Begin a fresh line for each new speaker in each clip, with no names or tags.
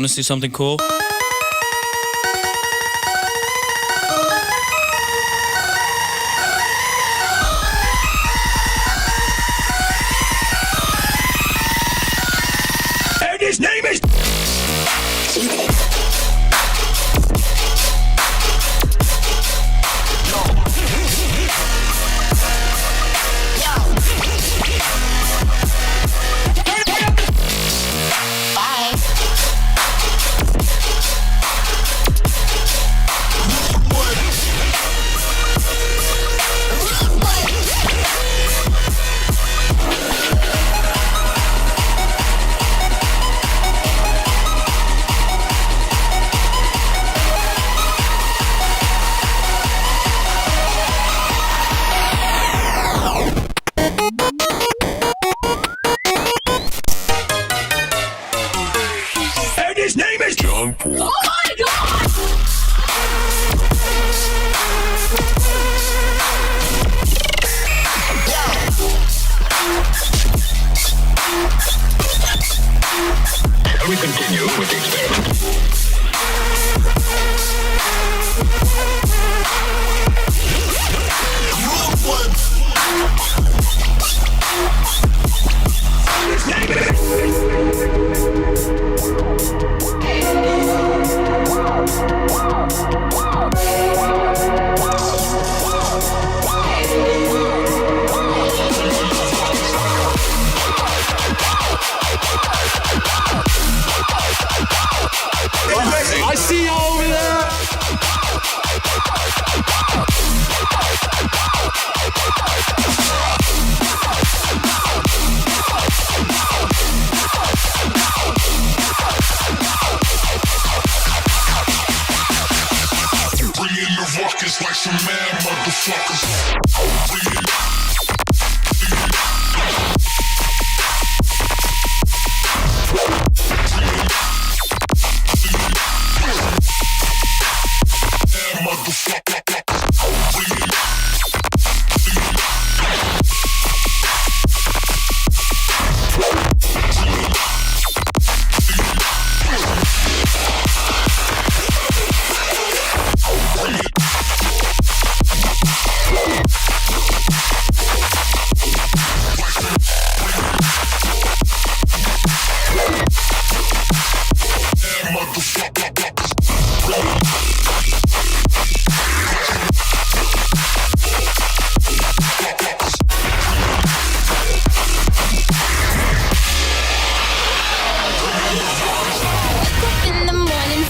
to see something cool?
And his name is... His name is John Paul. Oh my God! Shall we continue with the experiment? His name is...
I see you over there.
Bringing the ruckus like some mad motherfuckers.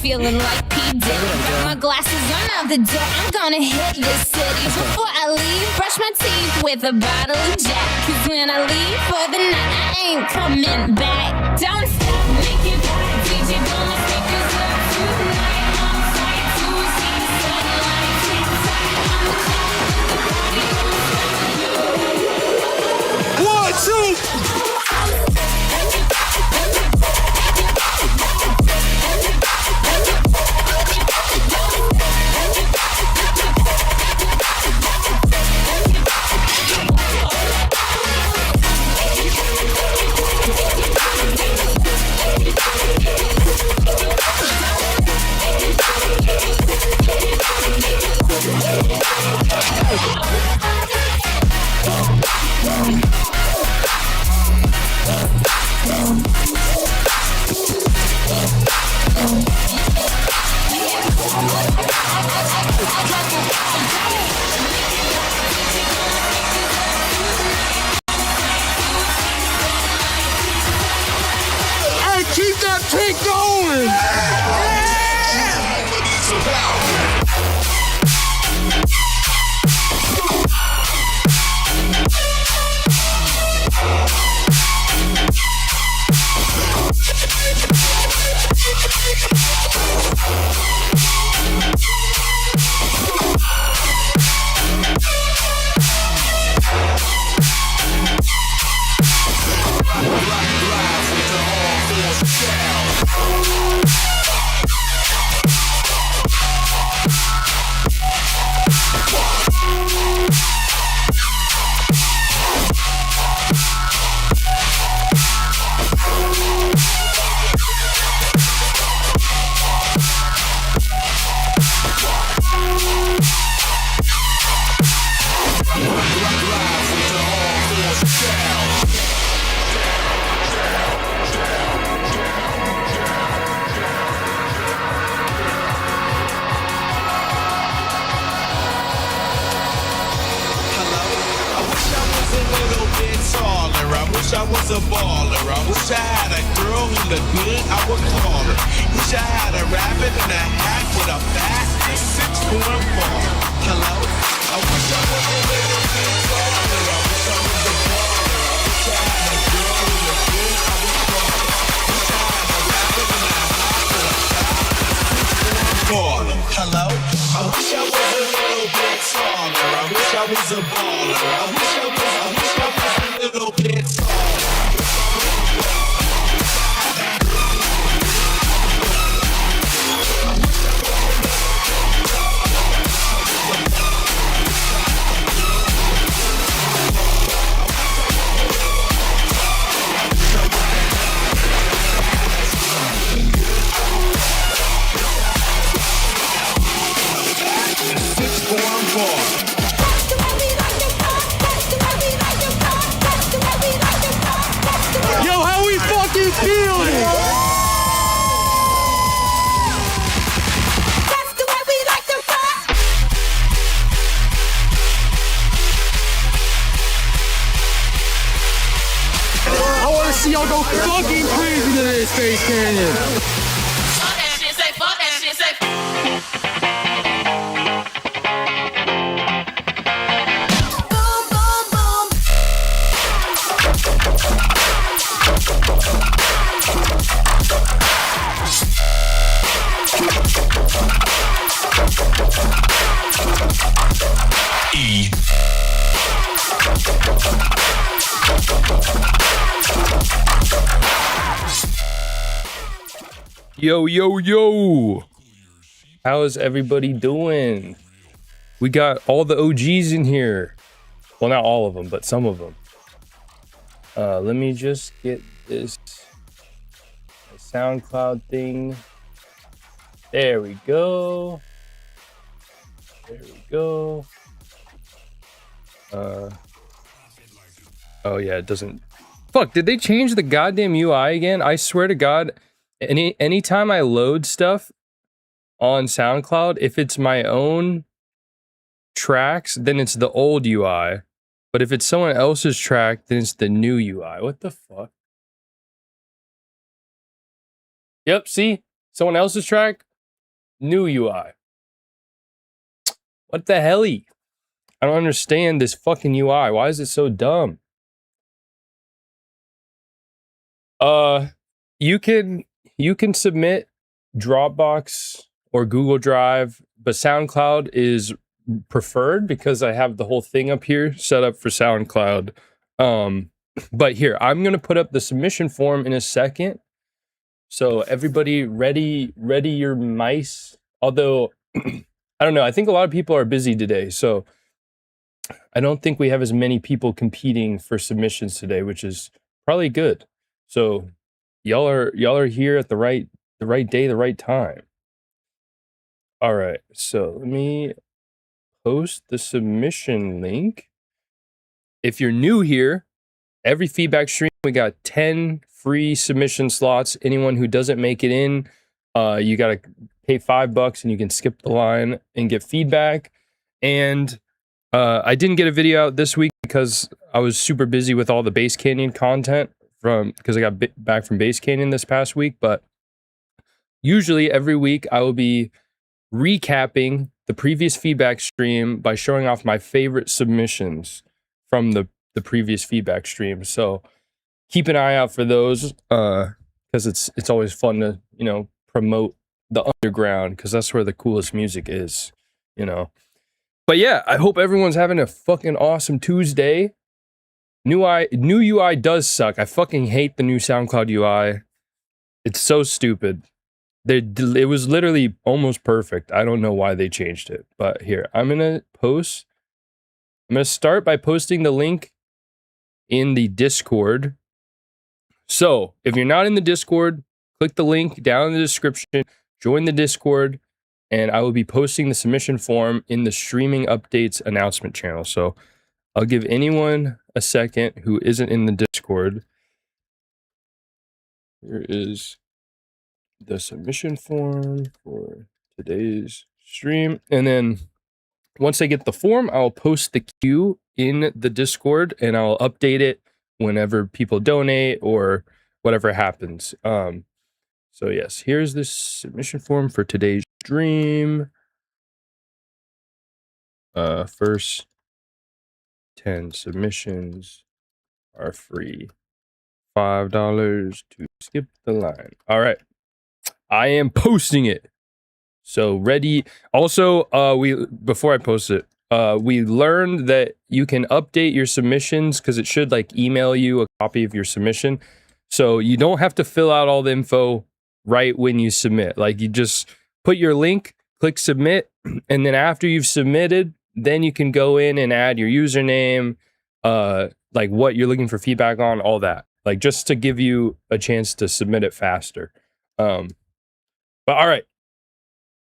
Feeling like P. Diddy. Got my glasses on out the door. I'm gonna hit this city. Before I leave, brush my teeth with a bottle of Jack. Cause when I leave for the night, I ain't coming back. Don't stop, make it back. DJ, blow my speakers up tonight. On fire to see the sunlight. Tick tock, I'm the clock with the party on.
1, 2.
wish I was a baller. I wish I had a girl who looked good, I would call her. Wish I had a rabbit in a hat with a bat and a six-form ball. Hello? I wish I was a little bit taller. I wish I was a baller. I wish I had a girl who looked good, I would call her. Wish I had a rabbit in a hat with a bat and a six-form ball. Hello? I wish I was a little bit taller. I wish I was a baller. I wish I was a little bit taller.
Yo, how we fucking feeling?
That's the way we like to rock.
I want to see y'all go fucking crazy to this Space Canyon.
Fuck that shit, say fuck that shit, say boom, boom, boom.
E.
Yo, yo, yo. How is everybody doing? We got all the OGs in here. Well, not all of them, but some of them. Let me just get this SoundCloud thing. There we go. There we go. Oh yeah, it doesn't. Fuck, did they change the goddamn UI again? I swear to God, anytime I load stuff on SoundCloud, if it's my own tracks, then it's the old UI. But if it's someone else's track, then it's the new UI. What the fuck? Yep, see? Someone else's track, new UI. What the hell? I don't understand this fucking UI. Why is it so dumb? You can submit Dropbox or Google Drive, but SoundCloud is preferred because I have the whole thing up here set up for SoundCloud. But here, I'm gonna put up the submission form in a second. So everybody ready your mice. Although I don't know, I think a lot of people are busy today, so I don't think we have as many people competing for submissions today, which is probably good. So y'all are here at the right day, the right time. All right, so let me post the submission link. If you're new here, every feedback stream we got 10 free submission slots. Anyone who doesn't make it in, you gotta pay $5 and you can skip the line and get feedback. And I didn't get a video out this week because I was super busy with all the Bass Canyon content because I got back from Bass Canyon this past week. But usually every week I will be recapping the previous feedback stream by showing off my favorite submissions from the previous feedback stream. So keep an eye out for those because it's always fun to, promote the underground because that's where the coolest music is, But yeah, I hope everyone's having a fucking awesome Tuesday. New UI does suck. I fucking hate the new SoundCloud UI. It's so stupid. It was literally almost perfect. I don't know why they changed it. But here, I'm going to start by posting the link in the Discord. So if you're not in the Discord, click the link down in the description, join the Discord, and I will be posting the submission form in the streaming updates announcement channel. So I'll give anyone a second who isn't in the Discord. Here is the submission form for today's stream. And then once I get the form, I'll post the queue in the Discord and I'll update it whenever people donate or whatever happens. So yes, here's this submission form for today's stream. First 10 submissions are free. $5 to skip the line. All right. I am posting it. So ready. Also, before I post it, we learned that you can update your submissions because it should like email you a copy of your submission. So you don't have to fill out all the info right when you submit. Like you just put your link, click submit, and then after you've submitted, then you can go in and add your username, like what you're looking for feedback on, all that. Like just to give you a chance to submit it faster. But all right.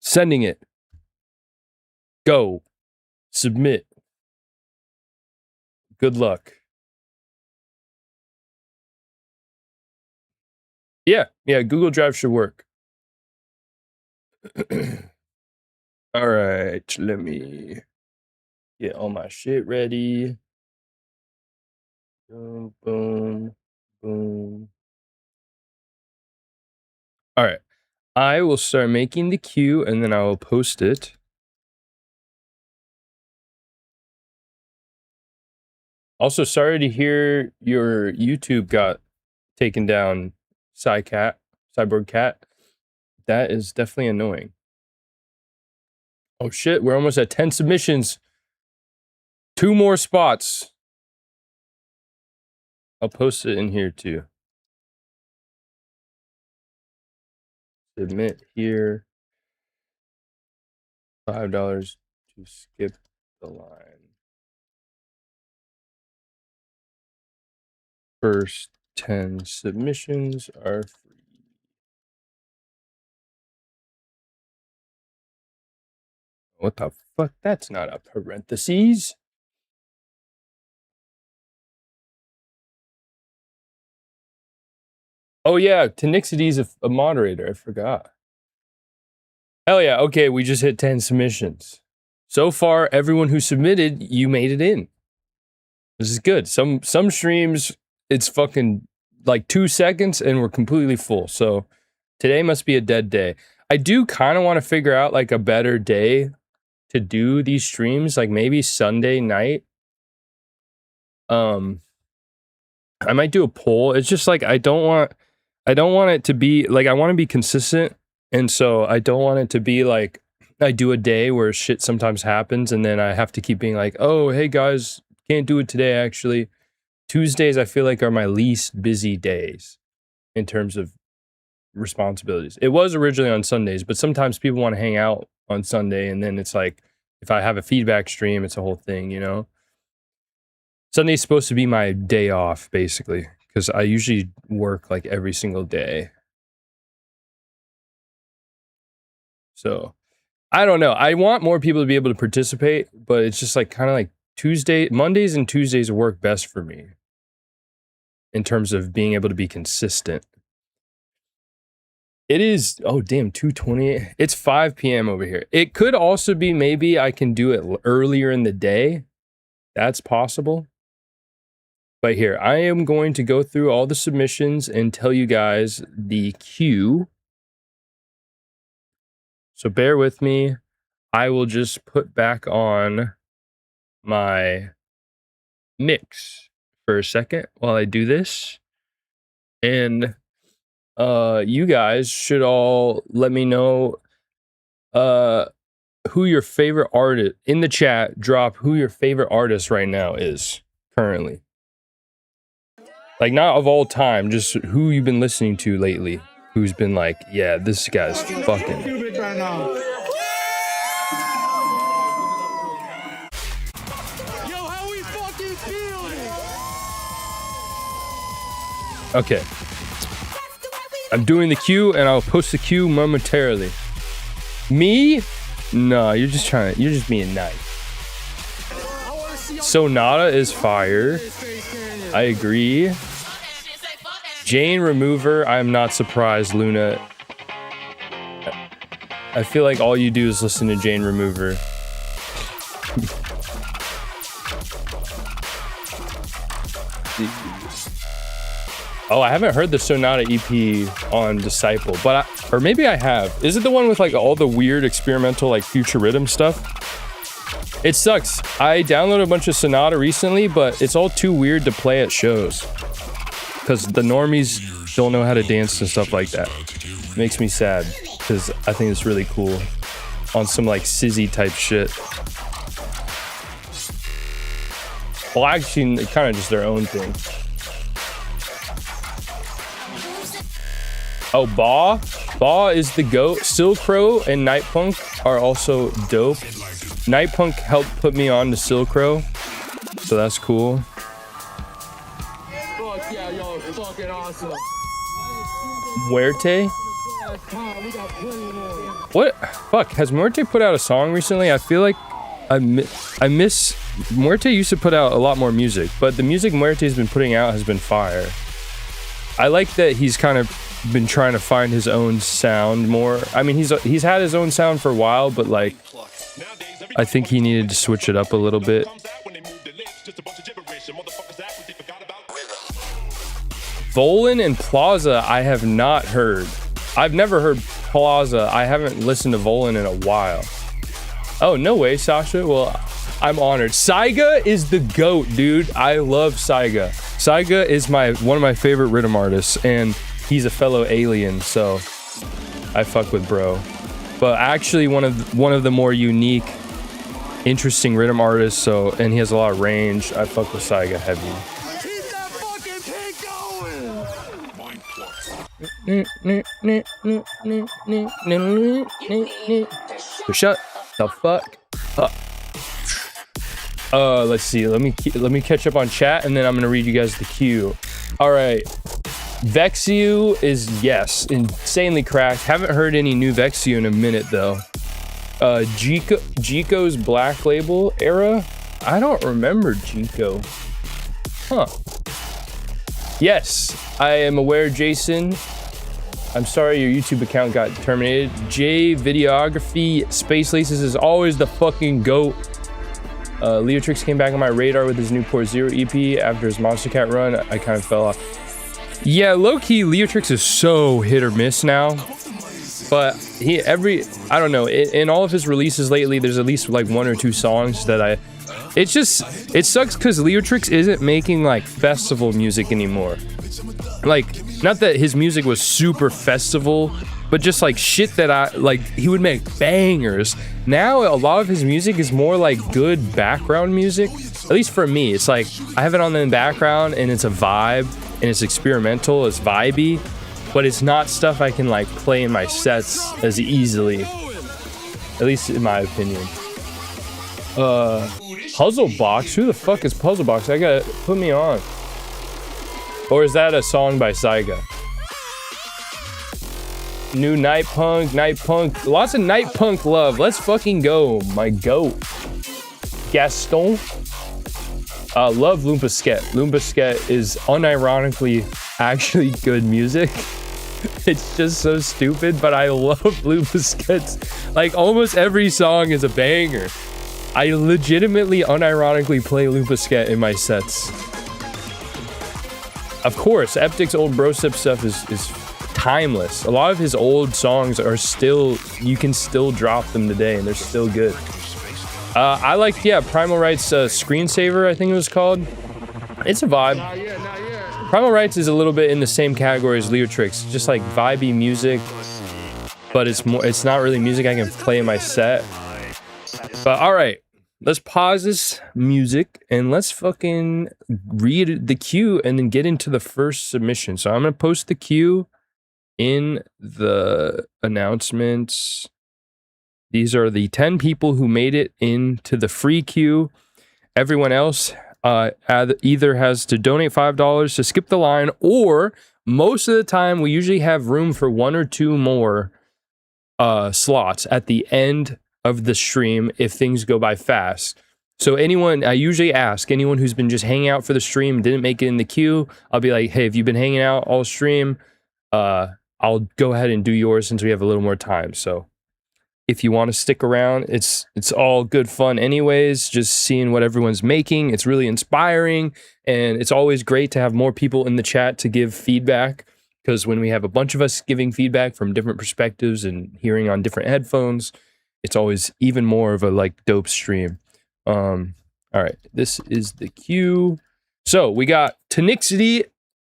Sending it. Go. Submit. Good luck. Yeah, Google Drive should work. All right, let me get all my shit ready. Boom, boom, boom. All right, I will start making the queue and then I will post it. Also, sorry to hear your YouTube got taken down, Cyborg Cat. That is definitely annoying. Oh shit, we're almost at 10 submissions. 2 more spots. I'll post it in here too. Submit here. $5 to skip the line. First 10 submissions are free. What the fuck? That's not a parentheses. Oh yeah, Tenixity's a moderator. I forgot. Hell yeah. Okay, we just hit 10 submissions. So far, everyone who submitted, you made it in. This is good. Some streams, it's fucking like 2 seconds and we're completely full. So today must be a dead day. I do kind of want to figure out like a better day to do these streams, like maybe Sunday night. I might do a poll. It's just like I don't want it to be like I want to be consistent, and so I don't want it to be like I do a day where shit sometimes happens and then I have to keep being like, "Oh, hey guys, can't do it today actually." Tuesdays I feel like are my least busy days in terms of responsibilities. It was originally on Sundays, but sometimes people want to hang out on Sunday, and then it's like if I have a feedback stream, it's a whole thing, you know? Sunday's supposed to be my day off, basically, because I usually work like every single day. So, I don't know. I want more people to be able to participate, but it's just like kind of like Mondays and Tuesdays work best for me in terms of being able to be consistent. It is, oh damn, 2:28. It's 5 p.m. over here. It could also be maybe I can do it earlier in the day. That's possible. But here, I am going to go through all the submissions and tell you guys the queue. So bear with me. I will just put back on my mix for a second while I do this. And you guys should all let me know who your favorite artist in the chat. Drop who your favorite artist right now is currently. Like not of all time, just who you've been listening to lately. Who's been like, yeah, this guy's fucking. Okay. I'm doing the queue and I'll post the queue momentarily. Me? No, you're just being nice. Sonata is fire. I agree. Jane Remover, I'm not surprised, Luna. I feel like all you do is listen to Jane Remover. see. Oh, I haven't heard the Sonata EP on Disciple, but or maybe I have. Is it the one with like all the weird experimental like future rhythm stuff? It sucks. I downloaded a bunch of Sonata recently, but it's all too weird to play at shows because the normies don't know how to dance and stuff like that. It makes me sad because I think it's really cool on some like Sizzy type shit. Well, actually, kind of just their own thing. Oh, Ba is the GOAT. Silk Crow and Night Punk are also dope. Night Punk helped put me on to Silk Crow, so that's cool.
Fuck yeah, y'all fucking awesome.
Muerte? What? Fuck, has Muerte put out a song recently? I feel like I miss... Muerte used to put out a lot more music, but the music Muerte's been putting out has been fire. I like that he's kind of been trying to find his own sound more. I mean, he's had his own sound for a while, but like, I think he needed to switch it up a little bit. Volan and Plaza, I have not heard. I've never heard Plaza. I haven't listened to Volan in a while. Oh, no way, Sasha. Well, I'm honored. Saiga is the GOAT, dude. I love Saiga. Saiga is one of my favorite rhythm artists, and he's a fellow alien, so I fuck with bro. But actually, one of the more unique, interesting rhythm artists. So, and he has a lot of range. I fuck with Saiga heavy.
Keep that fucking pig going!
So shut the fuck up. Let's see. Let me catch up on chat, and then I'm gonna read you guys the queue. All right. Vexiu is, yes, insanely cracked. Haven't heard any new Vexiu in a minute though. Jico's Black Label era. I don't remember Jico. Huh. Yes, I am aware, Jason. I'm sorry your YouTube account got terminated. J Videography Space Laces is always the fucking GOAT. Leotrix came back on my radar with his new Port Zero EP after his Monster Cat run. I kind of fell off. Yeah, low-key, Leotrix is so hit or miss now. But I don't know, in all of his releases lately, there's at least like one or two songs that it sucks because Leotrix isn't making like festival music anymore. Like, not that his music was super festival, but just like shit that he would make bangers. Now a lot of his music is more like good background music. At least for me, it's like I have it on in the background and it's a vibe and it's experimental, it's vibey, but it's not stuff I can like play in my sets as easily. At least in my opinion. Puzzle Box? Who the fuck is Puzzle Box? I gotta put me on. Or is that a song by Saiga? New Night Punk, lots of Night Punk love. Let's fucking go, my goat. Gaston. Love Loompa Sket. Loompa Sket is unironically actually good music. It's just so stupid, but I love Loompa Sket's. Like, almost every song is a banger. I legitimately, unironically play Loompa Sket in my sets. Of course, Eptic's old Brostep stuff is timeless. A lot of his old songs are still, you can still drop them today and they're still good. I liked, Primal Rights Screensaver, I think it was called. It's a vibe.
Not yet.
Primal Rights is a little bit in the same category as Leotrix, just like vibey music, but it's not really music I can play in my set. But all right, let's pause this music and let's fucking read the queue and then get into the first submission. So I'm gonna post the queue in the announcements. These are the 10 people who made it into the free queue. Everyone else either has to donate $5 to skip the line, or most of the time we usually have room for one or two more slots at the end of the stream if things go by fast. So I usually ask anyone who's been just hanging out for the stream, didn't make it in the queue, I'll be like, hey, if you've been hanging out all stream, I'll go ahead and do yours since we have a little more time. So if you want to stick around. It's all good fun anyways, just seeing what everyone's making. It's really inspiring, and it's always great to have more people in the chat to give feedback, because when we have a bunch of us giving feedback from different perspectives and hearing on different headphones, it's always even more of a like dope stream. All right, this is the queue. So we got Tenixity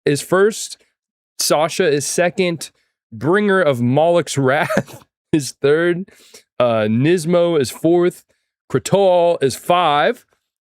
is first, Sasha is second, Bringer of Moloch's Wrath is third, Nismo is fourth, Kratol is 5,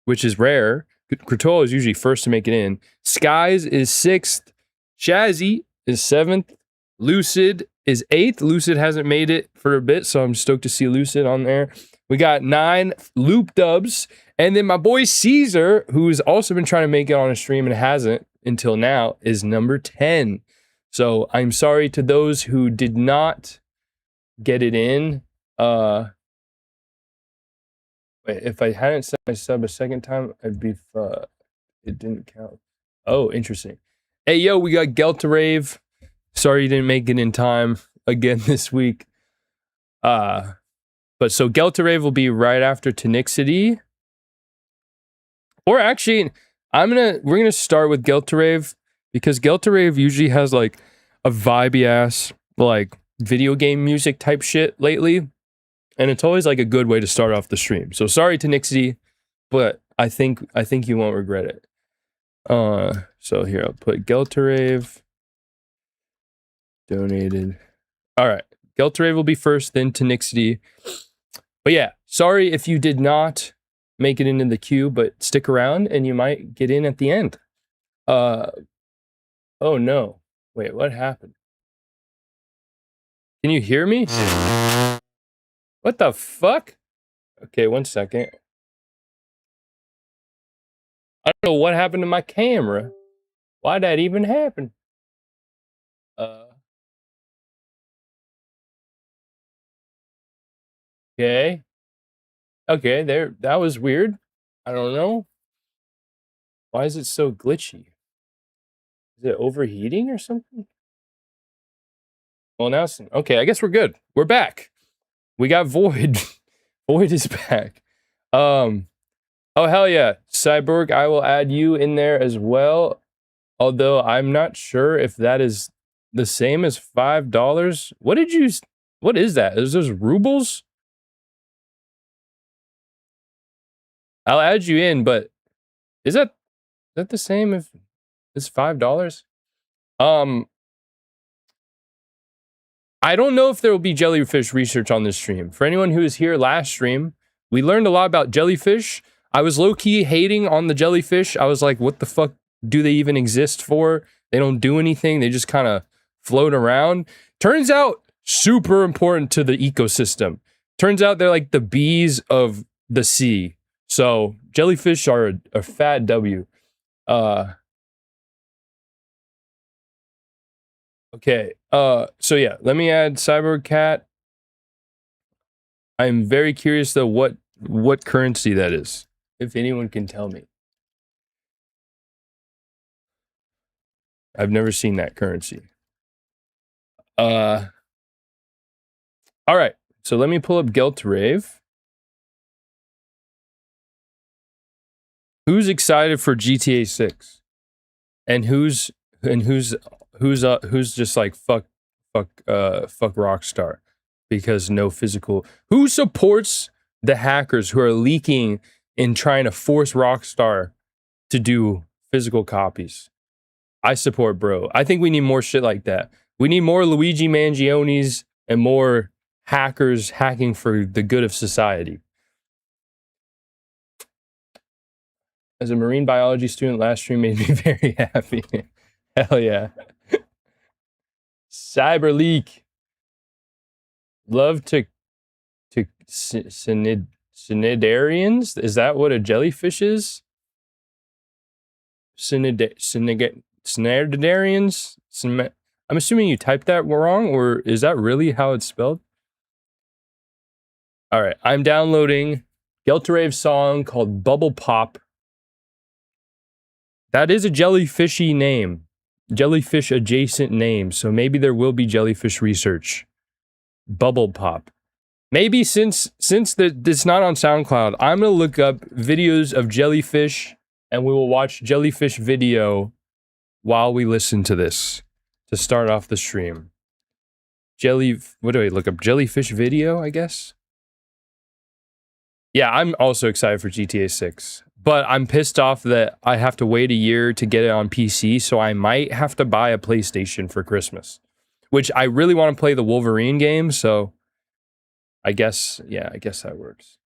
which is rare. Kratol is usually first to make it in. Skies is 6th, Shazzy is 7th, Lucid is 8th. Lucid hasn't made it for a bit, so I'm stoked to see Lucid on there. We got 9 Loop Dubs, and then my boy Caesar, who's also been trying to make it on a stream and hasn't until now, is number 10. So I'm sorry to those who did not get it in. Wait, if I hadn't set my sub a second time, I'd be it didn't count. Oh, interesting. Hey, yo, we got Gelterave. Sorry you didn't make it in time again this week. But so Gelterave will be right after Tenixity. Or actually, we're gonna start with Gelterave, because Gelterave usually has like a vibey ass like video game music type shit lately. And it's always like a good way to start off the stream. So sorry Tenixity, but I think you won't regret it. So here I'll put Gelterave donated. All right, Gelterave will be first, then Tenixity. But yeah, sorry if you did not make it into the queue, but stick around and you might get in at the end. Oh no, wait, what happened? Can you hear me? What the fuck? Okay, 1 second. I don't know what happened to my camera. Why'd that even happen? Okay. Okay, there. That was weird. I don't know. Why is it so glitchy? Is it overheating or something? Well, now it's okay. I guess we're good. We're back. We got Void. Void is back. Oh hell yeah, Cyborg! I will add you in there as well. Although I'm not sure if that is the same as $5. What is that? Is those rubles? I'll add you in, but is that the same if it's $5? I don't know if there will be jellyfish research on this stream. For anyone who was here last stream, we learned a lot about jellyfish. I was low-key hating on the jellyfish. I was like, what the fuck do they even exist for? They don't do anything. They just kind of float around. Turns out, super important to the ecosystem. Turns out they're like the bees of the sea. So jellyfish are a fat W. Okay. So yeah, let me add Cyborg Cat. I'm very curious though what currency that is, if anyone can tell me. I've never seen that currency. All right. So let me pull up Gelterave. Who's excited for GTA 6? And who's just like fuck Rockstar because no physical. Who supports the hackers who are leaking and trying to force Rockstar to do physical copies? I support, bro. I think we need more shit like that. We need more Luigi Mangionis and more hackers hacking for the good of society. As a marine biology student, last stream made me very happy. Hell yeah. Cyber leak. Love to Cnidarians? Is that what a jellyfish is? Cnidarians? I'm assuming you typed that wrong, or is that really how it's spelled? All right, I'm downloading Gelterave's song called Bubble Pop. That is a jellyfishy name. Jellyfish adjacent name. So maybe there will be jellyfish research. Bubble Pop. Maybe since it's not on SoundCloud, I'm gonna look up videos of jellyfish, and we will watch jellyfish video while we listen to this to start off the stream. What do I look up? Jellyfish video, I guess. Yeah, I'm also excited for GTA 6, but I'm pissed off that I have to wait a year to get it on PC, so I might have to buy a PlayStation for Christmas, which I really want to play the Wolverine game, so I guess that works.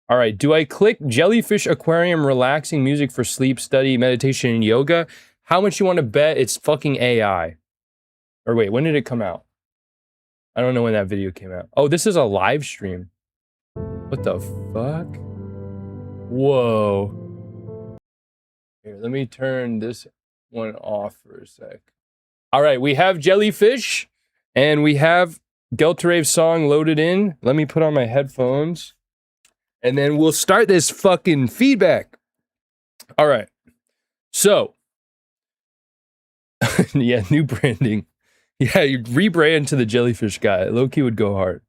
All right, do I click Jellyfish Aquarium relaxing music for sleep, study, meditation, and yoga? How much you want to bet it's fucking AI? Or wait, when did it come out? I don't know when that video came out. Oh, this is a live stream. What the fuck? Whoa. Here, let me turn this one off for a sec. All right, we have Jellyfish, and we have Geltarave's song loaded in. Let me put on my headphones, and then we'll start this fucking feedback. All right. So, yeah, new branding. Yeah, you rebrand to the Jellyfish guy. Loki would go hard.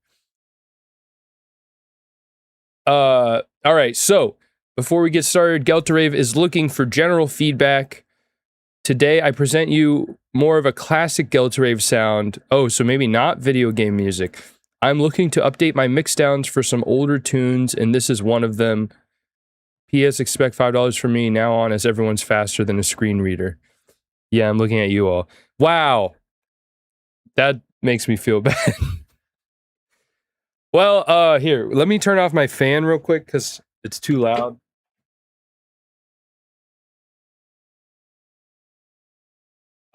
All right, so before we get started, Geltarave is looking for general feedback. Today, I present you more of a classic Geltarave sound. Oh, so maybe not video game music. I'm looking to update my mixdowns for some older tunes, and this is one of them. P.S. Expect $5 from me now on, as everyone's faster than a screen reader. Yeah, I'm looking at you all. Wow. That makes me feel bad. Well, here, let me turn off my fan real quick because it's too loud.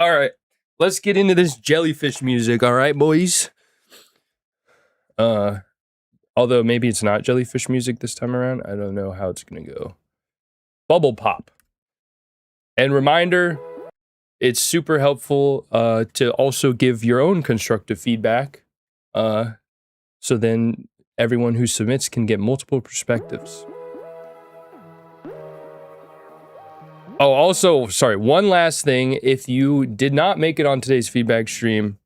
All right, let's get into this jellyfish music, all right, boys? Although maybe it's not jellyfish music this time around. I don't know how it's gonna go. Bubble pop. And reminder, it's super helpful to also give your own constructive feedback. So then everyone who submits can get multiple perspectives. Oh, also, sorry, one last thing. If you did not make it on today's feedback stream,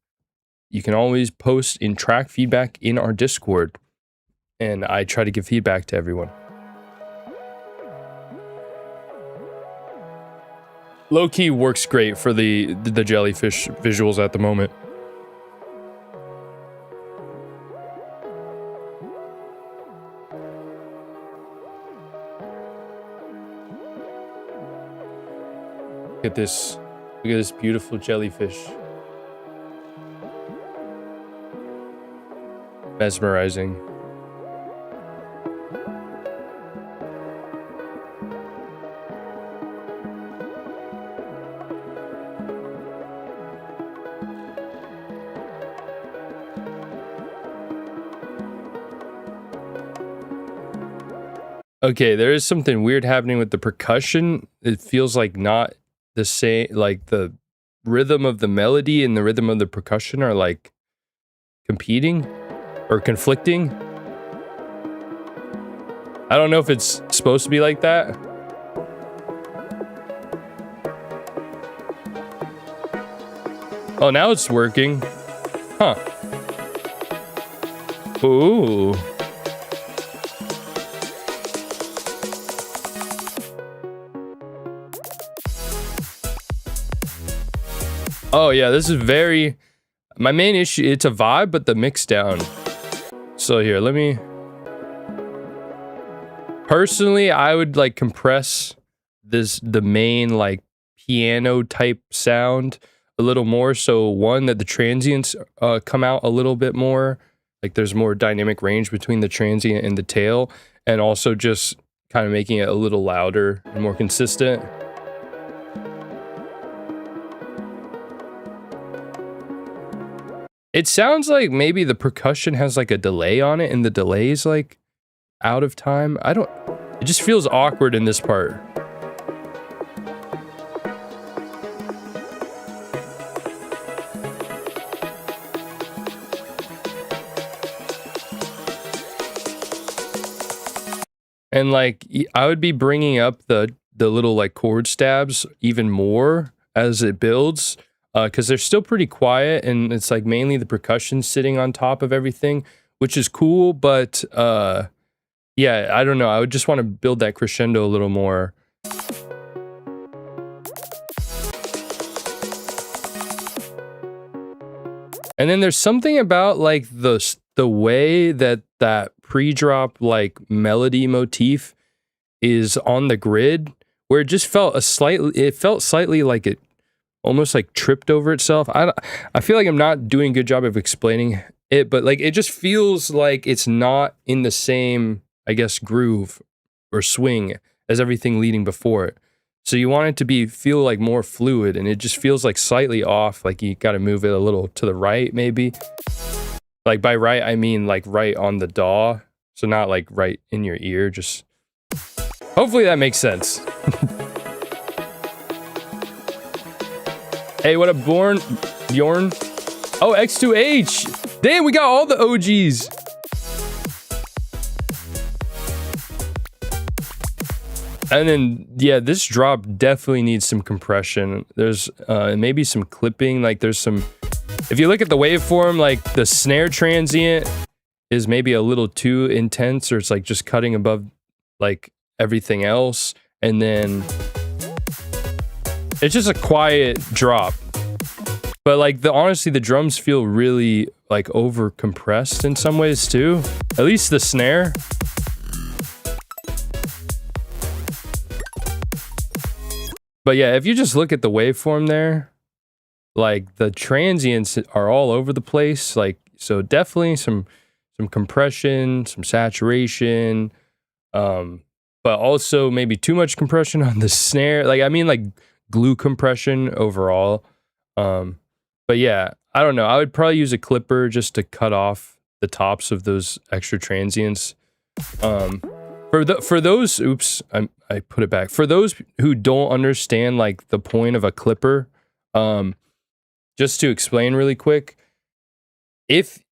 you can always post in track feedback in our Discord. And I try to give feedback to everyone. Low-key works great for the jellyfish visuals at the moment. Look at this. Look at this beautiful jellyfish. Mesmerizing. Okay, there is something weird happening with the percussion. It feels like not the same, like the rhythm of the melody and the rhythm of the percussion are like competing or conflicting. I don't know if it's supposed to be like that. Oh, now it's working. Huh. Ooh. Oh yeah, this is very... My main issue, it's a vibe, but the mix down. So here, let me... Personally, I would like compress the main like piano type sound a little more. So one, that the transients come out a little bit more. Like there's more dynamic range between the transient and the tail. And also just kind of making it a little louder and more consistent. It sounds like maybe the percussion has like a delay on it and the delay is like out of time. It just feels awkward in this part. And like, I would be bringing up the little like chord stabs even more as it builds. Because they're still pretty quiet and it's like mainly the percussion sitting on top of everything, which is cool, but yeah, I don't know. I would just want to build that crescendo a little more. And then there's something about like the way that pre-drop like melody motif is on the grid, where it just felt slightly like it almost like tripped over itself. I feel like I'm not doing a good job of explaining it, but like it just feels like it's not in the same, I guess, groove or swing as everything leading before it. So you want it to feel like more fluid, and it just feels like slightly off. Like you got to move it a little to the right, maybe. Like by right, I mean like right on the DAW. So not like right in your ear, just hopefully that makes sense. Hey, what up, Bjorn? Oh, X2H. Damn, we got all the OGs. And then, yeah, this drop definitely needs some compression. There's maybe some clipping. Like there's some, if you look at the waveform, like the snare transient is maybe a little too intense, or it's like just cutting above like everything else. And then it's just a quiet drop. But like honestly, the drums feel really like over compressed in some ways too. At least the snare. But yeah, if you just look at the waveform there, like the transients are all over the place. Like, so definitely some compression, some saturation, but also maybe too much compression on the snare. Like, I mean like glue compression overall. But yeah, I don't know. I would probably use a clipper just to cut off the tops of those extra transients. For those, oops, I put it back. For those who don't understand like the point of a clipper, just to explain really quick, if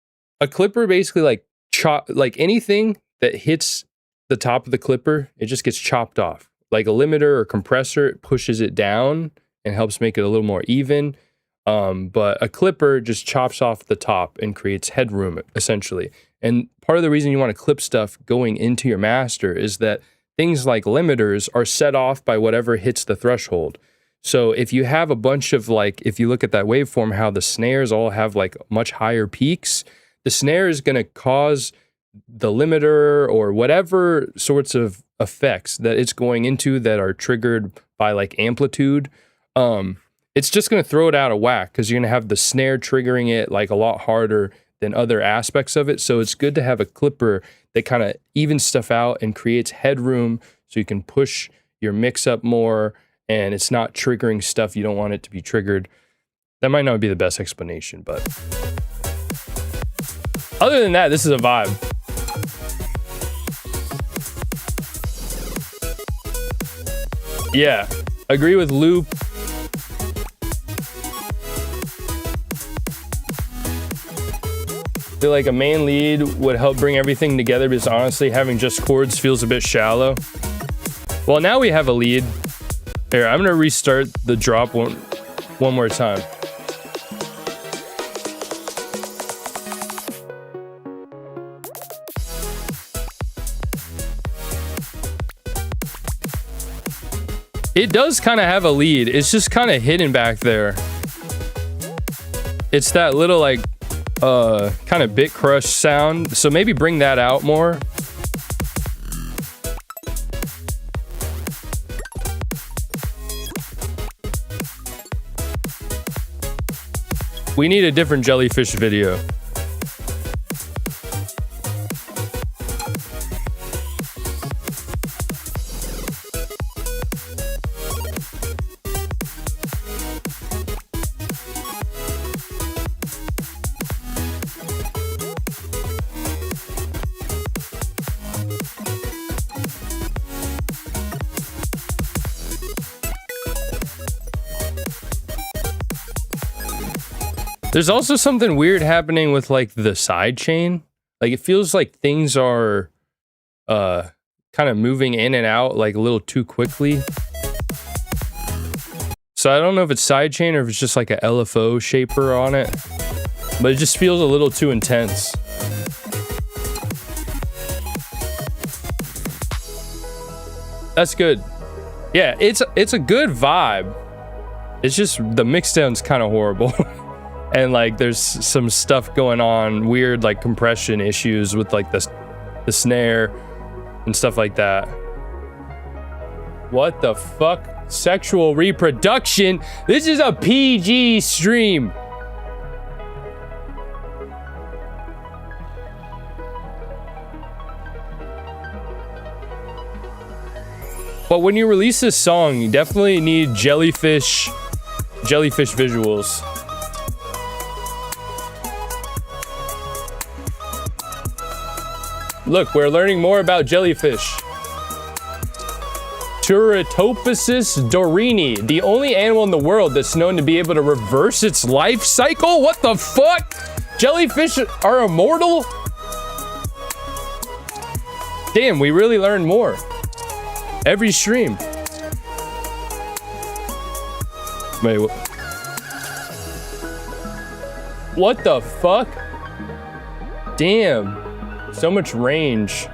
a clipper basically like anything that hits the top of the clipper, it just gets chopped off. Like a limiter or compressor, it pushes it down and helps make it a little more even. But a clipper just chops off the top and creates headroom, essentially. And part of the reason you want to clip stuff going into your master is that things like limiters are set off by whatever hits the threshold. So if you have a bunch of like, if you look at that waveform, how the snares all have like much higher peaks, the snare is going to cause the limiter or whatever sorts of effects that it's going into that are triggered by like amplitude. It's just going to throw it out of whack because you're going to have the snare triggering it like a lot harder than other aspects of it. So it's good to have a clipper that kind of evens stuff out and creates headroom so you can push your mix up more and it's not triggering stuff you don't want it to be triggered. That might not be the best explanation, but other than that, this is a vibe. Yeah, agree with Loop. I feel like a main lead would help bring everything together because honestly, having just chords feels a bit shallow. Well, now we have a lead. Here, I'm gonna restart the drop one more time. It does kind of have a lead. It's just kind of hidden back there. It's that little like kind of bit crush sound, so maybe bring that out more. We need a different jellyfish video. There's also something weird happening with like the side chain. Like it feels like things are kind of moving in and out like a little too quickly. So I don't know if it's side chain or if it's just like a LFO shaper on it, but it just feels a little too intense. That's good. Yeah, it's a good vibe. It's just the mixdown's kind of horrible. And like there's some stuff going on, weird like compression issues with like the snare and stuff like that. What the fuck? Sexual reproduction? This is a PG stream. But when you release this song, you definitely need jellyfish visuals. Look, we're learning more about jellyfish. Turritopsis dorini, the only animal in the world that's known to be able to reverse its life cycle? What the fuck? Jellyfish are immortal? Damn, we really learned more. Every stream. Wait, what the fuck? Damn. So much range.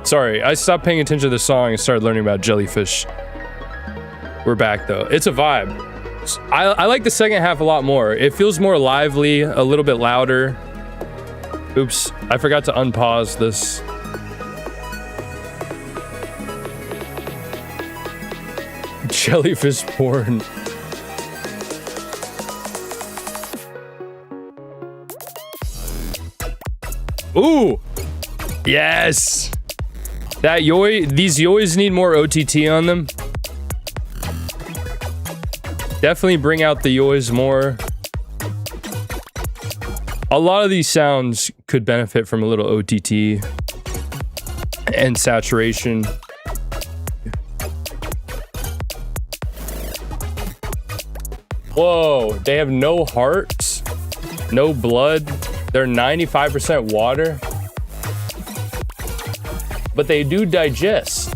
Sorry, I stopped paying attention to the song and started learning about jellyfish. We're back though. It's a vibe. I like the second half a lot more. It feels more lively, a little bit louder. Oops, I forgot to unpause this. Jellyfish porn. Ooh! Yes! These yoys need more OTT on them. Definitely bring out the yoys more. A lot of these sounds could benefit from a little OTT and saturation. Whoa, they have no hearts, no blood. They're 95% water. But they do digest.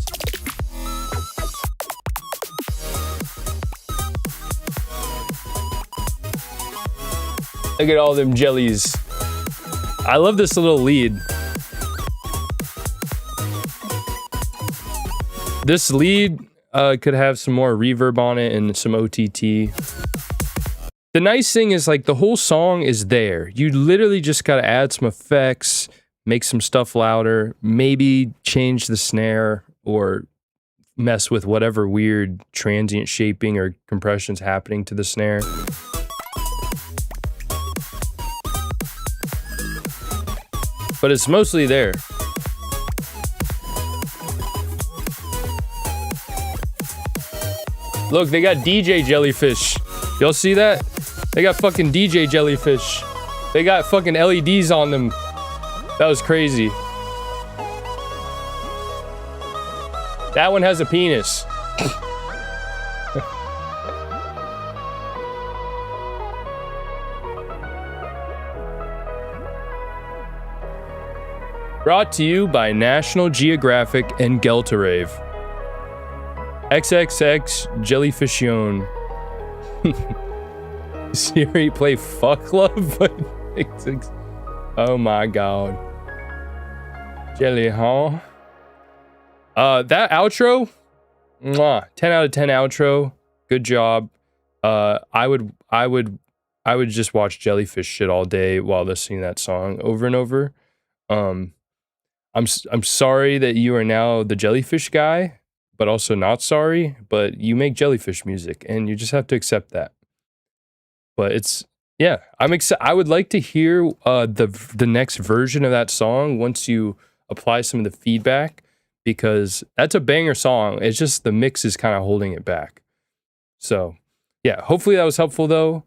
Look at all them jellies. I love this little lead. This lead could have some more reverb on it and some OTT. The nice thing is like the whole song is there. You literally just gotta add some effects, make some stuff louder, maybe change the snare or mess with whatever weird transient shaping or compression's happening to the snare. But it's mostly there. Look, they got DJ jellyfish. Y'all see that? They got fucking DJ jellyfish. They got fucking LEDs on them. That was crazy. That one has a penis. Brought to you by National Geographic and Gelterave. XXX Jellyfishion. Siri, play Fuck Love? Oh my god. Jelly, huh? That outro, mwah, 10 out of 10 outro. Good job. I would just watch Jellyfish shit all day while listening to that song over and over. I'm sorry that you are now the Jellyfish guy, but also not sorry, but you make Jellyfish music and you just have to accept that. But it's, yeah, I would like to hear the next version of that song once you apply some of the feedback, because that's a banger song. It's just the mix is kind of holding it back. So yeah, hopefully that was helpful though.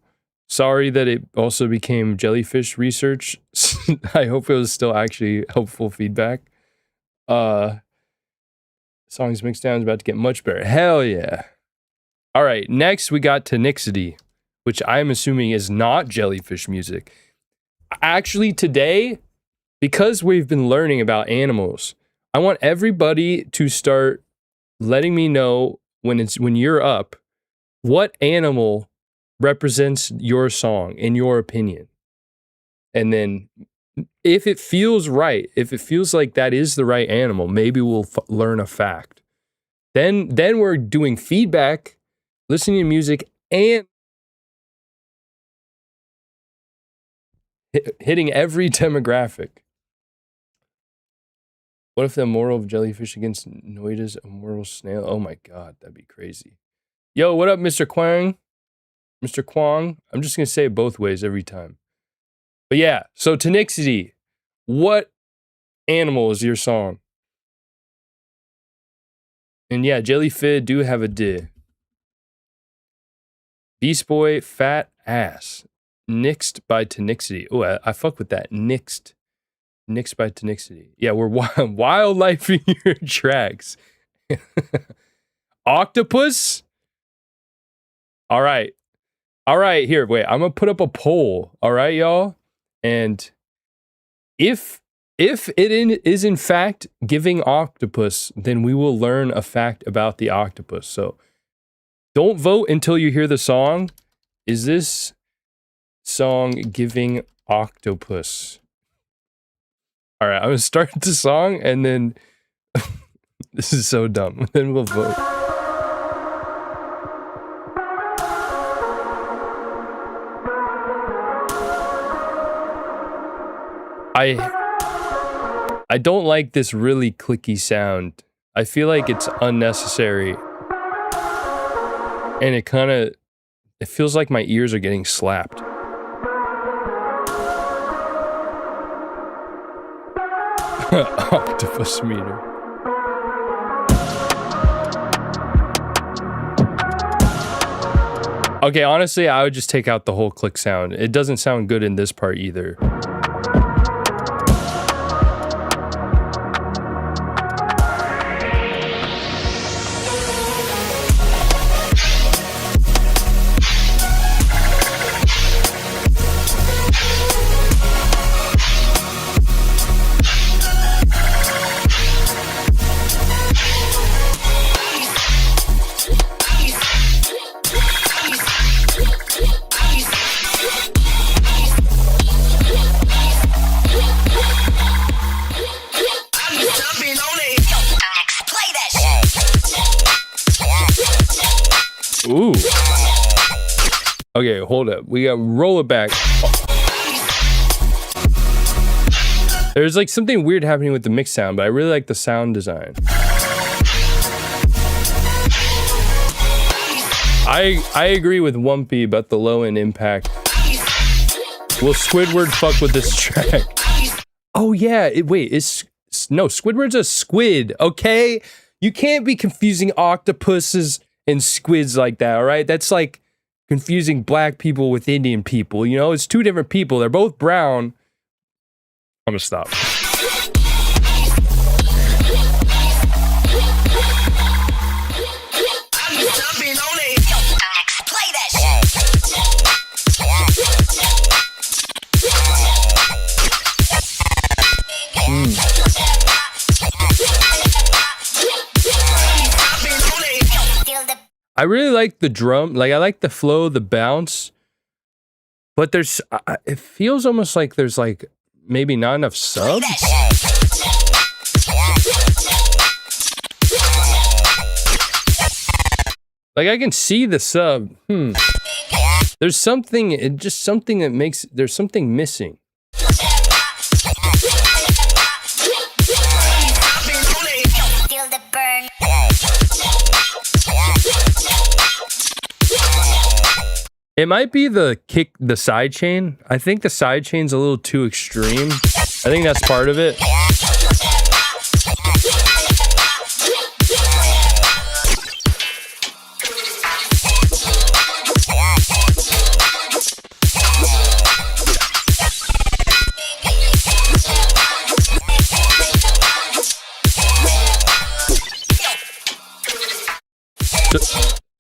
Sorry that it also became Jellyfish research. I hope it was still actually helpful feedback. Songs mixed down is about to get much better. Hell yeah. All right, next we got Tonicity, which I'm assuming is not Jellyfish music. Actually today, because we've been learning about animals, I want everybody to start letting me know when you're up, what animal represents your song in your opinion. And then if it feels right, if it feels like that is the right animal, maybe we'll learn a fact. Then we're doing feedback, listening to music, and hitting every demographic. What if the immortal of jellyfish against Noida's immortal snail? Oh my god, that'd be crazy. Yo, what up, Mr. Kwang? Mr. Kwang? I'm just gonna say it both ways every time. But yeah, so Tenixity, what animal is your song? And yeah, Jellyfid do have a D. Beast Boy, fat ass. Nixed by Tenixity. Oh, I fuck with that. Nixed by Tenixity. Yeah, we're wildlife in your tracks. Octopus? All right, here, wait. I'm gonna put up a poll. All right, y'all? And if it is in fact giving octopus, then we will learn a fact about the octopus. So don't vote until you hear the song. Is this song giving octopus? All right, I'm gonna start the song and then this is so dumb. Then we'll vote. I don't like this really clicky sound. I feel like it's unnecessary. And it feels like my ears are getting slapped. Octopus meter. Okay, honestly, I would just take out the whole click sound. It doesn't sound good in this part either. Ooh. Okay, hold up. We got roll it back. There's like something weird happening with the mix sound, but I really like the sound design. I agree with Wumpy about the low end impact. Will Squidward fuck with this track? Oh yeah, no, Squidward's a squid, okay? You can't be confusing octopuses and squids like that, all right? That's like confusing black people with Indian people, you know? It's two different people. They're both brown. I'm gonna stop. I really like the drum, like I like the flow, the bounce, but it feels almost like there's like maybe not enough subs. Like I can see the sub. There's something, there's something missing. It might be the side chain. I think the side chain's a little too extreme. I think that's part of it.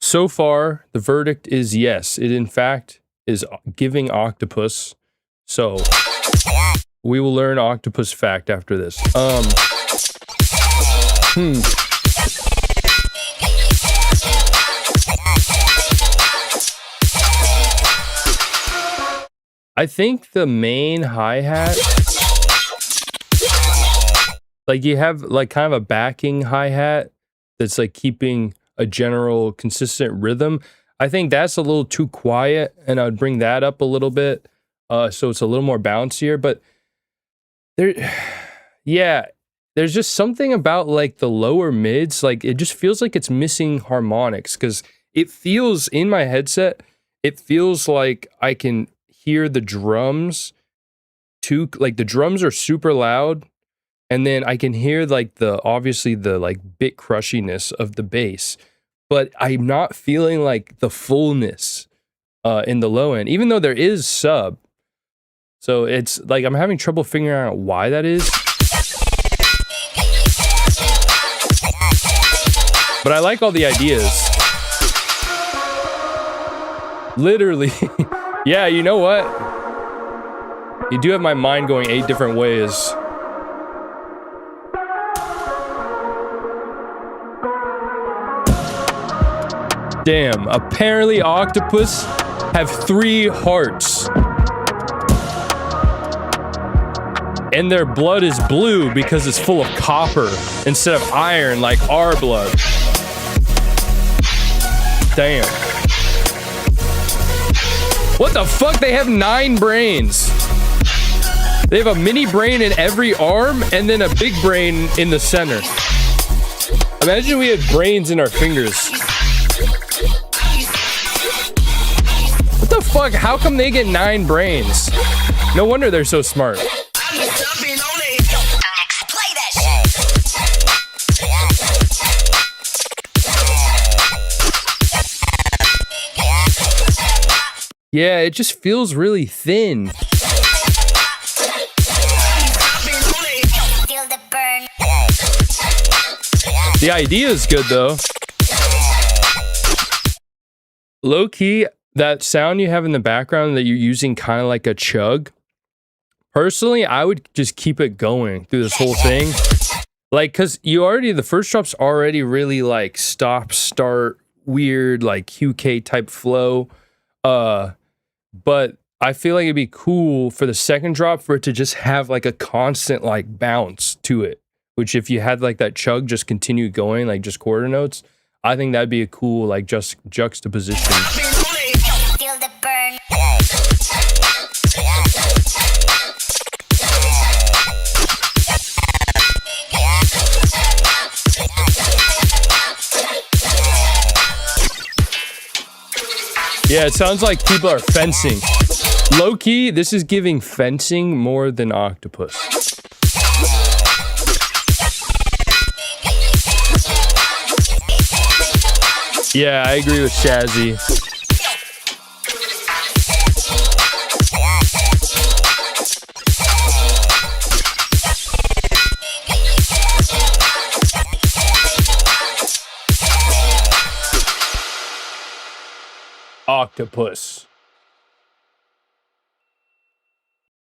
So far, the verdict is yes. It, in fact, is giving octopus. So, we will learn octopus fact after this. I think the main hi-hat, like you have like kind of a backing hi-hat that's like keeping a general consistent rhythm. I think that's a little too quiet, and I would bring that up a little bit, so it's a little more bouncier. But there, yeah, there's just something about like the lower mids, like it just feels like it's missing harmonics, because it feels in my headset, it feels like I can hear the drums too, like the drums are super loud, and then I can hear like obviously the like bit crushiness of the bass, but I'm not feeling like the fullness in the low end, even though there is sub. So it's like I'm having trouble figuring out why that is. But I like all the ideas. Literally. Yeah, you know what? You do have my mind going 8 different ways. Damn, apparently octopus have 3 hearts. And their blood is blue because it's full of copper instead of iron like our blood. Damn. What the fuck? They have 9 brains. They have a mini brain in every arm and then a big brain in the center. Imagine we had brains in our fingers. What the fuck? How come they get 9 brains? No wonder they're so smart. Yeah, it just feels really thin. The idea is good though. Low key, that sound you have in the background that you're using kind of like a chug. Personally, I would just keep it going through this whole thing. Like, cause the first drop's already really like stop, start, weird, like QK type flow. But I feel like it'd be cool for the second drop for it to just have like a constant like bounce to it. Which if you had like that chug just continue going, like just quarter notes, I think that'd be a cool like just juxtaposition.
Feel the burn.
Yeah, it sounds like people are fencing. Low key, this is giving fencing more than octopus. Yeah, I agree with Shazzy. Octopus.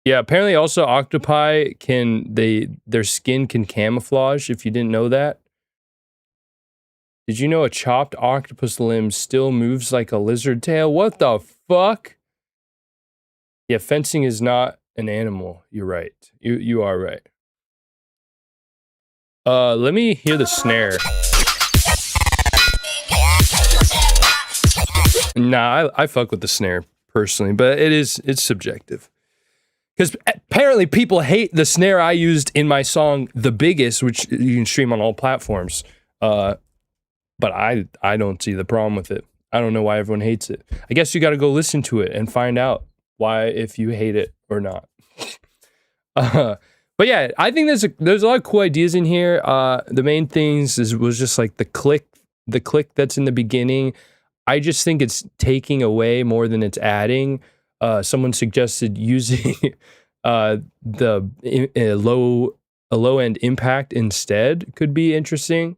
Yeah, apparently also octopi their skin can camouflage, if you didn't know that. Did you know a chopped octopus limb still moves like a lizard tail? What the fuck? Yeah, fencing is not an animal. You're right. You are right. Let me hear the snare. Nah, I fuck with the snare personally, but it's subjective. Because apparently people hate the snare I used in my song The Biggest, which you can stream on all platforms. But I don't see the problem with it. I don't know why everyone hates it. I guess you got to go listen to it and find out why, if you hate it or not. But yeah, I think there's a lot of cool ideas in here. The main things was just like the click that's in the beginning. I just think it's taking away more than it's adding. Someone suggested using the low end impact instead could be interesting.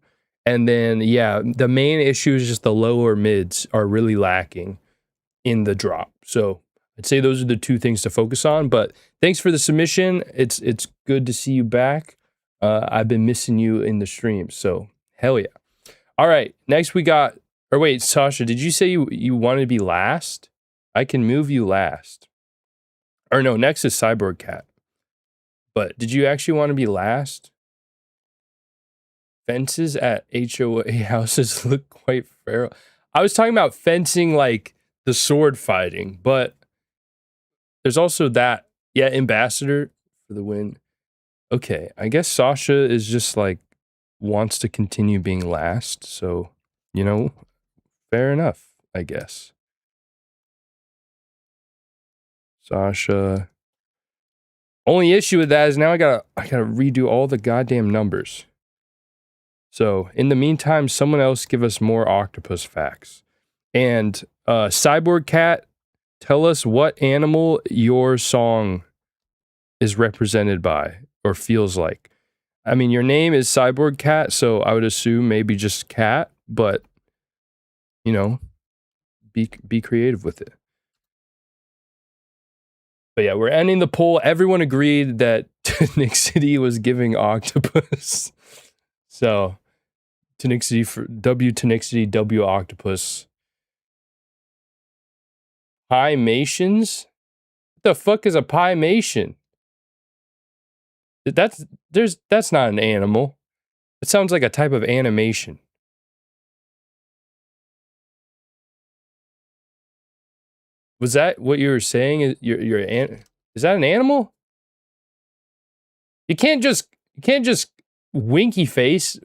And then, yeah, the main issue is just the lower mids are really lacking in the drop. So I'd say those are the 2 things to focus on. But thanks for the submission. It's good to see you back. I've been missing you in the stream. So hell yeah. All right. Next we got, or wait, Sasha, did you say you wanted to be last? I can move you last. Or no, next is Cyborg Cat. But did you actually want to be last? Fences at HOA houses look quite feral. I was talking about fencing like the sword fighting, but there's also that. Yeah, ambassador for the win. Okay, I guess Sasha is just like wants to continue being last, so fair enough, I guess. Sasha. Only issue with that is now I gotta redo all the goddamn numbers. So in the meantime, someone else give us more octopus facts. And Cyborg Cat, tell us what animal your song is represented by or feels like. I mean, your name is Cyborg Cat, so I would assume maybe just cat, but be creative with it. But yeah, we're ending the poll. Everyone agreed that Nick City was giving octopus. So Nick City for W to Nick City, W octopus. Pimations? What the fuck is a pimation? That's not an animal. It sounds like a type of animation. Was that what you were saying? Is that an animal? You can't just winky face.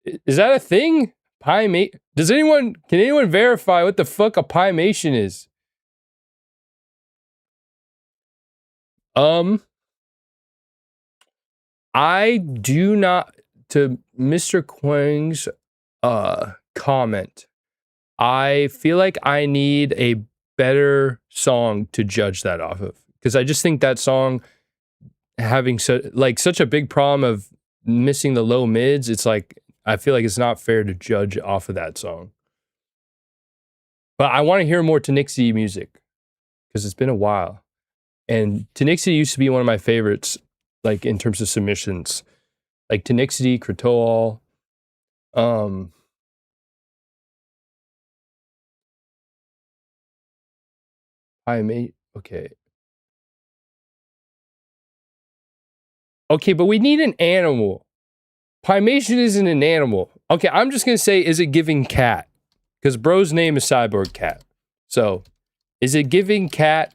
Is that a thing? Can anyone verify what the fuck a pimation is? I do not, to Mr. Quang's comment, I feel like I need a better song to judge that off of, because I just think that song having such a big problem of missing the low mids, it's like I feel like it's not fair to judge off of that song. But I want to hear more Tanixi music because it's been a while, and Tanixi used to be one of my favorites, like in terms of submissions, like Tanixi, Kratol, Okay, but we need an animal. Pimation isn't an animal. Okay, I'm just gonna say, is it giving cat? Because bro's name is Cyborg Cat. So, is it giving cat?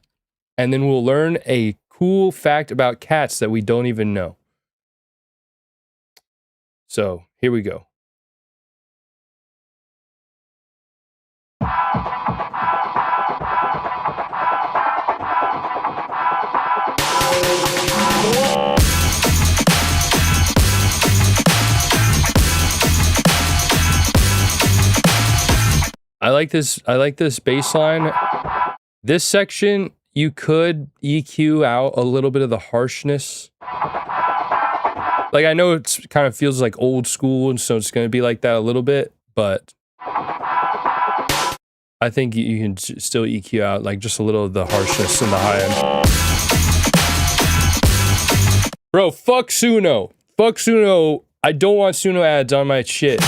And then we'll learn a cool fact about cats that we don't even know. So, here we go. I like this bass line. This section, you could EQ out a little bit of the harshness. Like, I know it kind of feels like old school, and so it's going to be like that a little bit, but I think you can still EQ out like just a little of the harshness in the high end. Bro, fuck Suno. Fuck Suno. I don't want Suno ads on my shit.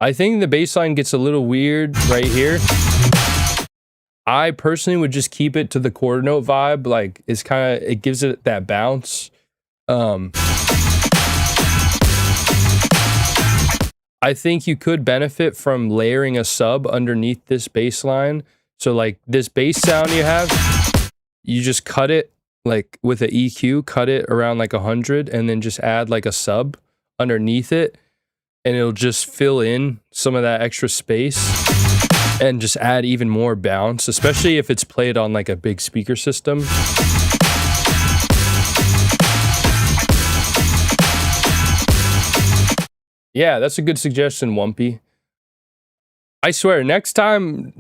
I think the bass line gets a little weird right here. I personally would just keep it to the quarter note vibe. Like, it gives it that bounce. I think you could benefit from layering a sub underneath this bass line. So like this bass sound you have, you just cut it like with an EQ, cut it around like 100, and then just add like a sub underneath it. And it'll just fill in some of that extra space and just add even more bounce, especially if it's played on like a big speaker system. Yeah, that's a good suggestion, Wumpy. I swear, next stream,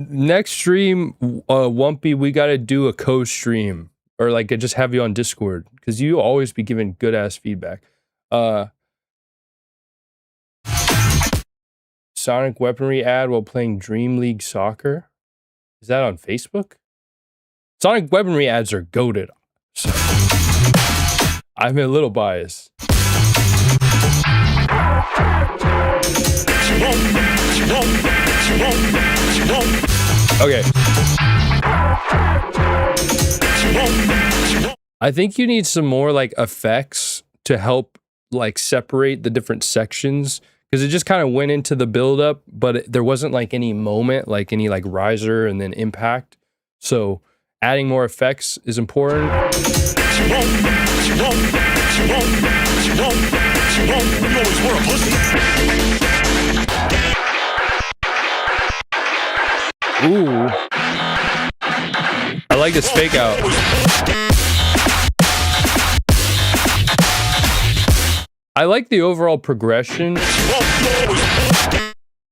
Wumpy, we gotta do a co-stream, or like just have you on Discord, because you always be giving good ass feedback. Sonic weaponry ad while playing Dream League Soccer. Is that on Facebook? Sonic weaponry ads are goated. So I'm a little biased. Okay. I think you need some more like effects to help like separate the different sections, because it just kind of went into the buildup, but there wasn't like any moment, like any like riser and then impact. So adding more effects is important. Ooh. I like this fake out. I like the overall progression.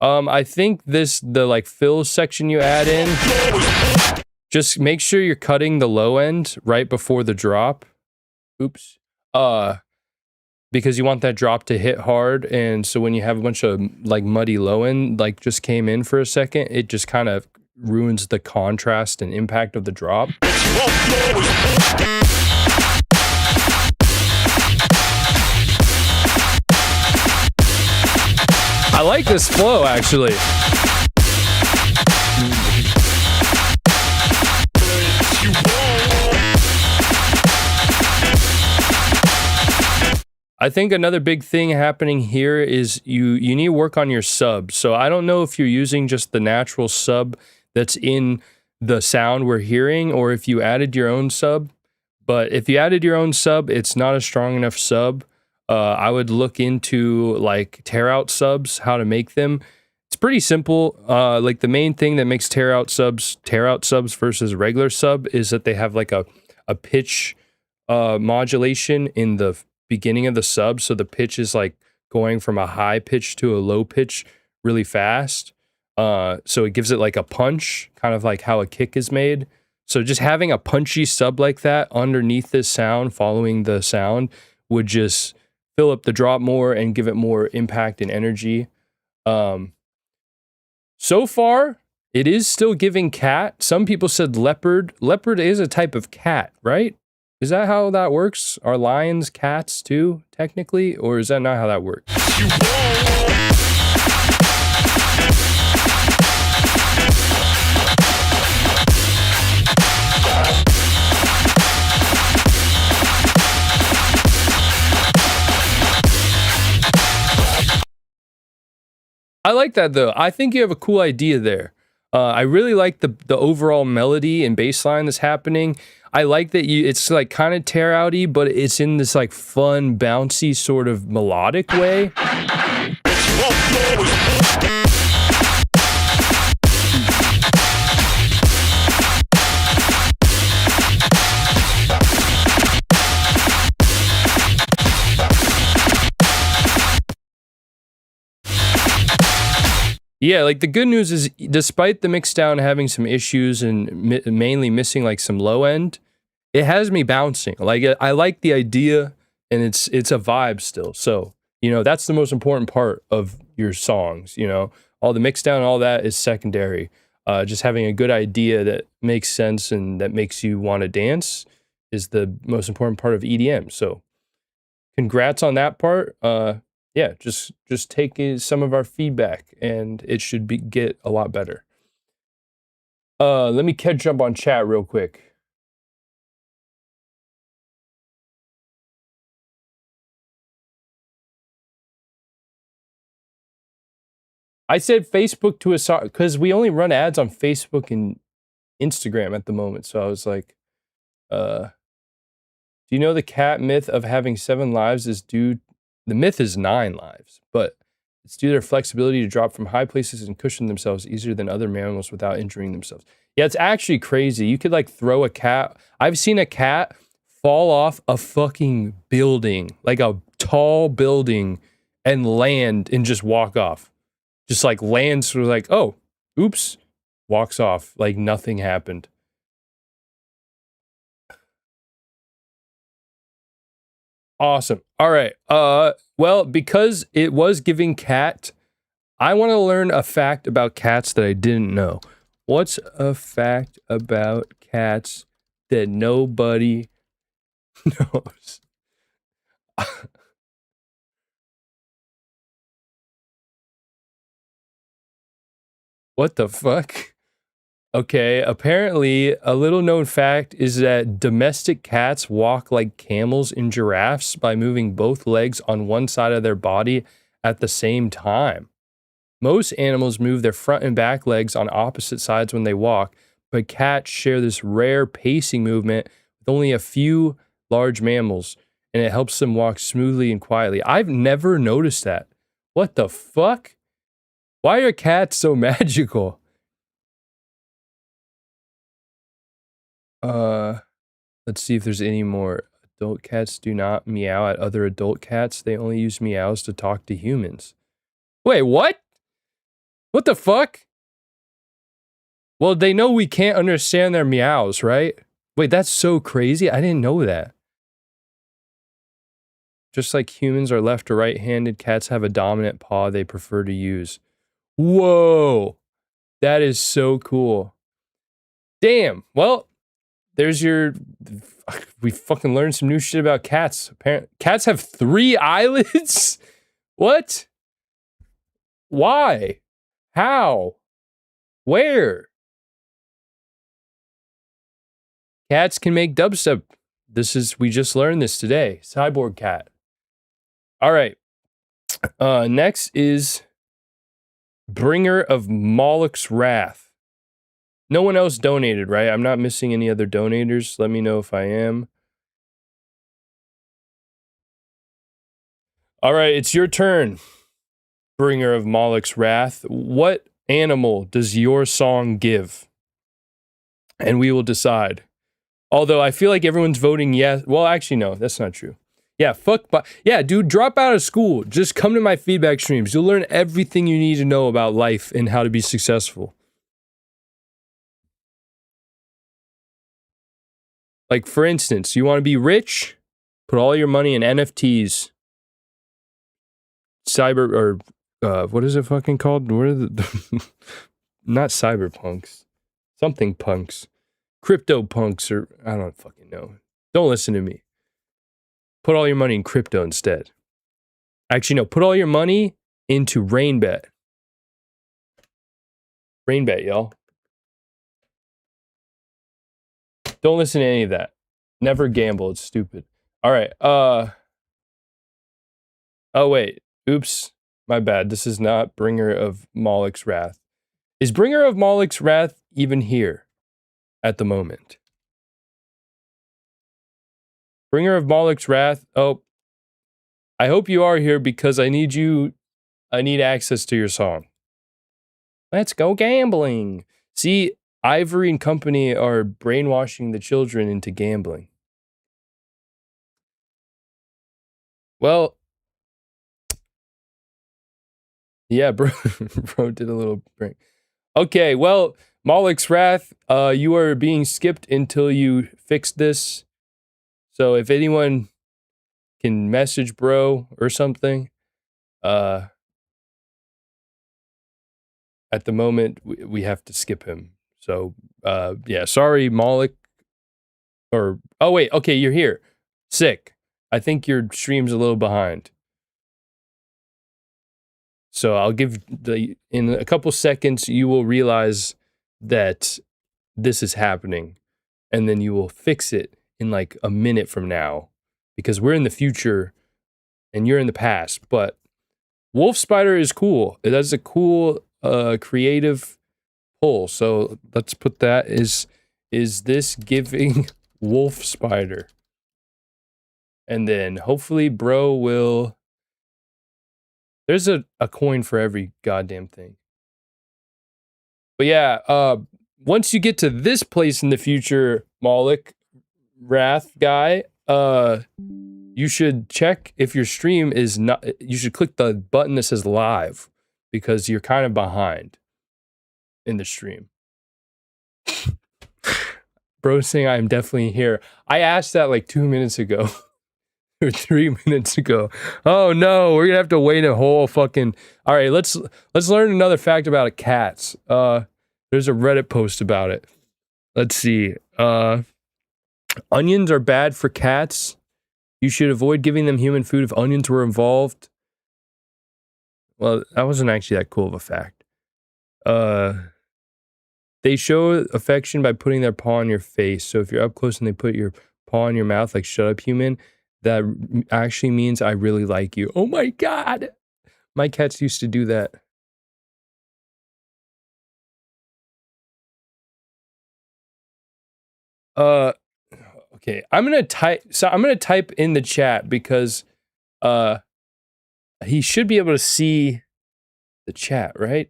I think the like fill section you add in, just make sure you're cutting the low end right before the drop. Oops. Because you want that drop to hit hard, and so when you have a bunch of like muddy low end like just came in for a second, it just kind of ruins the contrast and impact of the drop. I like this flow actually. I think another big thing happening here is you need to work on your sub. So I don't know if you're using just the natural sub that's in the sound we're hearing, or if you added your own sub. But if you added your own sub, it's not a strong enough sub. I would look into like tear out subs, how to make them. It's pretty simple. Like the main thing that makes tear out subs versus regular sub is that they have like a pitch modulation in the beginning of the sub, so the pitch is like going from a high pitch to a low pitch really fast. So it gives it like a punch, kind of like how a kick is made. So just having a punchy sub like that underneath this sound, following the sound, would just fill up the drop more and give it more impact and energy. So far, it is still giving cat. Some people said leopard. Leopard is a type of cat, right? Is that how that works? Are lions cats too, technically? Or is that not how that works? I like that though. I think you have a cool idea there. I really like the overall melody and bass line that's happening. I like that it's like kind of tear outy, but it's in this like fun, bouncy sort of melodic way. Yeah, like the good news is, despite the mixdown having some issues and mainly missing like some low end, it has me bouncing. Like I like the idea, and it's a vibe still. So, you know, that's the most important part of your songs. You know, all the mixdown and all that is secondary. Just having a good idea that makes sense and that makes you want to dance is the most important part of EDM. So, congrats on that part. Yeah, just take some of our feedback, and it should get a lot better. Let me catch up on chat real quick. I said Facebook to a song because we only run ads on Facebook and Instagram at the moment. So I was like, do you know the cat myth of having 7 lives is due? The myth is 9 lives, but it's due to their flexibility to drop from high places and cushion themselves easier than other mammals without injuring themselves. Yeah, it's actually crazy. You could like throw a cat. I've seen a cat fall off a fucking building, like a tall building, and land and just walk off. Just like lands, sort of like, oh, oops, walks off like nothing happened. Awesome. All right. Well, because it was giving cat, I want to learn a fact about cats that I didn't know. What's a fact about cats that nobody knows? What the fuck? Okay, apparently, a little known fact is that domestic cats walk like camels and giraffes by moving both legs on one side of their body at the same time. Most animals move their front and back legs on opposite sides when they walk, but cats share this rare pacing movement with only a few large mammals, and it helps them walk smoothly and quietly. I've never noticed that. What the fuck? Why are cats so magical? Let's see if there's any more. Adult cats do not meow at other adult cats. They only use meows to talk to humans. Wait, what? What the fuck? Well, they know we can't understand their meows, right? Wait, that's so crazy. I didn't know that. Just like humans are left or right-handed, cats have a dominant paw they prefer to use. Whoa. That is so cool. Damn. Well, there's your... We fucking learned some new shit about cats. Apparently, cats have 3 eyelids? What? Why? How? Where? Cats can make dubstep. We just learned this today. Cyborg cat. All right. Next is Bringer of Moloch's Wrath. No one else donated, right? I'm not missing any other donators. Let me know if I am. All right, it's your turn. Bringer of Moloch's Wrath. What animal does your song give? And we will decide. Although I feel like everyone's voting yes. Well, actually, no, that's not true. Yeah, yeah, dude, drop out of school. Just come to my feedback streams. You'll learn everything you need to know about life and how to be successful. Like, for instance, you want to be rich? Put all your money in NFTs. What is it fucking called? What are the... Not cyberpunks. Something punks. Crypto punks, or I don't fucking know. Don't listen to me. Put all your money in crypto instead. Actually, no. Put all your money into RainBet. RainBet, y'all. Don't listen to any of that. Never gamble. It's stupid. All right. Oh, wait. Oops. My bad. This is not Bringer of Moloch's Wrath. Is Bringer of Moloch's Wrath even here at the moment? Bringer of Moloch's Wrath. Oh, I hope you are here because I need access to your song. Let's go gambling. See, Ivory and company are brainwashing the children into gambling. Well, yeah, bro did a little break. Okay, well, Moloch's Wrath, you are being skipped until you fix this. So if anyone can message bro or something, at the moment we have to skip him. So, yeah, sorry, Moloch. Oh, wait, okay, you're here. Sick. I think your stream's a little behind. So I'll give in a couple seconds, you will realize that this is happening. And then you will fix it in like a minute from now. Because we're in the future and you're in the past. But Wolf Spider is cool. That's a cool, creative pull. So let's put that. Is this giving Wolf Spider? And then hopefully bro will... There's a coin for every goddamn thing. But yeah, once you get to this place in the future, Moloch Wrath guy, you should check if your stream is not... You should click the button that says live because you're kind of behind in the stream. Bro saying I am definitely here. I asked that like 2 minutes ago. Or 3 minutes ago. Oh no, we're gonna have to wait a whole fucking... All right, let's learn another fact about cats. There's a Reddit post about it. Let's see. Onions are bad for cats. You should avoid giving them human food if onions were involved. Well, that wasn't actually that cool of a fact. They show affection by putting their paw on your face. So if you're up close and they put your paw in your mouth, like shut up human, that actually means I really like you. Oh my God. My cats used to do that. Okay. I'm gonna type in the chat because he should be able to see the chat, right?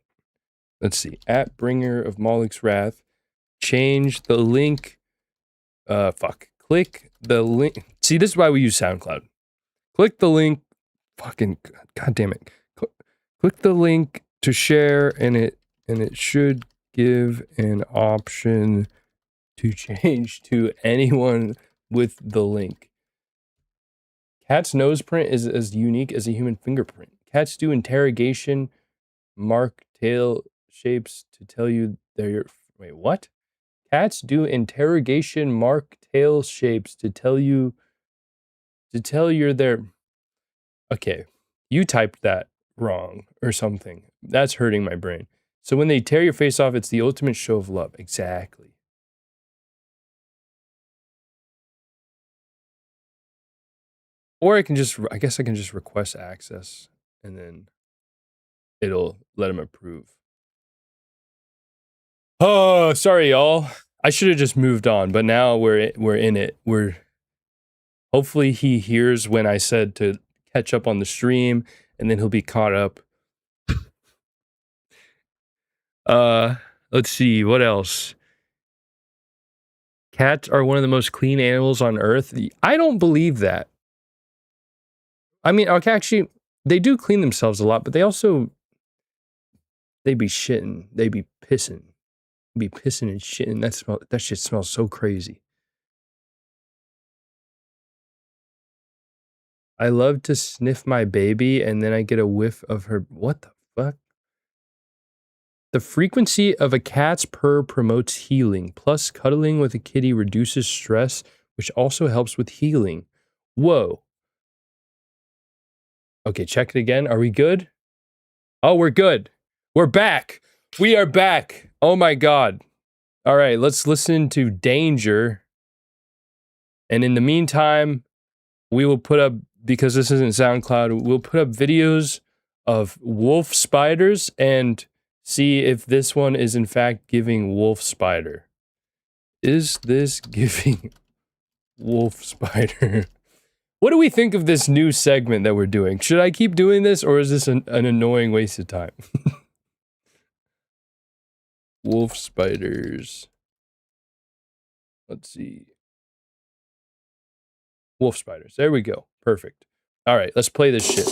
Let's see. At bringer of Moloch's wrath. Change the link. Click the link. See, this is why we use SoundCloud. Click the link. Fucking God damn it. Click the link to share, and it should give an option to change to anyone with the link. Cat's nose print is as unique as a human fingerprint. Cats do interrogation mark tail shapes to tell you they're your... Wait, what? Cats do interrogation mark tail shapes to tell you're their... Okay, you typed that wrong or something. That's hurting my brain. So when they tear your face off, it's the ultimate show of love. Exactly. Or I guess I can just request access and then it'll let him approve. Oh, sorry, y'all. I should have just moved on, but now we're in it. Hopefully he hears when I said to catch up on the stream, and then he'll be caught up. Let's see, what else? Cats are one of the most clean animals on earth. I don't believe that. I mean, okay, actually, they do clean themselves a lot, but they be shitting. They be pissing. Be pissing and shitting. That shit smells so crazy. I love to sniff my baby and then I get a whiff of her. What the fuck? The frequency of a cat's purr promotes healing. Plus, cuddling with a kitty reduces stress, which also helps with healing. Whoa. Okay, check it again. Are we good? Oh, we're good. We're back. We are back. Oh my God. All right, let's listen to Danger. And in the meantime, we will put up, because this isn't SoundCloud, we'll put up videos of wolf spiders and see if this one is in fact giving wolf spider. Is this giving wolf spider? What do we think of this new segment that we're doing? Should I keep doing this, or is this an annoying waste of time? Wolf spiders. Let's see. Wolf spiders. There we go. Perfect. All right, let's play this shit.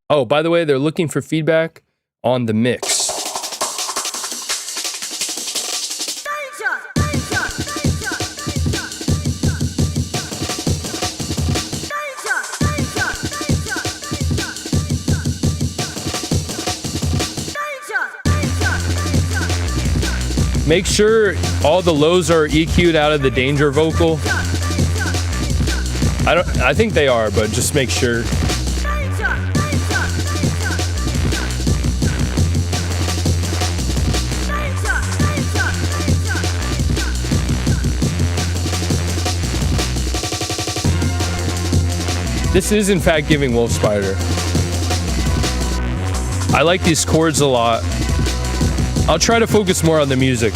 Oh, by the way, they're looking for feedback on the mix. Make sure all the lows are EQ'd out of the Danger vocal. I think they are, but just make sure. This is in fact giving Wolf Spider. I like these chords a lot. I'll try to focus more on the music.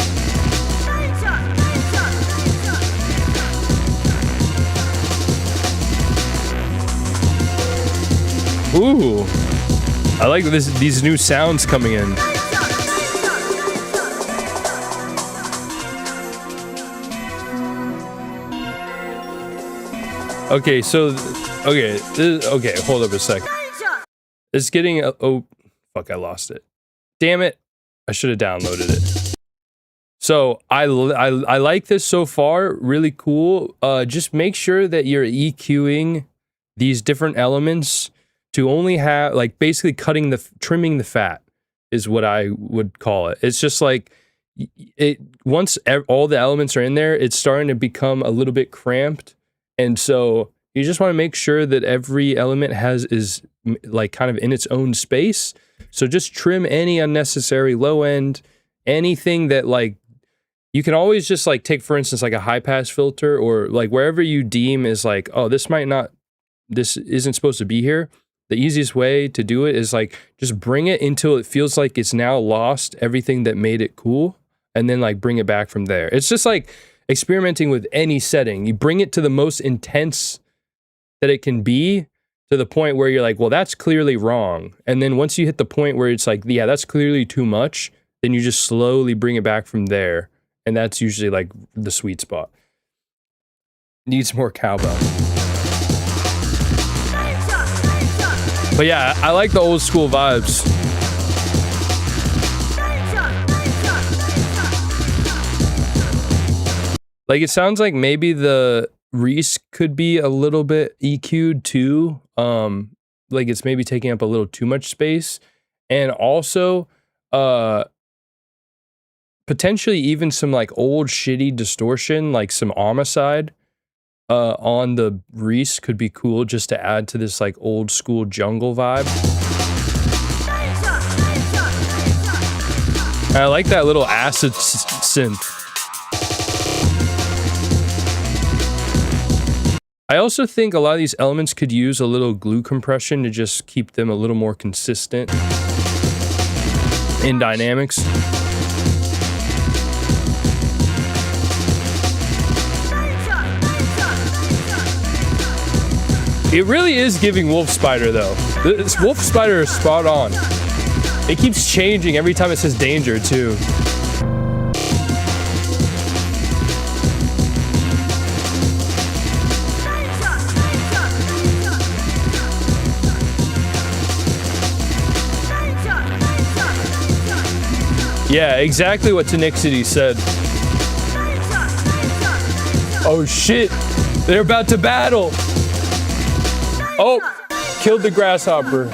Ooh, I like these new sounds coming in. Okay, so okay, hold up a sec. It's getting oh fuck, I lost it. Damn it. I should have downloaded it. So I like this so far, really cool. Just make sure that you're EQing these different elements to only have, like, basically trimming the fat is what I would call it. It's just like once all the elements are in there, it's starting to become a little bit cramped, and so You just want to make sure that every element is like kind of in its own space. So just trim any unnecessary low end, anything that like, you can always just like take, for instance, like a high pass filter or like wherever you deem is like, oh, this isn't supposed to be here. The easiest way to do it is like, just bring it until it feels like it's now lost everything that made it cool. And then like bring it back from there. It's just like experimenting with any setting. You bring it to the most intense that it can be, to the point where you're like, well, that's clearly wrong. And then once you hit the point where it's like, yeah, that's clearly too much, then you just slowly bring it back from there. And that's usually like the sweet spot. Needs more cowbell. But yeah, I like the old school vibes. Like, it sounds like maybe the Reese could be a little bit EQ'd too. Like it's maybe taking up a little too much space. And also, potentially even some like old shitty distortion, like some homicide on the Reese could be cool just to add to this like old school jungle vibe. And I like that little acid synth. I also think a lot of these elements could use a little glue compression to just keep them a little more consistent in dynamics. It really is giving Wolf Spider though. This Wolf Spider is spot on. It keeps changing every time it says danger too. Yeah, exactly what Tenixity said. Oh shit, they're about to battle. Oh, killed the grasshopper.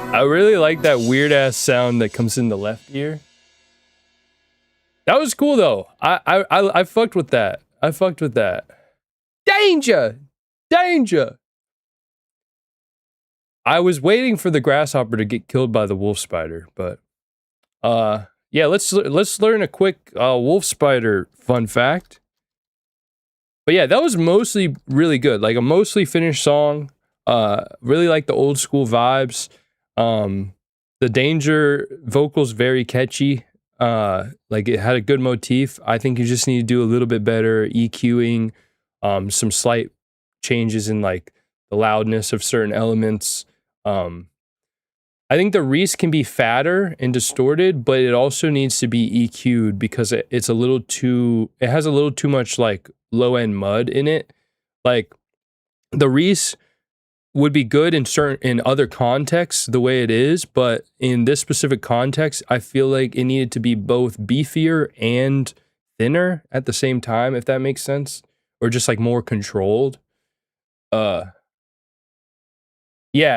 I really like that weird ass sound that comes in the left ear. That was cool though. I fucked with that. I fucked with that. Danger! Danger! I was waiting for the grasshopper to get killed by the wolf spider, but yeah, let's learn a quick wolf spider fun fact. But yeah, that was mostly really good. Like a mostly finished song. Really like the old school vibes. The danger vocals very catchy. Like it had a good motif. I think you just need to do a little bit better EQing, some slight changes in like the loudness of certain elements. I think the Reese can be fatter and distorted, but it also needs to be EQ'd because it has a little too much like low end mud in it. Like the Reese would be good in other contexts the way it is, but in this specific context, I feel like it needed to be both beefier and thinner at the same time, if that makes sense, or just like more controlled. Yeah,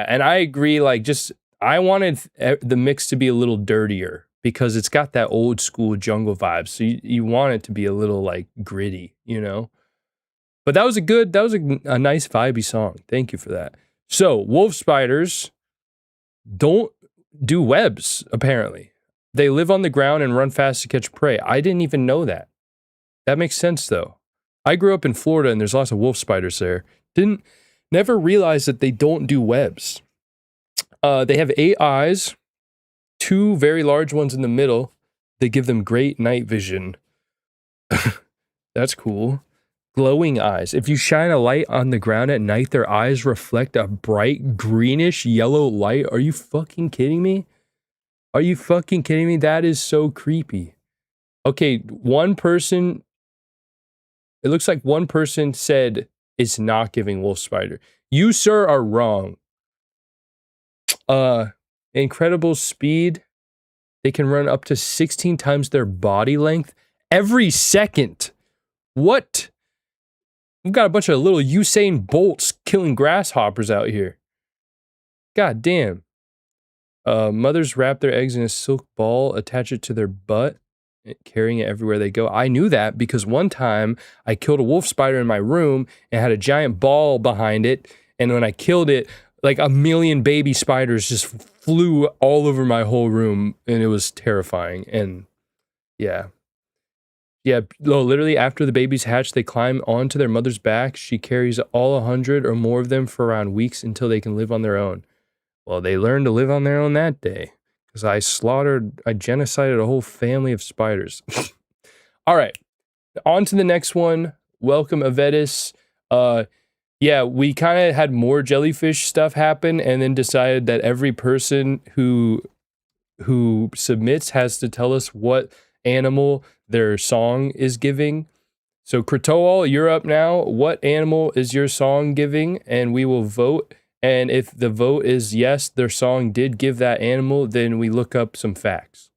and I agree. Like, I wanted the mix to be a little dirtier because it's got that old school jungle vibe. So you want it to be a little like gritty, you know. But that was a nice vibey song. Thank you for that. So wolf spiders don't do webs, apparently. They live on the ground and run fast to catch prey. I didn't even know that. That makes sense, though. I grew up in Florida, and there's lots of wolf spiders there. Never realized that they don't do webs. They have 8 eyes, 2 very large ones in the middle. They give them great night vision. That's cool. Glowing eyes. If you shine a light on the ground at night, their eyes reflect a bright greenish yellow light. Are you fucking kidding me? Are you fucking kidding me? That is so creepy. Okay, it looks like one person said it's not giving wolf spider. You, sir, are wrong. Incredible speed. They can run up to 16 times their body length every second. What? We've got a bunch of little Usain Bolts killing grasshoppers out here. God damn. Mothers wrap their eggs in a silk ball, attach it to their butt, carrying it everywhere they go. I knew that because one time I killed a wolf spider in my room and had a giant ball behind it. And when I killed it, like a million baby spiders just flew all over my whole room, and it was terrifying. And yeah. Yeah, literally after the babies hatch, they climb onto their mother's back. She carries all 100 or more of them for around weeks until they can live on their own. Well, they learned to live on their own that day because I genocided a whole family of spiders. All right, on to the next one. Welcome, Avedis. Yeah, we kind of had more jellyfish stuff happen and then decided that every person who submits has to tell us what animal their song is giving. So Kritoal, you're up now. What animal is your song giving? And we will vote. And if the vote is yes, their song did give that animal, then we look up some facts.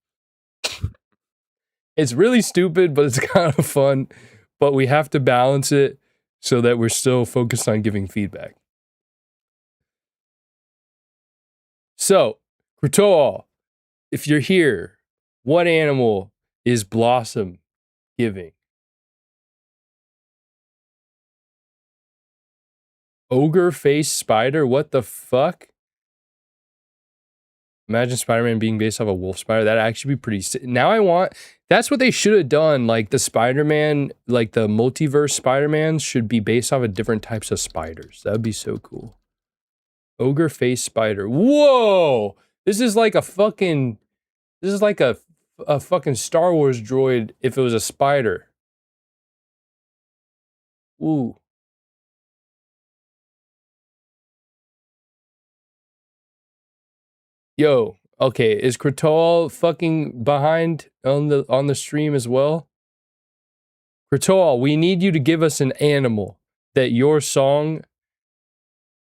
It's really stupid, but it's kind of fun. But we have to balance it so that we're still focused on giving feedback. So, Kritoal, if you're here, what animal is Blossom giving? Ogre face spider? What the fuck? Imagine Spider-Man being based off a wolf spider. That'd actually be pretty sick. That's what they should have done. Like the Spider-Man, like the multiverse Spider-Man should be based off of different types of spiders. That'd be so cool. Ogre face spider. Whoa! This is like a fucking Star Wars droid if it was a spider. Ooh. Yo, okay, is Kritoal fucking behind on the stream as well? Kritoal, we need you to give us an animal that your song,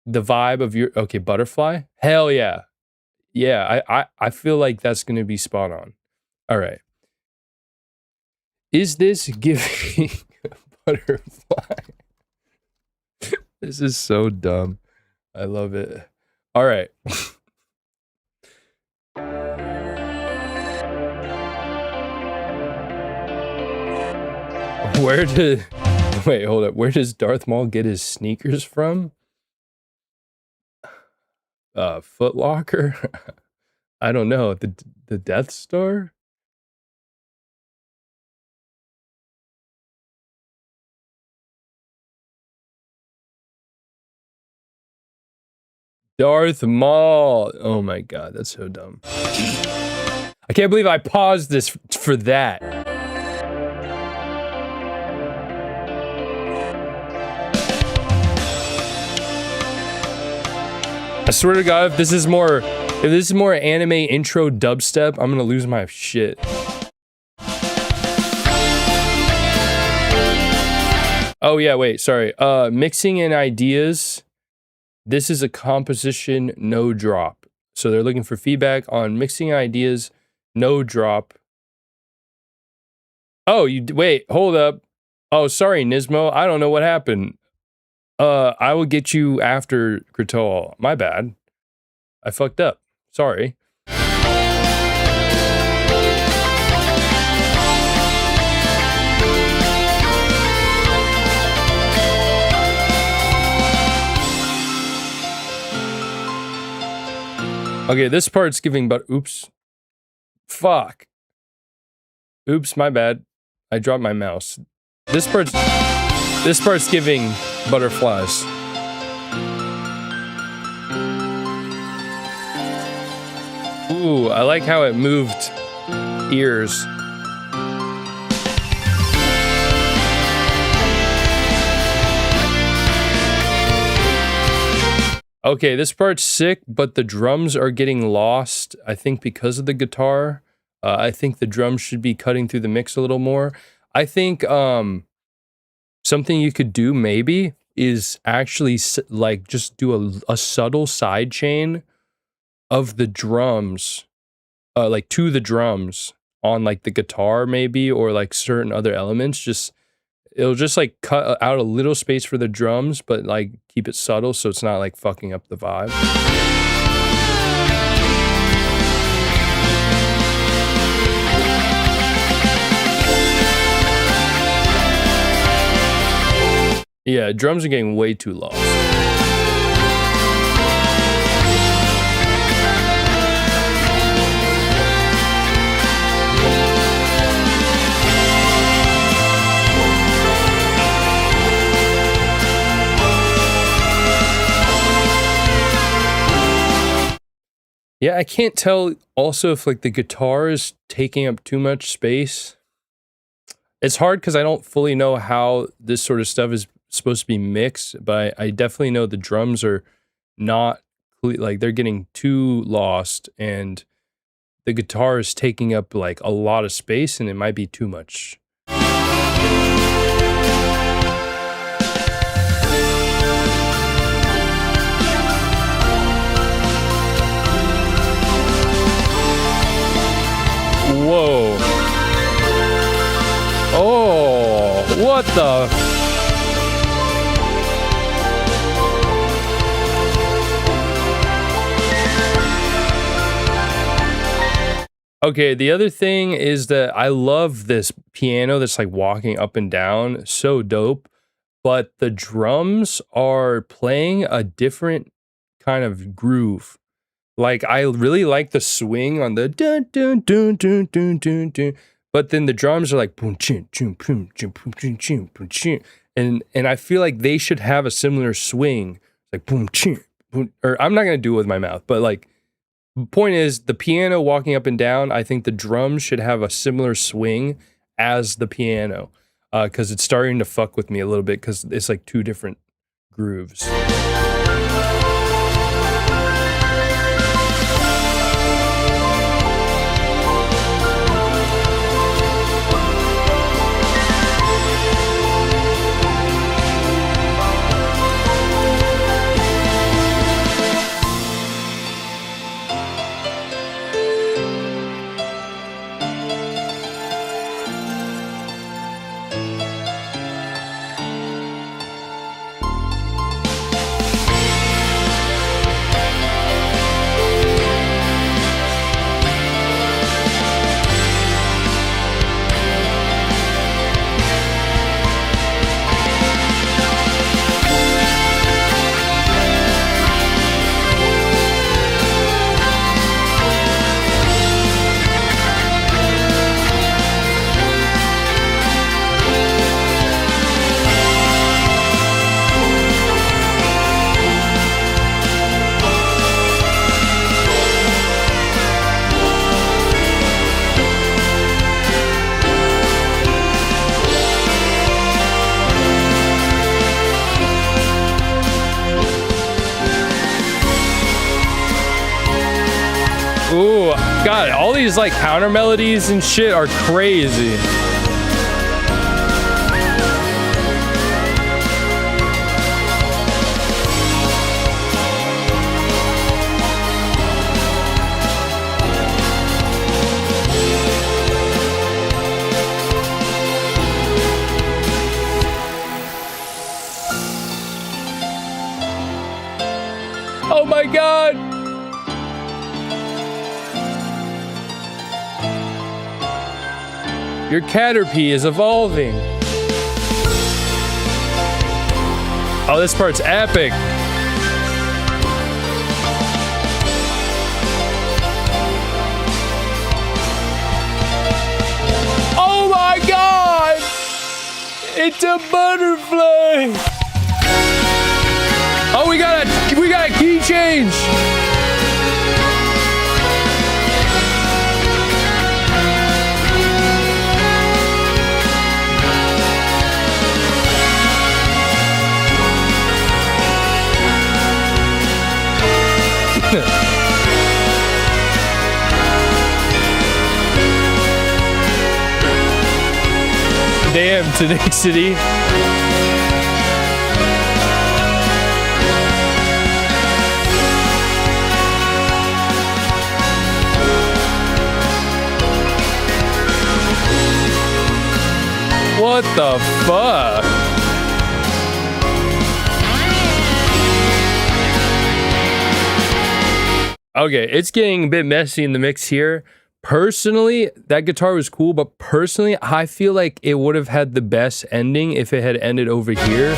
the vibe of your butterfly? Hell yeah. Yeah, I feel like that's gonna be spot on. All right. Is this giving butterfly? This is so dumb. I love it. All right. Wait, hold up. Where does Darth Maul get his sneakers from? Foot Locker? I don't know. The Death Star? Darth Maul. Oh my god, that's so dumb. I can't believe I paused this for that. I swear to God, if this is more anime intro dubstep, I'm gonna lose my shit. Oh yeah, wait, sorry. Mixing in ideas. This is a composition no drop. So they're looking for feedback on mixing ideas, no drop. Oh, wait, hold up. Oh, sorry, Nismo. I don't know what happened. I will get you after Kritoal. My bad. I fucked up. Sorry. Okay, this part's giving oops. Fuck. Oops, my bad. I dropped my mouse. This part's giving butterflies. Ooh, I like how it moved ears. Okay, this part's sick, but the drums are getting lost, I think, because of the guitar. I think the drums should be cutting through the mix a little more. I think something you could do maybe is actually like just do a subtle side chain of the drums, like to the drums on like the guitar maybe, or like certain other elements, it'll just like cut out a little space for the drums, but like keep it subtle so it's not like fucking up the vibe. Yeah, drums are getting way too lost. Yeah, I can't tell also if like the guitar is taking up too much space. It's hard because I don't fully know how this sort of stuff is supposed to be mixed, but I definitely know the drums are not like they're getting too lost, and the guitar is taking up like a lot of space, and it might be too much. Whoa. Oh, what the? Okay, the other thing is that I love this piano that's like walking up and down, so dope, but the drums are playing a different kind of groove. Like I really like the swing on the dun dun dun dun dun dun dun, but then the drums are like boom chin boom boom boom boom boom chin, and I feel like they should have a similar swing, like boom chin boom. Or I'm not gonna do it with my mouth, but like. Point is, the piano walking up and down, I think the drums should have a similar swing as the piano, because it's starting to fuck with me a little bit because it's like two different grooves. Ooh, God, all these like counter melodies and shit are crazy. Oh my God. Your Caterpie is evolving. Oh, this part's epic. Oh my God! It's a butterfly. Oh, we got a key change. Damn, Tenacity. What the fuck? Okay, it's getting a bit messy in the mix here. Personally, that guitar was cool, but personally, I feel like it would have had the best ending if it had ended over here.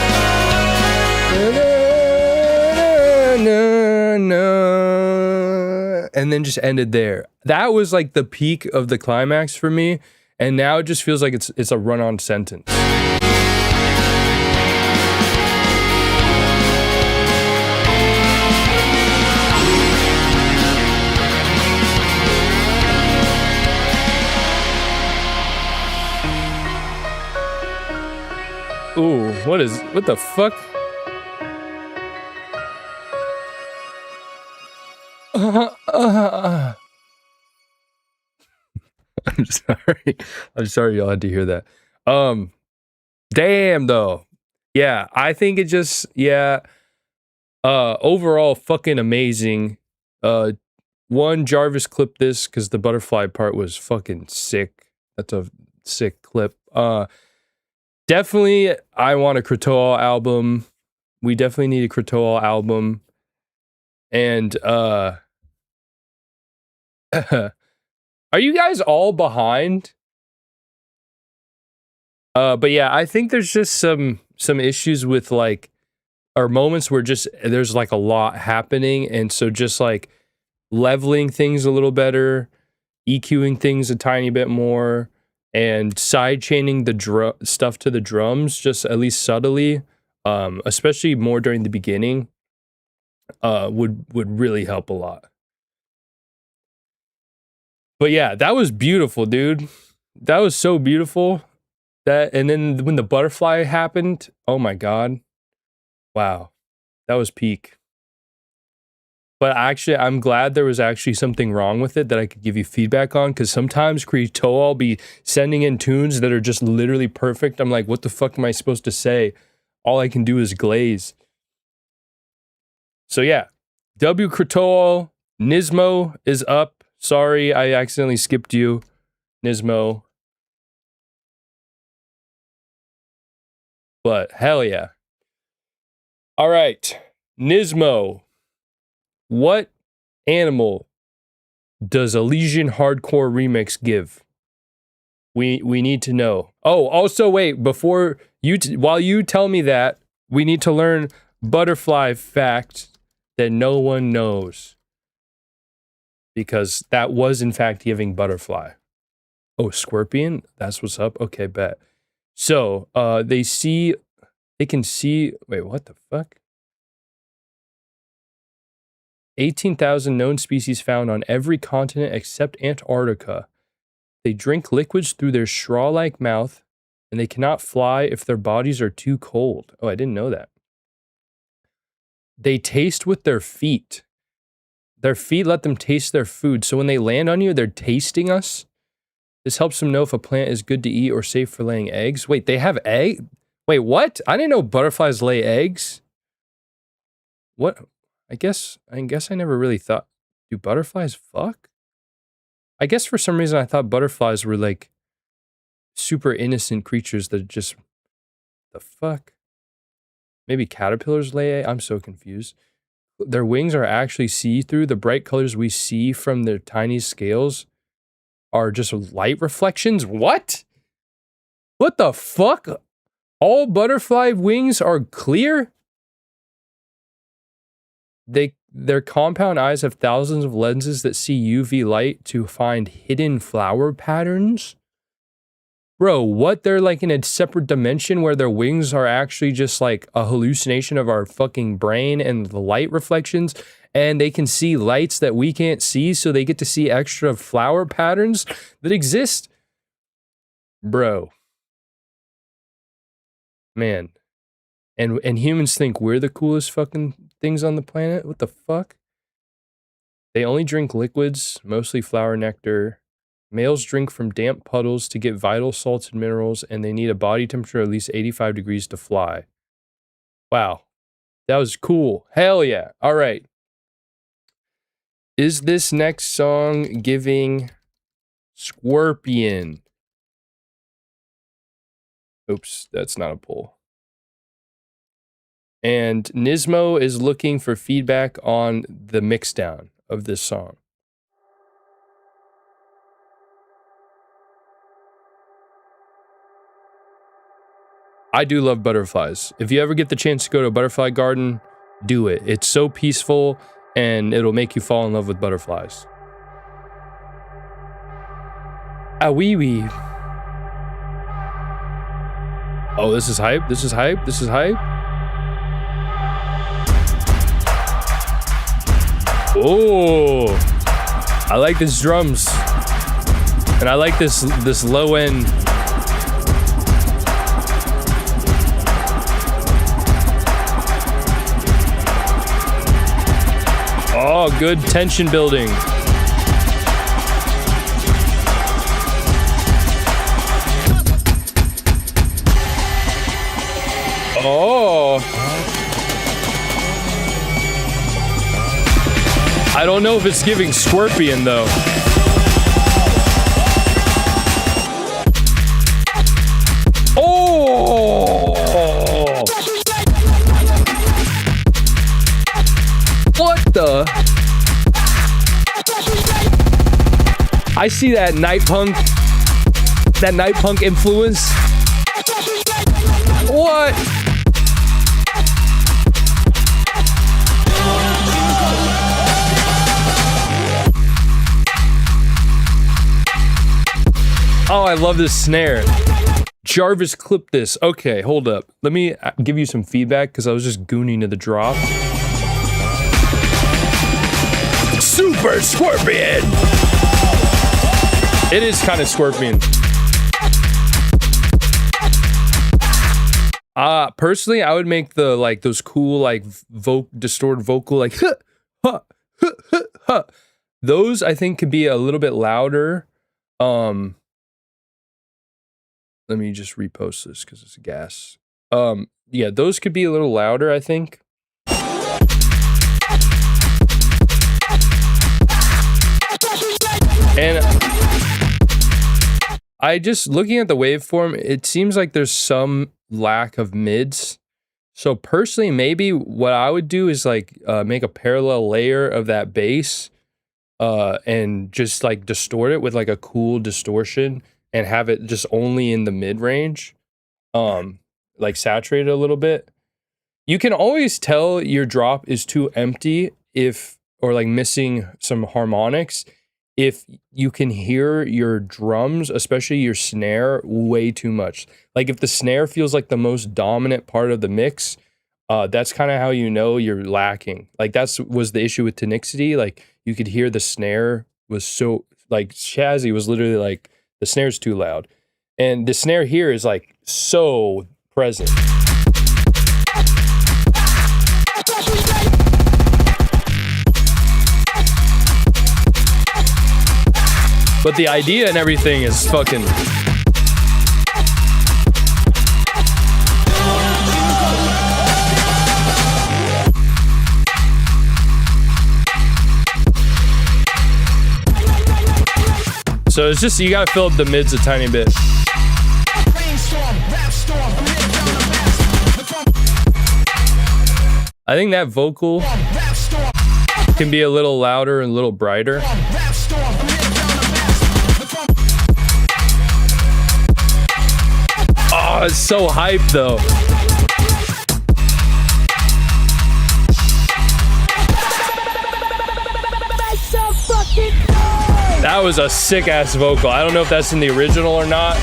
And then just ended there. That was like the peak of the climax for me, and now it just feels like it's a run-on sentence. Ooh, what the fuck? I'm sorry. I'm sorry y'all had to hear that. Damn though. Yeah, I think it just, yeah. Overall fucking amazing. One, Jarvis clipped this because the butterfly part was fucking sick. That's a sick clip. Definitely, I want a Kratoa album. We definitely need a Kratoa album. And, are you guys all behind? But yeah, I think there's just some issues with like, or moments where just, there's like a lot happening. And so just like leveling things a little better, EQing things a tiny bit more, and side chaining the stuff to the drums, just at least subtly, especially more during the beginning, would really help a lot. But yeah, that was beautiful, dude. That was so beautiful. And then when the butterfly happened, oh my god, wow, that was peak. But actually, I'm glad there was actually something wrong with it that I could give you feedback on, because sometimes Kratoa will be sending in tunes that are just literally perfect. I'm like, what the fuck am I supposed to say? All I can do is glaze. So yeah, W Kratoa, Nismo is up. Sorry, I accidentally skipped you, Nismo. But hell yeah. All right, Nismo. What animal does Elysian Hardcore Remix give? We need to know. Oh, also wait, before you while you tell me that, we need to learn butterfly fact that no one knows. Because that was in fact giving butterfly. Oh, scorpion? That's what's up. Okay, bet. So, they can see, wait, what the fuck? 18,000 known species found on every continent except Antarctica. They drink liquids through their straw-like mouth, and they cannot fly if their bodies are too cold. Oh, I didn't know that. They taste with their feet. Their feet let them taste their food, so when they land on you, they're tasting us. This helps them know if a plant is good to eat or safe for laying eggs. Wait, they have eggs? Wait, what? I didn't know butterflies lay eggs. What? I guess I never really thought, do butterflies fuck? I guess for some reason I thought butterflies were like super innocent creatures that just, the fuck? Maybe caterpillars lay eggs? I'm so confused. Their wings are actually see-through. The bright colors we see from their tiny scales are just light reflections. What? What the fuck? All butterfly wings are clear? Their compound eyes have thousands of lenses that see UV light to find hidden flower patterns? Bro, what? They're like in a separate dimension where their wings are actually just like a hallucination of our fucking brain and the light reflections, and they can see lights that we can't see, so they get to see extra flower patterns that exist? Bro. Man. And humans think we're the coolest fucking things on the planet? What the fuck? They only drink liquids, mostly flower nectar. Males drink from damp puddles to get vital salts and minerals, and they need a body temperature at least 85 degrees to fly. Wow. That was cool. Hell yeah. All right. Is this next song giving Scorpion? Oops, that's not a pull. And Nismo is looking for feedback on the mixdown of this song. I do love butterflies. If you ever get the chance to go to a butterfly garden, do it. It's so peaceful and it'll make you fall in love with butterflies. Ah wee wee. Oh, this is hype. This is hype. This is hype. Oh, I like this drums. And I like this low end. Oh, good tension building. Oh. I don't know if it's giving Scorpion though. Oh. What the? I see that night punk influence. What? Oh, I love this snare. Jarvis clipped this. Okay, hold up. Let me give you some feedback because I was just gooning to the drop. Super Scorpion! It is kind of Scorpion. Personally, I would make the, like, those cool, like, distorted vocal, like, huh, huh, huh, huh, huh. Those, I think, could be a little bit louder. Let me just repost this because it's gas. Yeah, those could be a little louder, I think. And I just, looking at the waveform, it seems like there's some lack of mids. So personally, maybe what I would do is like make a parallel layer of that bass and just like distort it with like a cool distortion and have it just only in the mid range, like saturate it a little bit. You can always tell your drop is too empty or like missing some harmonics if you can hear your drums, especially your snare, way too much. Like if the snare feels like the most dominant part of the mix, that's kind of how you know you're lacking. Like was the issue with Tonicity. Like you could hear the snare was so, like Shazzy was literally like, the snare's too loud. And the snare here is like so present. But the idea and everything is fucking... So it's just, you gotta fill up the mids a tiny bit. I think that vocal can be a little louder and a little brighter. Oh, it's so hype though. That was a sick ass vocal. I don't know if that's in the original or not.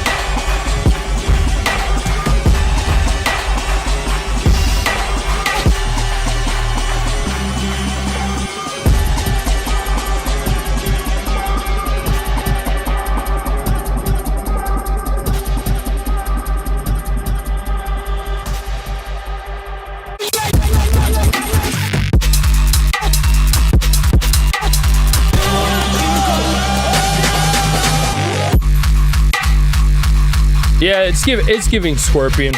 Yeah, it's giving Scorpion.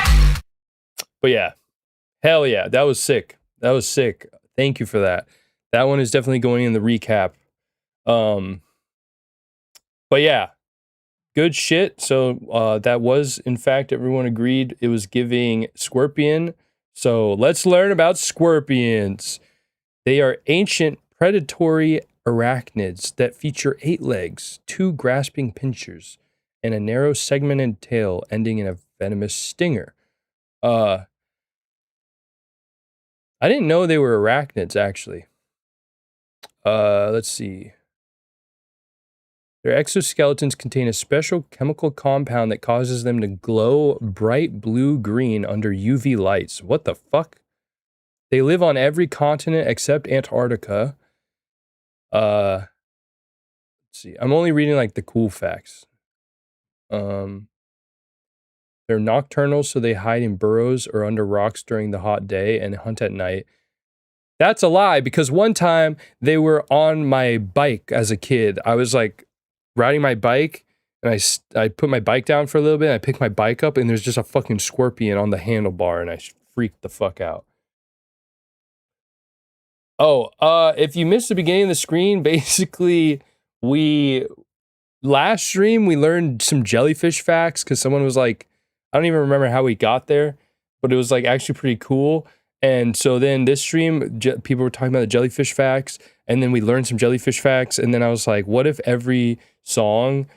But yeah. Hell yeah, that was sick. That was sick. Thank you for that. That one is definitely going in the recap. But yeah. good shit. So that was, in fact, everyone agreed it was giving scorpion. So let's learn about scorpions. They are ancient predatory arachnids that feature 8 legs, 2 grasping pincers, and a narrow segmented tail ending in a venomous stinger. I didn't know they were arachnids, actually. Let's see. Their exoskeletons contain a special chemical compound that causes them to glow bright blue-green under UV lights. What the fuck? They live on every continent except Antarctica. Let's see. I'm only reading like the cool facts. They're nocturnal, so they hide in burrows or under rocks during the hot day and hunt at night. That's a lie, because one time they were on my bike as a kid. I was like riding my bike, and I put my bike down for a little bit, and I picked my bike up, and there's just a fucking scorpion on the handlebar, and I freaked the fuck out. Oh, if you missed the beginning of the screen, basically, last stream, we learned some jellyfish facts, because someone was like, I don't even remember how we got there, but it was like actually pretty cool. And so then this stream, people were talking about the jellyfish facts, and then we learned some jellyfish facts, and then I was like, what if every song,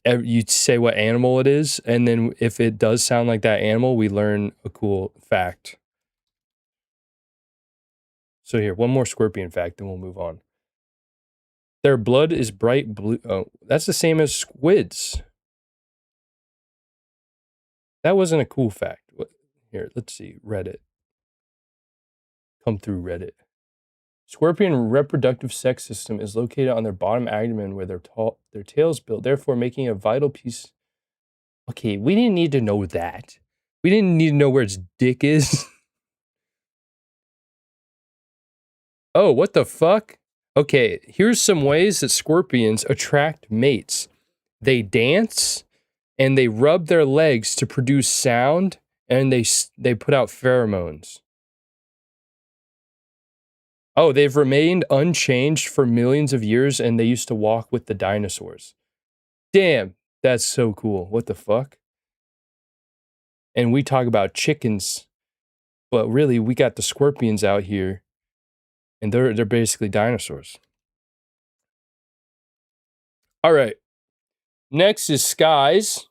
you'd say what animal it is, and then if it does sound like that animal, we learn a cool fact. So here, one more scorpion fact, then we'll move on. Their blood is bright blue. Oh, that's the same as squids. That wasn't a cool fact. Here, let's see, Reddit. Come through Reddit. Scorpion reproductive sex system is located on their bottom abdomen where their tails build, therefore making a vital piece. Okay, we didn't need to know that. We didn't need to know where its dick is. Oh, what the fuck? Okay, here's some ways that scorpions attract mates. They dance, and they rub their legs to produce sound, and they put out pheromones. Oh, they've remained unchanged for millions of years, and they used to walk with the dinosaurs. Damn, that's so cool. What the fuck? And we talk about chickens, but really, we got the scorpions out here, and they're basically dinosaurs. All right. Next is skies.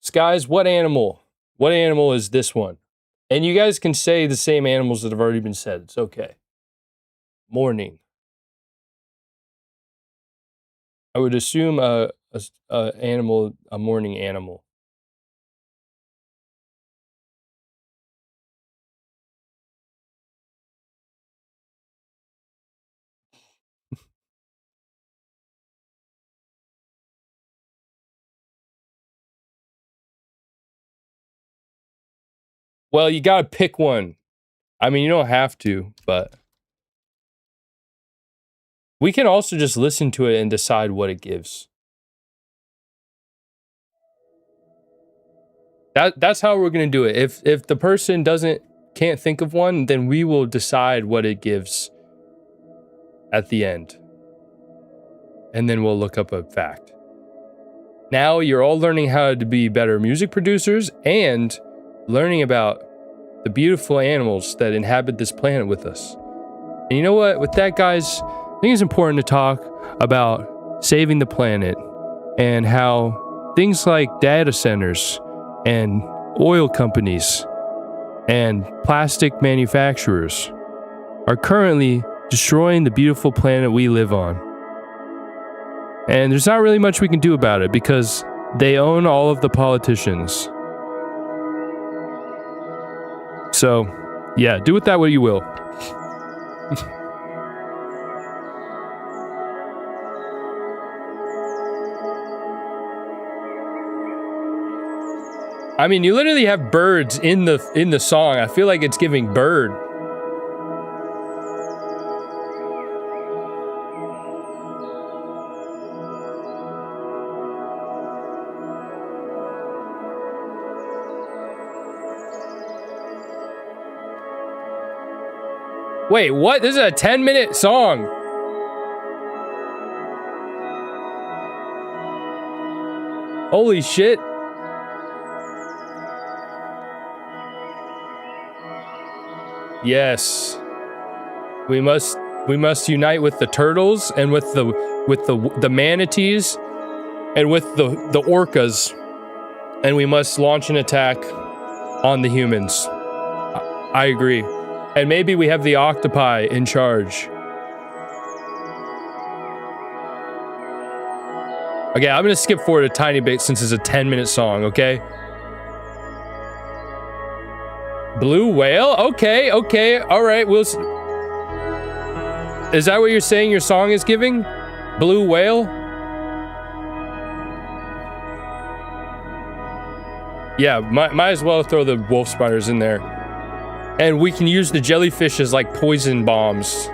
Skies, what animal? What animal is this one? And you guys can say the same animals that have already been said. It's okay. Morning. I would assume a morning animal. Well, you gotta pick one. I mean, you don't have to, but we can also just listen to it and decide what it gives. That's how we're gonna do it. If the person can't think of one, then we will decide what it gives at the end. And then we'll look up a fact. Now you're all learning how to be better music producers and learning about the beautiful animals that inhabit this planet with us. And you know what? With that, guys, I think it's important to talk about saving the planet and how things like data centers and oil companies and plastic manufacturers are currently destroying the beautiful planet we live on. And there's not really much we can do about it because they own all of the politicians. So, yeah, do with that what you will. I mean, you literally have birds in the song. I feel like it's giving bird. Wait, what? This is a 10-minute song. Holy shit. Yes. We must unite with the turtles and with the manatees and with the orcas, and we must launch an attack on the humans. I agree. And maybe we have the octopi in charge. Okay, I'm gonna skip forward a tiny bit since it's a 10-minute song, okay? Blue whale? Okay, alright, is that what you're saying your song is giving? Blue whale? Yeah, might as well throw the wolf spiders in there. And we can use the jellyfish as like poison bombs.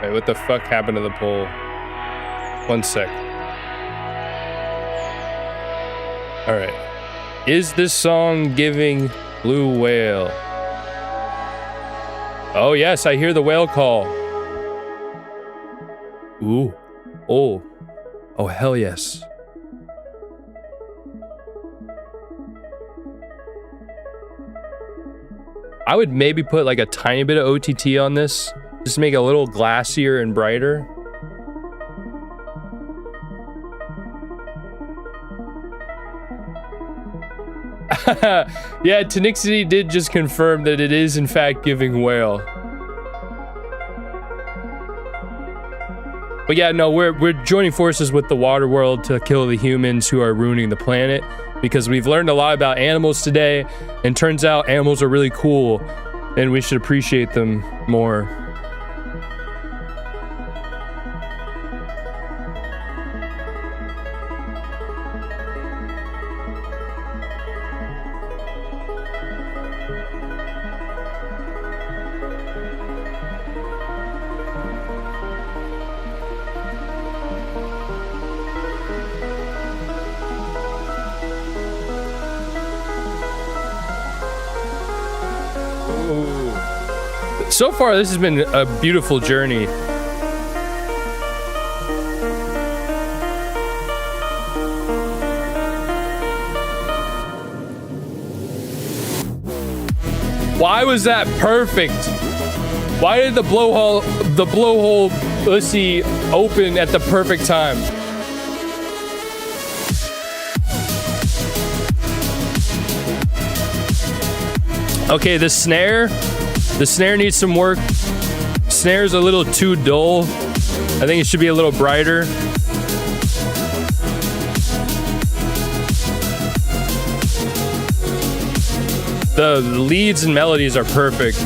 Wait, what the fuck happened to the pole? 1 sec. Alright. Is this song giving blue whale? Oh yes, I hear the whale call. Ooh. Oh. Oh, hell yes. I would maybe put like a tiny bit of OTT on this. Just to make it a little glassier and brighter. Yeah, Tenixity did just confirm that it is in fact giving whale. But yeah, no, we're joining forces with the water world to kill the humans who are ruining the planet, because we've learned a lot about animals today, and turns out animals are really cool and we should appreciate them more. So far, this has been a beautiful journey. Why was that perfect? Why did the blowhole pussy open at the perfect time? Okay, the snare needs some work. Snare's a little too dull. I think it should be a little brighter. The leads and melodies are perfect.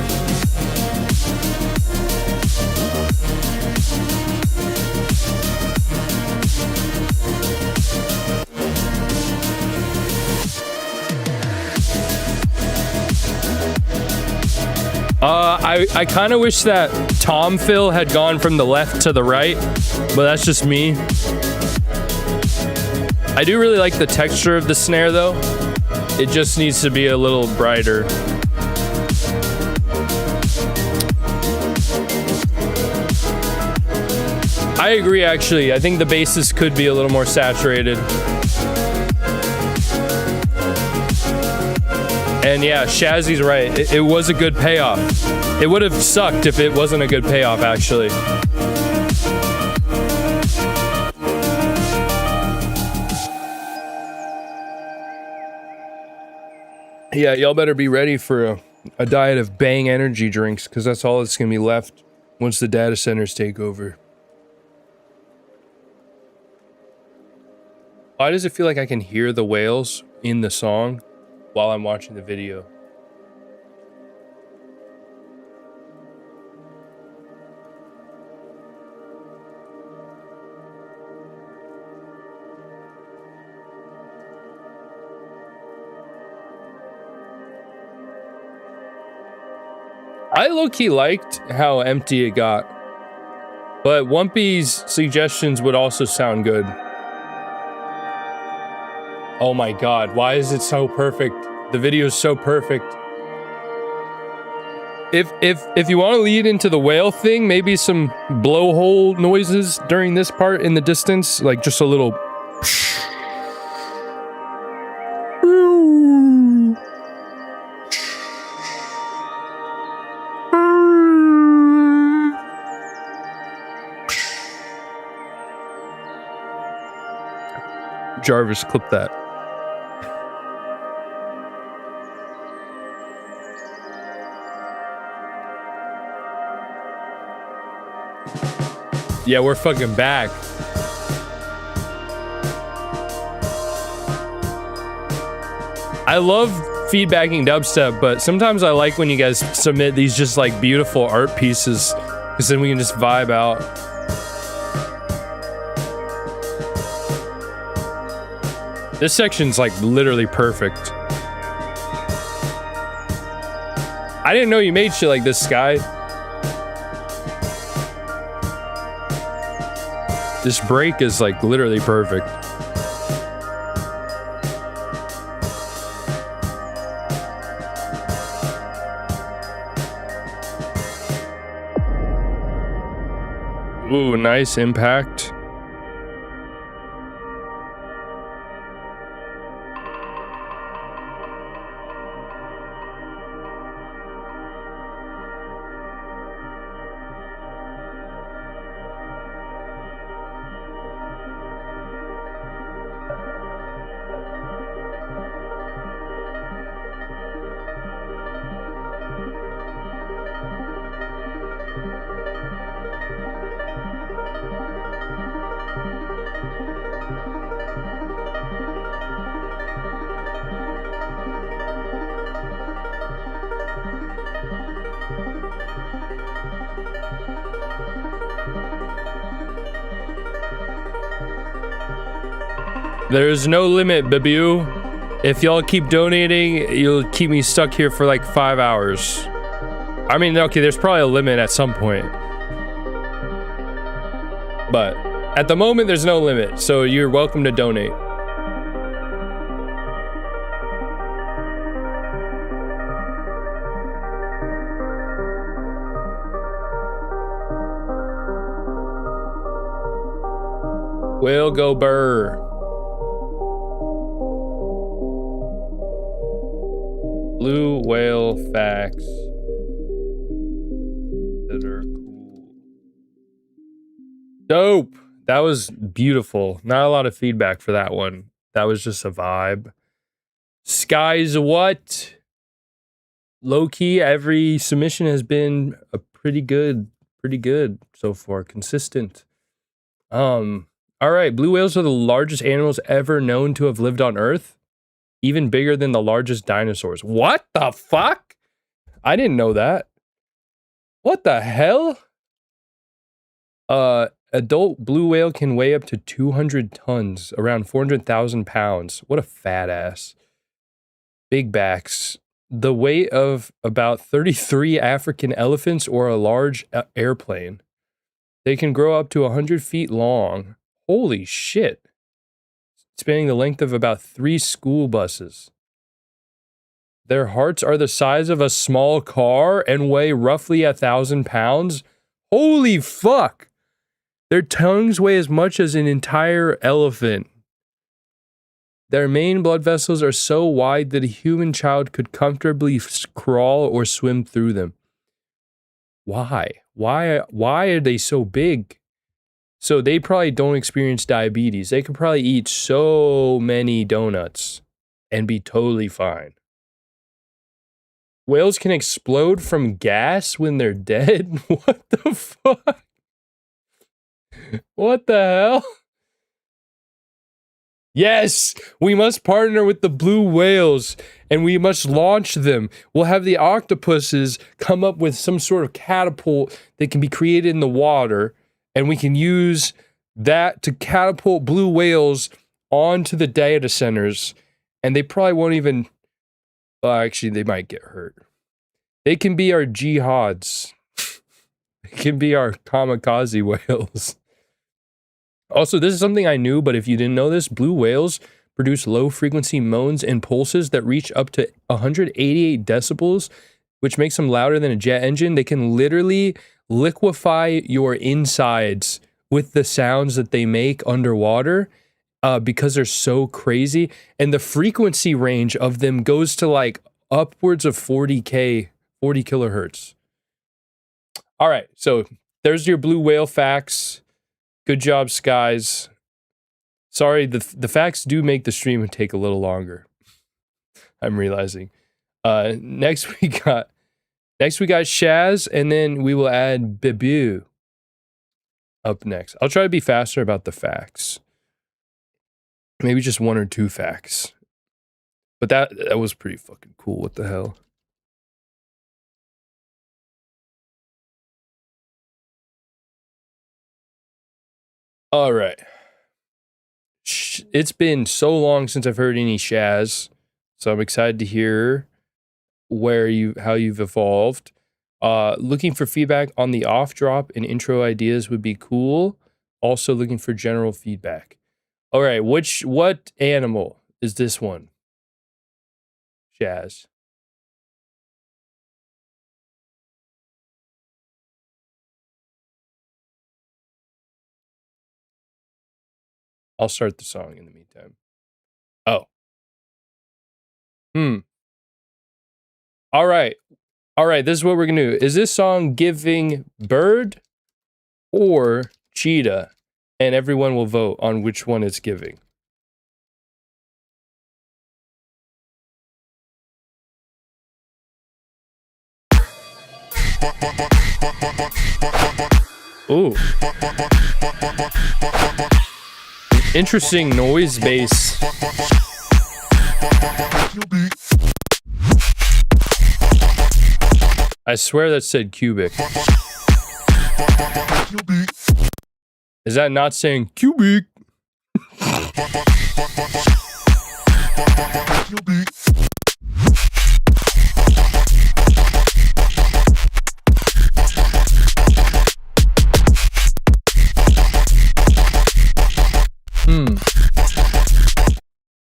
I kind of wish that tom fill had gone from the left to the right, but that's just me. I do really like the texture of the snare though. It just needs to be a little brighter. I agree actually. I think the basses could be a little more saturated. And yeah, Shazzy's right. It was a good payoff. It would have sucked if it wasn't a good payoff, actually. Yeah, y'all better be ready for a diet of Bang energy drinks, because that's all that's going to be left once the data centers take over. Why does it feel like I can hear the whales in the song while I'm watching the video? I low-key liked how empty it got, but Wumpy's suggestions would also sound good. Oh my god, why is it so perfect? The video is so perfect. If you want to lead into the whale thing, maybe some blowhole noises during this part in the distance, like just a little. Jarvis, clip that. Yeah, we're fucking back. I love feedbacking dubstep, but sometimes I like when you guys submit these just like beautiful art pieces, because then we can just vibe out. This section's like literally perfect. I didn't know you made shit like this, Sky. This break is like literally perfect. Ooh, nice impact. There's no limit, babu. If y'all keep donating, you'll keep me stuck here for like 5 hours. I mean, okay, there's probably a limit at some point. But at the moment, there's no limit, so you're welcome to donate. Will go burr. Blue whale facts that are cool. Dope. That was beautiful. Not a lot of feedback for that one. That was just a vibe. Sky's what? Low key, every submission has been a pretty good so far. Consistent. All right. Blue whales are the largest animals ever known to have lived on Earth. Even bigger than the largest dinosaurs. What the fuck? I didn't know that. What the hell? Adult blue whale can weigh up to 200 tons, around 400,000 pounds. What a fat ass. Big backs. The weight of about 33 African elephants or a large airplane. They can grow up to 100 feet long. Holy shit. Spanning the length of about 3 school buses. Their hearts are the size of a small car and weigh roughly 1,000 pounds. Holy fuck! Their tongues weigh as much as an entire elephant. Their main blood vessels are so wide that a human child could comfortably crawl or swim through them. Why? Why are they so big? So they probably don't experience diabetes. They could probably eat so many donuts and be totally fine. Whales can explode from gas when they're dead? What the fuck? What the hell? Yes, we must partner with the blue whales and we must launch them. We'll have the octopuses come up with some sort of catapult that can be created in the water. And we can use that to catapult blue whales onto the data centers. And they probably won't even... Well, actually, they might get hurt. They can be our jihads. They can be our kamikaze whales. Also, this is something I knew, but if you didn't know this, blue whales produce low frequency moans and pulses that reach up to 188 decibels, which makes them louder than a jet engine. They can literally liquefy your insides with the sounds that they make underwater because they're so crazy. And the frequency range of them goes to like upwards of 40 kilohertz. All right, so there's your blue whale facts. Good job, Skies. Sorry, the facts do make the stream take a little longer. I'm realizing. Next we got Shaz, and then we will add Bibu up next. I'll try to be faster about the facts. Maybe just 1 or 2 facts. But that was pretty fucking cool. What the hell? All right. It's been so long since I've heard any Shaz, so I'm excited to hear how you've evolved. Looking for feedback on the off drop and intro ideas would be cool. Also looking for general feedback. All right, what animal is this one? Shaz. I'll start the song in the meantime. Oh. All right. This is what we're going to do. Is this song giving bird or cheetah? And everyone will vote on which one it's giving. Ooh. Interesting noise base. I swear that said cubic. Is that not saying cubic?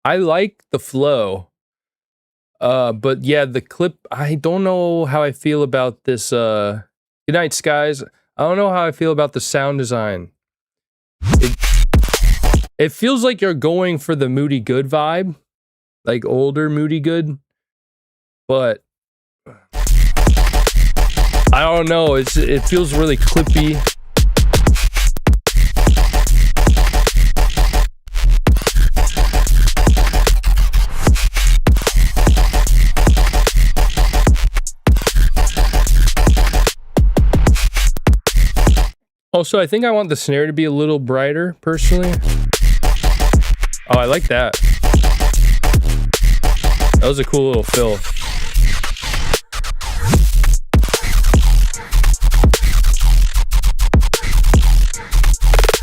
I like the flow. But yeah, the clip, I don't know how I feel about this. Good night, Skies. I don't know how I feel about the sound design. It feels like you're going for the Moody Good vibe, like older Moody Good, but I don't know. It feels really clippy. Also, I think I want the snare to be a little brighter, personally. Oh, I like that. That was a cool little fill.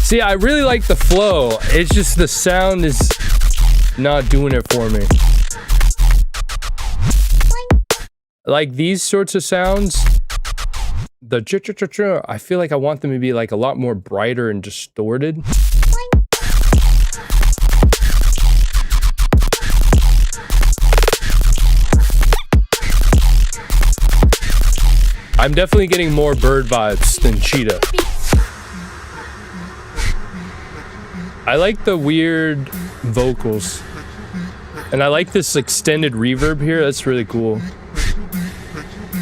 See, I really like the flow. It's just the sound is not doing it for me. Like these sorts of sounds, the cha-cha-cha-cha, I feel like I want them to be like a lot more brighter and distorted. I'm definitely getting more bird vibes than cheetah. I like the weird vocals. And I like this extended reverb here. That's really cool.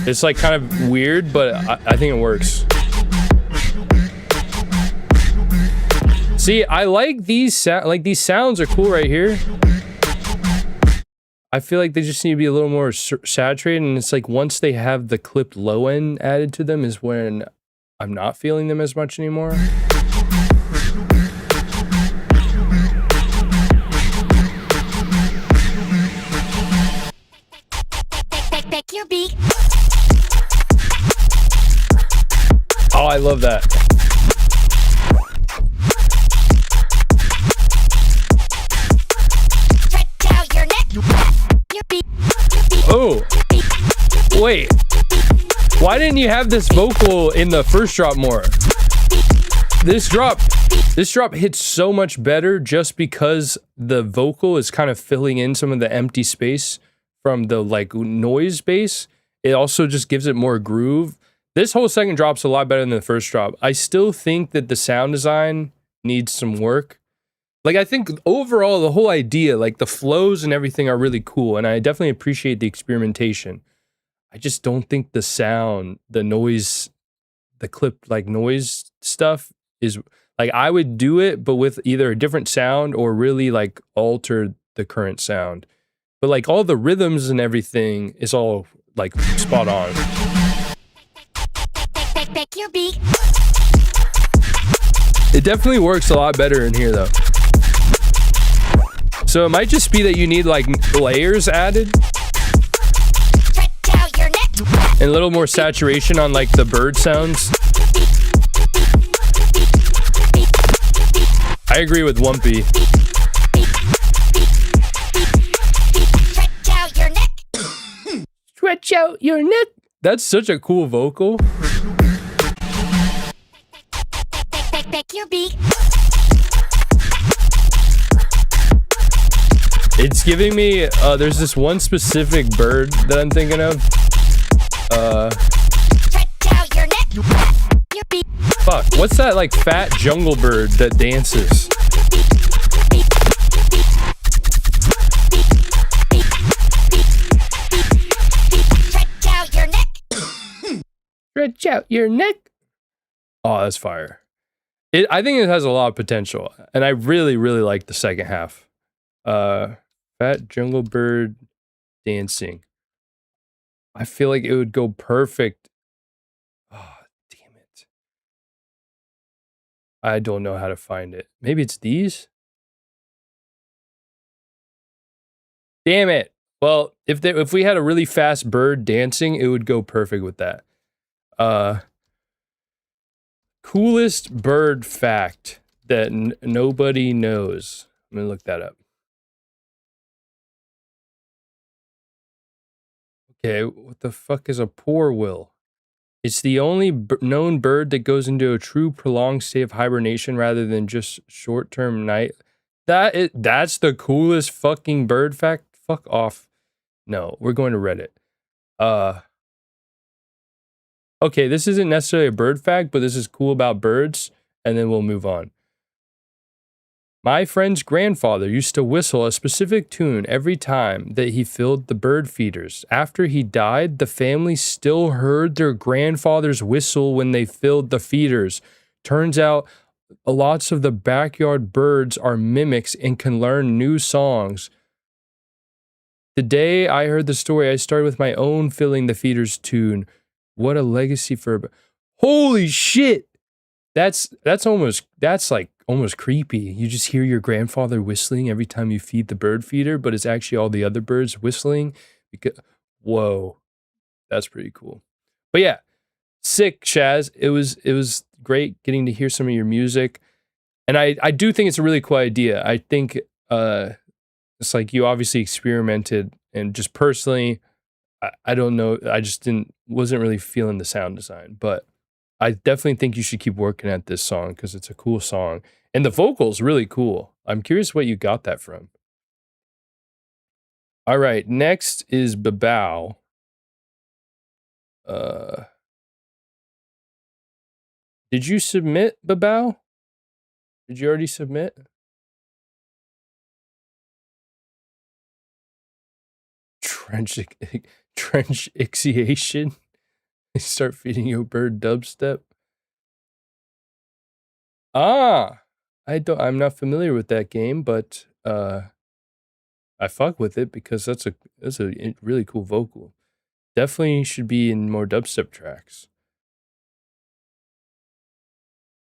It's like kind of weird, but I think it works. See, I like these these sounds are cool right here. I feel like they just need to be a little more saturated, and it's like once they have the clipped low end added to them is when I'm not feeling them as much anymore.
Back your beak.
Oh, I love that.
Stretch out your neck. Your beak.
Oh, wait. Why didn't you have this vocal in the first drop more? this drop hits so much better just because the vocal is kind of filling in some of the empty space from the like noise bass. It also just gives it more groove. This whole second drop's a lot better than the first drop. I still think that the sound design needs some work. Like, I think overall, the whole idea, like the flows and everything are really cool. And I definitely appreciate the experimentation. I just don't think the sound, the noise, the clip, like noise stuff is like, I would do it, but with either a different sound or really like alter the current sound. But like all the rhythms and everything is all like spot on.
Back your beat.
It definitely works a lot better in here though. So it might just be that you need like layers added
Stretch out your neck.
and a little more saturation on like the bird sounds. I agree with Wumpy.
Stretch out your neck.
Stretch out your neck. That's such a cool vocal.
Back your beat.
It's giving me, there's this one specific bird that I'm thinking of.
Stretch out your neck. Your beat.
Fuck, what's that like fat jungle bird that dances?
Stretch out your neck.
Stretch out your neck. Oh, that's fire. I think it has a lot of potential, and I really, really like the second half. Fat jungle bird dancing. I feel like it would go perfect. Oh, damn it. I don't know how to find it. Maybe it's these? Damn it. Well, if we had a really fast bird dancing, it would go perfect with that. Coolest bird fact that nobody knows. I'm gonna look that up. Okay, what the fuck is a poor will? It's the only known bird that goes into a true prolonged state of hibernation rather than just short-term night. That's the coolest fucking bird fact? Fuck off. No, we're going to Reddit. Okay, this isn't necessarily a bird fact, but this is cool about birds, and then we'll move on. My friend's grandfather used to whistle a specific tune every time that he filled the bird feeders. After he died, the family still heard their grandfather's whistle when they filled the feeders. Turns out, lots of the backyard birds are mimics and can learn new songs. The day I heard the story, I started with my own filling the feeders tune. What a legacy for... Holy shit! That's like almost creepy. You just hear your grandfather whistling every time you feed the bird feeder, but it's actually all the other birds whistling. Because, whoa, that's pretty cool. But yeah, sick, Shaz. It was great getting to hear some of your music, and I do think it's a really cool idea. I think it's like you obviously experimented, and just personally, I don't know. I just wasn't really feeling the sound design, but I definitely think you should keep working at this song because it's a cool song. And the vocal's really cool. I'm curious what you got that from. All right, next is Babao. Did you submit, Babao? Did you already submit? Trench axiation. Start feeding your bird dubstep. I'm not familiar with that game, but I fuck with it because that's a really cool vocal. Definitely should be in more dubstep tracks.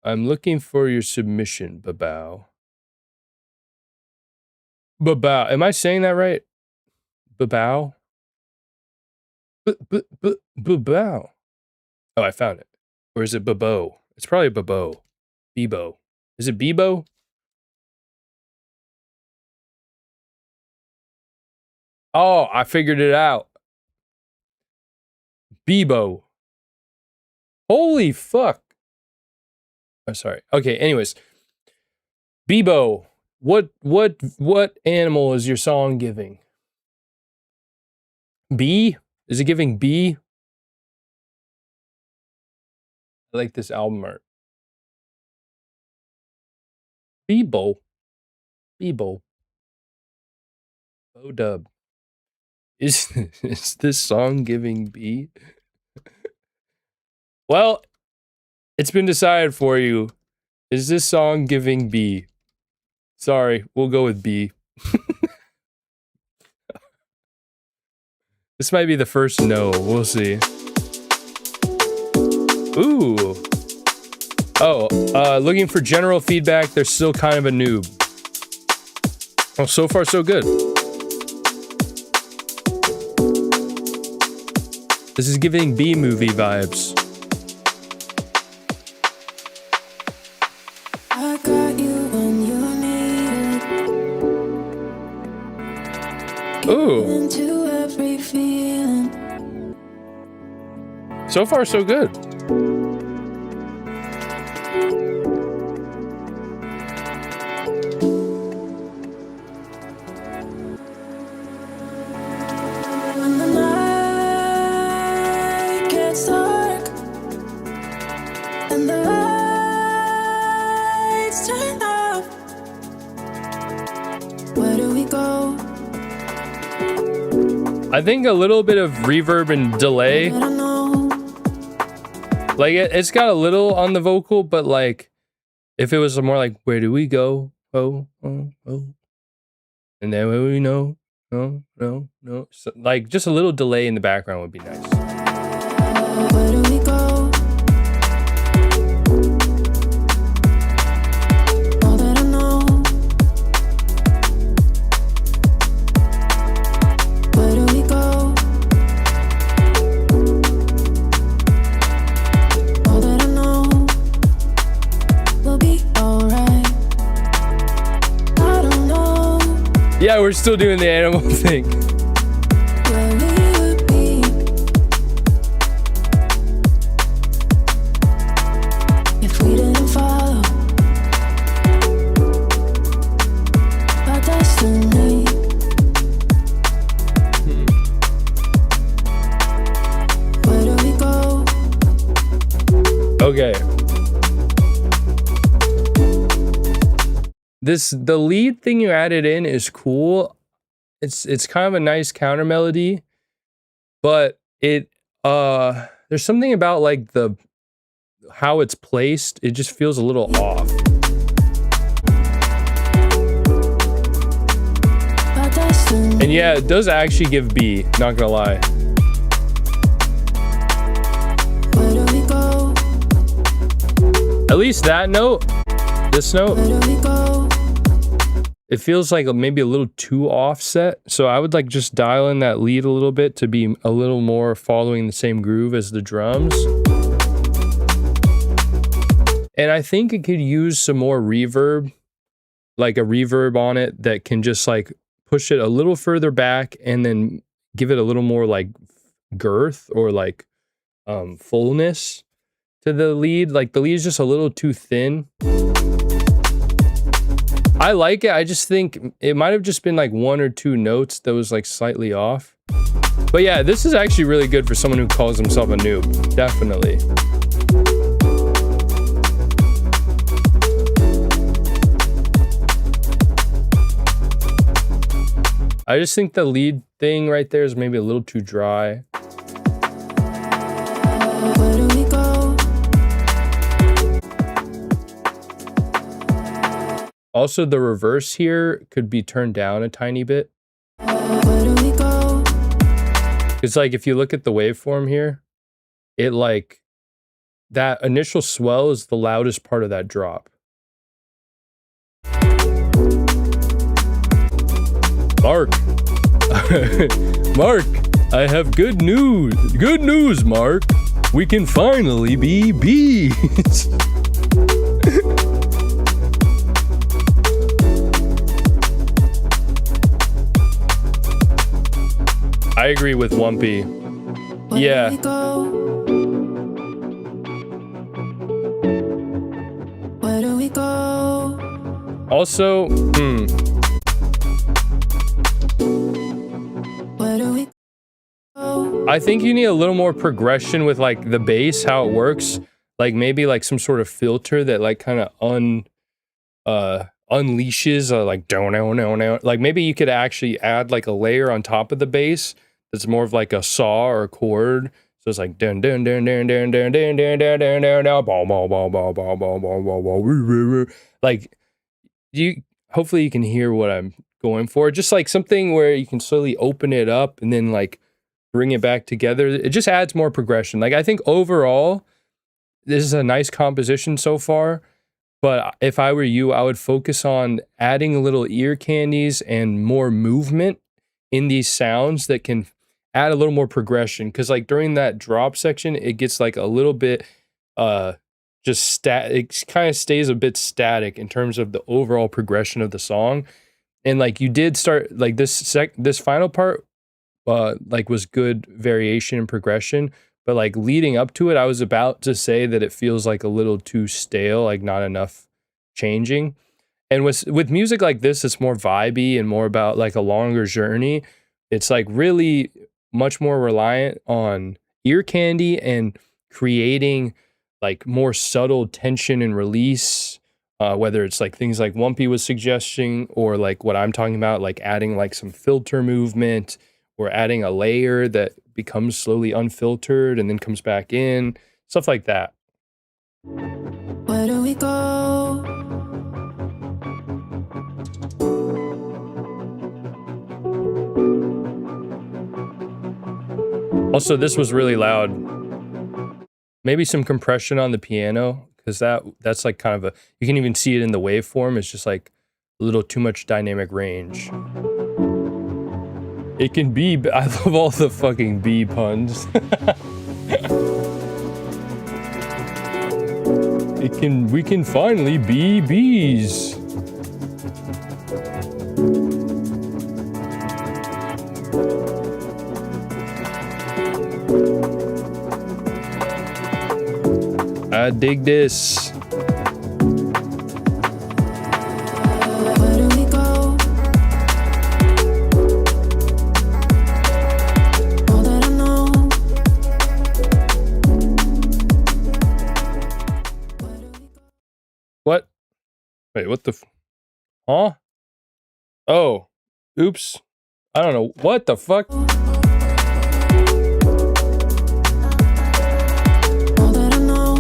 I'm looking for your submission, Babao. Babao. Am I saying that right? Babao? Babao. Oh, I found it. Or is it Babo? It's probably Babo. Bebo. Is it Bebo? Oh, I figured it out. Bebo. Holy fuck. Oh, sorry. Okay. Anyways, Bebo, what animal is your song giving? Bee? Is it giving bee? I like this album art. Bebo. Bebo. Dub. Is this song giving bee? Well, it's been decided for you. Is this song giving B? Sorry, we'll go with B. This might be the first no. We'll see. Ooh. Oh, looking for general feedback. They're still kind of a noob. Oh, so far so good. This is giving B movie vibes.
I got you when you need it.
Ooh.
Into every feeling.
So far so good.
When the night gets dark and the lights turn off, where do we go?
I think a little bit of reverb and delay.
I don't know.
Like it's got a little on the vocal, but like if it was more like where do we go? Oh, oh, oh. And then where we know? No, no, no. So, like just a little delay in the background would be nice.
Where do we go? All that I know. Where do we go? All that I know. We'll be alright. I don't know
Yeah, we're still doing the animal thing.
where we would be if we didn't follow our destiny. Where do we go?
Okay. The lead thing you added in is cool. It's kind of a nice counter melody, but it there's something about like how it's placed. It just feels a little off.
Our destiny.
And yeah, it does actually give B, not gonna lie.
Where do we go?
At least that note, this note,
Where do we go?
it feels like maybe a little too offset. So I would like just dial in that lead a little bit to be a little more following the same groove as the drums. And I think it could use some more reverb, like a reverb on it that can just like push it a little further back and then give it a little more like girth or like fullness to the lead. Like the lead is just a little too thin. I like it. I just think it might have just been like one or two notes that was like slightly off. But yeah, this is actually really good for someone who calls himself a noob. Definitely. I just think the lead thing right there is maybe a little too dry.
Where do we go?
Also, the reverse here could be turned down a tiny bit.
Where do we go?
It's like if you look at the waveform here, it like that initial swell is the loudest part of that drop. Mark. Mark, I have good news. Good news, Mark. We can finally be bees. I agree with Wumpy.
Where
Yeah.
do we go? go?
Also,
Where do we go?
I think you need a little more progression with like the bass, how it works. Like maybe like some sort of filter that like kind of unleashes like no. Like maybe you could actually add like a layer on top of the bass that's more of like a saw or a chord. So it's like dun dun dun dun dun dun dun dun dun dun dun dun ball ball ball ball ball ball ball ball ball. Like you hopefully you can hear what I'm going for. Just like something where you can slowly open it up and then like bring it back together. It just adds more progression. Like I think overall, this is a nice composition so far. But if I were you, I would focus on adding a little ear candies and more movement in these sounds that can add a little more progression. Because like during that drop section, it gets like a little bit just it kind of stays a bit static in terms of the overall progression of the song. And like you did start like this final part like was good variation and progression. But like leading up to it, I was about to say that it feels like a little too stale, like not enough changing. And with music like this, it's more vibey and more about like a longer journey. It's like really much more reliant on ear candy and creating like more subtle tension and release. Whether it's like things like Wumpy was suggesting or like what I'm talking about, like adding like some filter movement or adding a layer that becomes slowly unfiltered and then comes back in, stuff like that.
Where do we go?
Also, this was really loud. Maybe some compression on the piano, because that's like kind of a, you can even see it in the waveform. It's just like a little too much dynamic range. It can be, I love all the fucking bee puns. We can finally be bees. I dig this.
Where do we go? All that I know.
What? Wait, what the huh? Oh. Oops. I don't know. What the fuck?
All that I know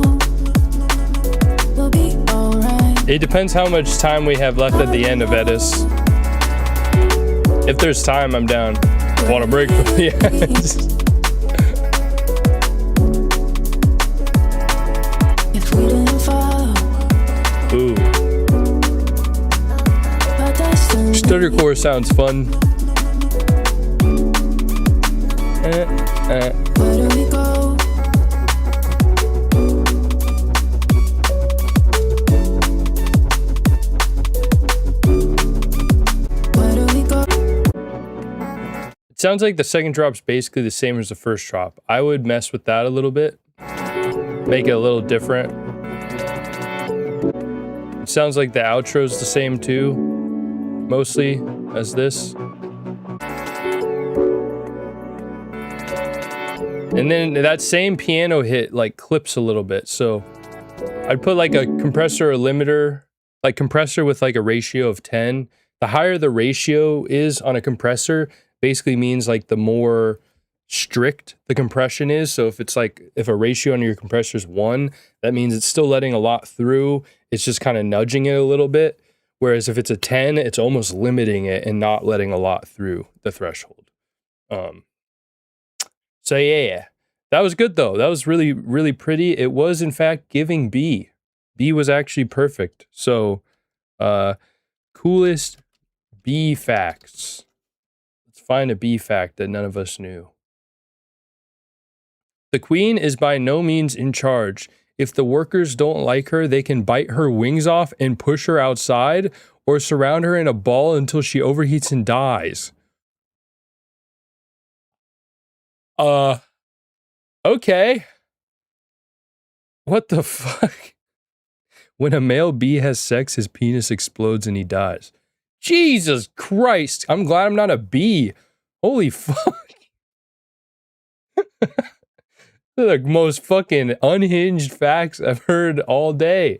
will be alright.
It depends how much time we have left at the end of Edis. If there's time, I'm down. Want a break from the end?
If we didn't follow
Ooh.
our destiny,
Stuttercore sounds fun.
where do we go? Where do we go?
It sounds like the second drop's basically the same as the first drop. I would mess with that a little bit. Make it a little different. It sounds like the outro's the same too. Mostly as this. And then that same piano hit like clips a little bit. So I'd put like a compressor or limiter, like compressor with like a ratio of 10. The higher the ratio is on a compressor, basically means like the more strict the compression is. So if it's like, if a ratio on your compressor is 1, that means it's still letting a lot through. It's just kind of nudging it a little bit. Whereas if it's a 10, it's almost limiting it and not letting a lot through the threshold. So yeah, that was good though. That was really, really pretty. It was in fact giving B. B was actually perfect. So, coolest B facts. Let's find a B fact that none of us knew. The queen is by no means in charge. If the workers don't like her, they can bite her wings off and push her outside or surround her in a ball until she overheats and dies. Okay. What the fuck? When a male bee has sex, his penis explodes and he dies. Jesus Christ. I'm glad I'm not a bee. Holy fuck. They're the most fucking unhinged facts I've heard all day.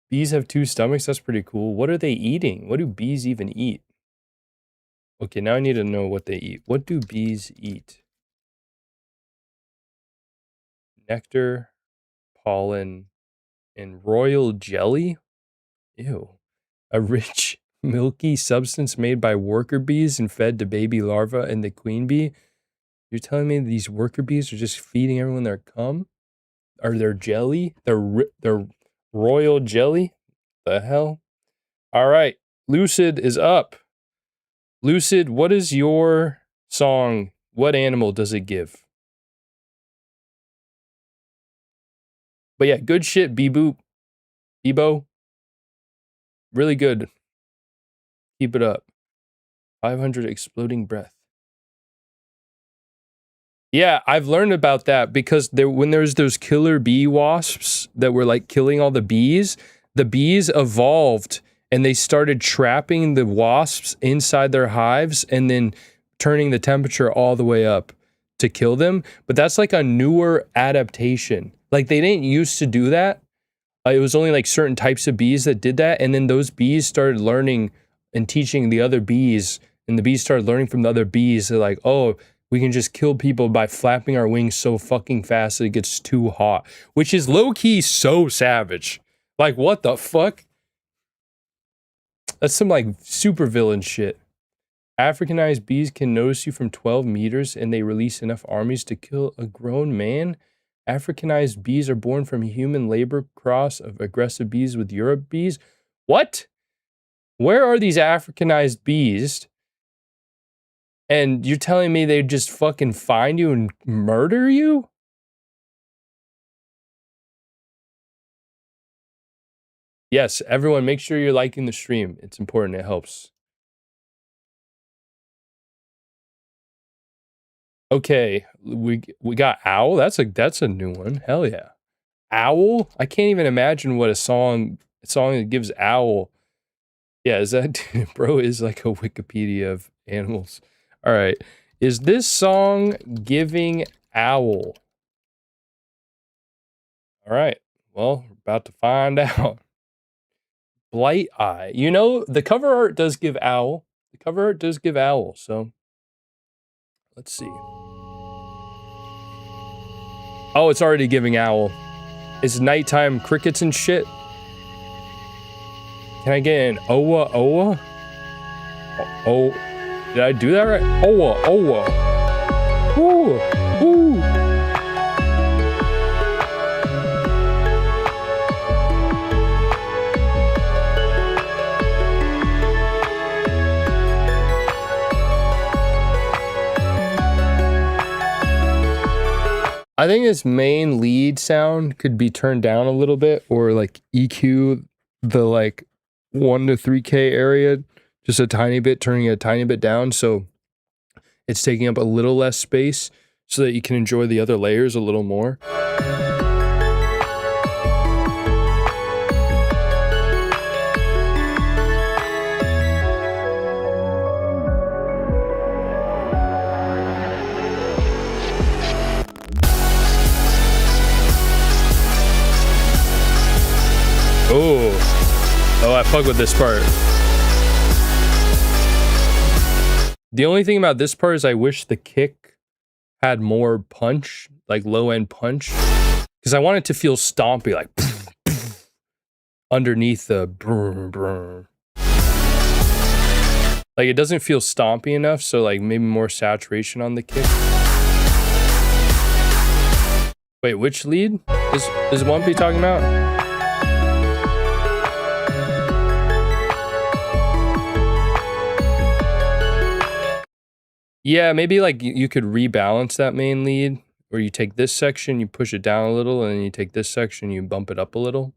Bees have 2 stomachs. That's pretty cool. What are they eating? What do bees even eat? Okay, now I need to know what they eat. What do bees eat? Nectar, pollen, and royal jelly? Ew. A rich, milky substance made by worker bees and fed to baby larvae and the queen bee? You're telling me these worker bees are just feeding everyone their cum? Or their jelly? Their royal jelly? The hell? All right. Lucid is up. Lucid, what is your song? What animal does it give? But yeah, good shit, Beboop. Bebo. Really good. Keep it up. 500 exploding breath. Yeah, I've learned about that because when there's those killer bee wasps that were like killing all the bees evolved and they started trapping the wasps inside their hives and then turning the temperature all the way up to kill them. But that's like a newer adaptation. Like they didn't used to do that. It was only like certain types of bees that did that. And then those bees started learning and teaching the other bees. And the bees started learning from the other bees. They're like, oh, we can just kill people by flapping our wings so fucking fast that it gets too hot. Which is low-key so savage. Like, what the fuck? That's some like super villain shit. Africanized bees can notice you from 12 meters and they release enough armies to kill a grown man. Africanized bees are born from human labor cross of aggressive bees with Europe bees. What? Where are these Africanized bees? And you're telling me they just fucking find you and murder you? Yes, everyone, make sure you're liking the stream. It's important. It helps. Okay, we got Owl. That's a new one. Hell yeah. Owl? I can't even imagine what a song that gives Owl. Yeah, is that bro is like a Wikipedia of animals. All right. Is this song giving Owl? All right. Well, we're about to find out. Blight Eye. You know, the cover art does give Owl. The cover art does give Owl, so let's see. Oh, it's already giving Owl. It's nighttime crickets and shit. Can I get an Owa Owa? Oh, did I do that right? Owa Owa. Ooh, ooh. I think this main lead sound could be turned down a little bit or like EQ the like 1 to 3K area just a tiny bit, turning it a tiny bit down so it's taking up a little less space so that you can enjoy the other layers a little more. Oh, I fuck with this part. The only thing about this part is I wish the kick had more punch, like low end punch, because I want it to feel stompy, like underneath the brr, brr. Like it doesn't feel stompy enough, so like maybe more saturation on the kick. Wait, which lead is Wumpy talking about? Yeah, maybe like you could rebalance that main lead, where you take this section, you push it down a little, and then you take this section, you bump it up a little.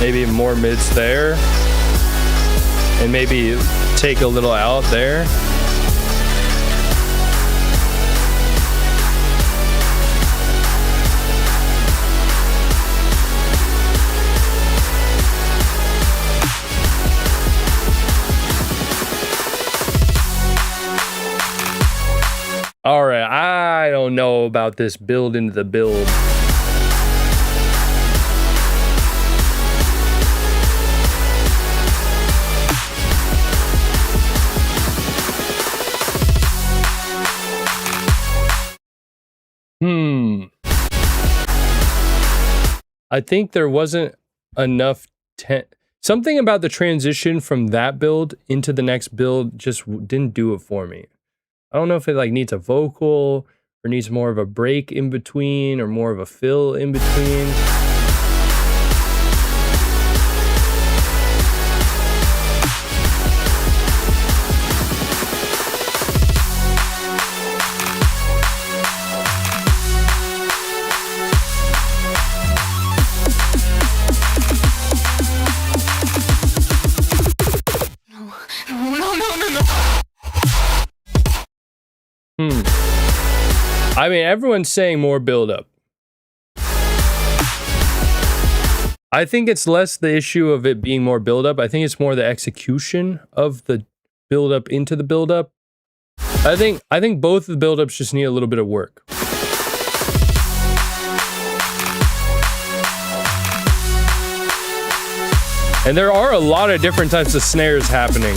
Maybe more mids there, and maybe take a little out there. about this build into the build. I think there wasn't enough something about the transition from that build into the next build just didn't do it for me. I don't know if it like needs a vocal or needs more of a break in between or more of a fill in between. I mean, everyone's saying more build-up. I think it's less the issue of it being more build-up. I think it's more the execution of the build-up into the build-up. I think both of the build-ups just need a little bit of work. And there are a lot of different types of snares happening.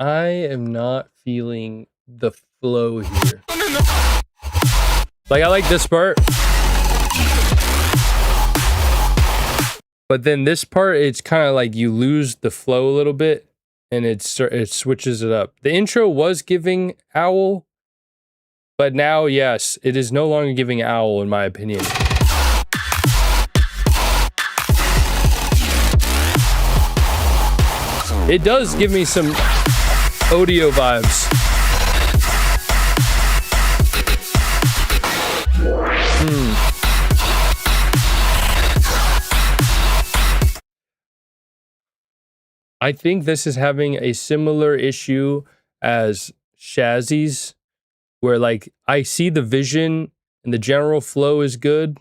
I am not feeling the flow here. Like, I like this part. But then this part, it's kind of like you lose the flow a little bit and it switches it up. The intro was giving owl, but now, yes, it is no longer giving owl in my opinion. It does give me some audio vibes. I think this is having a similar issue as Shazzy's, where like I see the vision and the general flow is good,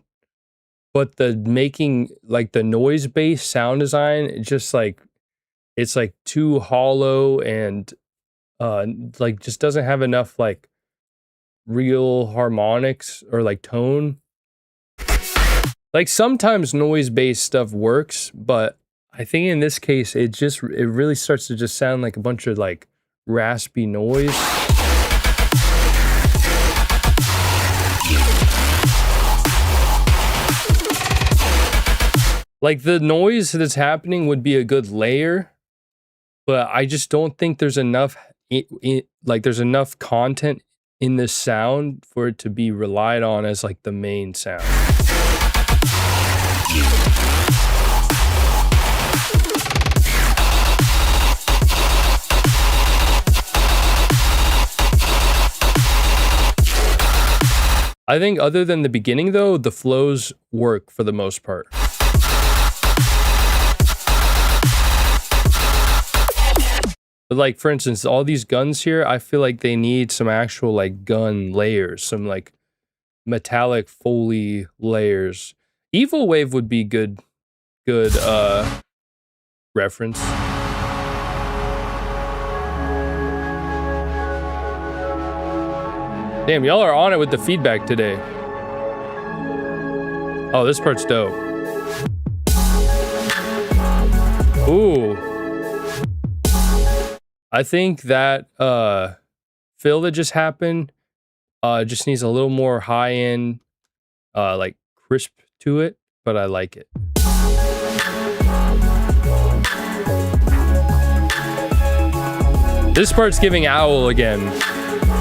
but the making like the noise-based sound design, it's like too hollow and like just doesn't have enough like real harmonics or like tone. Like sometimes noise-based stuff works, but I think in this case it really starts to just sound like a bunch of like raspy noise. Like the noise that's happening would be a good layer, but I just don't think there's enough there's enough content in this sound for it to be relied on as like the main sound. I think other than the beginning though, the flows work for the most part. But like, for instance, all these guns here, I feel like they need some actual like gun layers, some like metallic Foley layers. Evil Wave would be good reference. Damn, y'all are on it with the feedback today. Oh, this part's dope. Ooh. I think that fill that just happened just needs a little more high-end like crisp to it, but I like it. This part's giving owl again.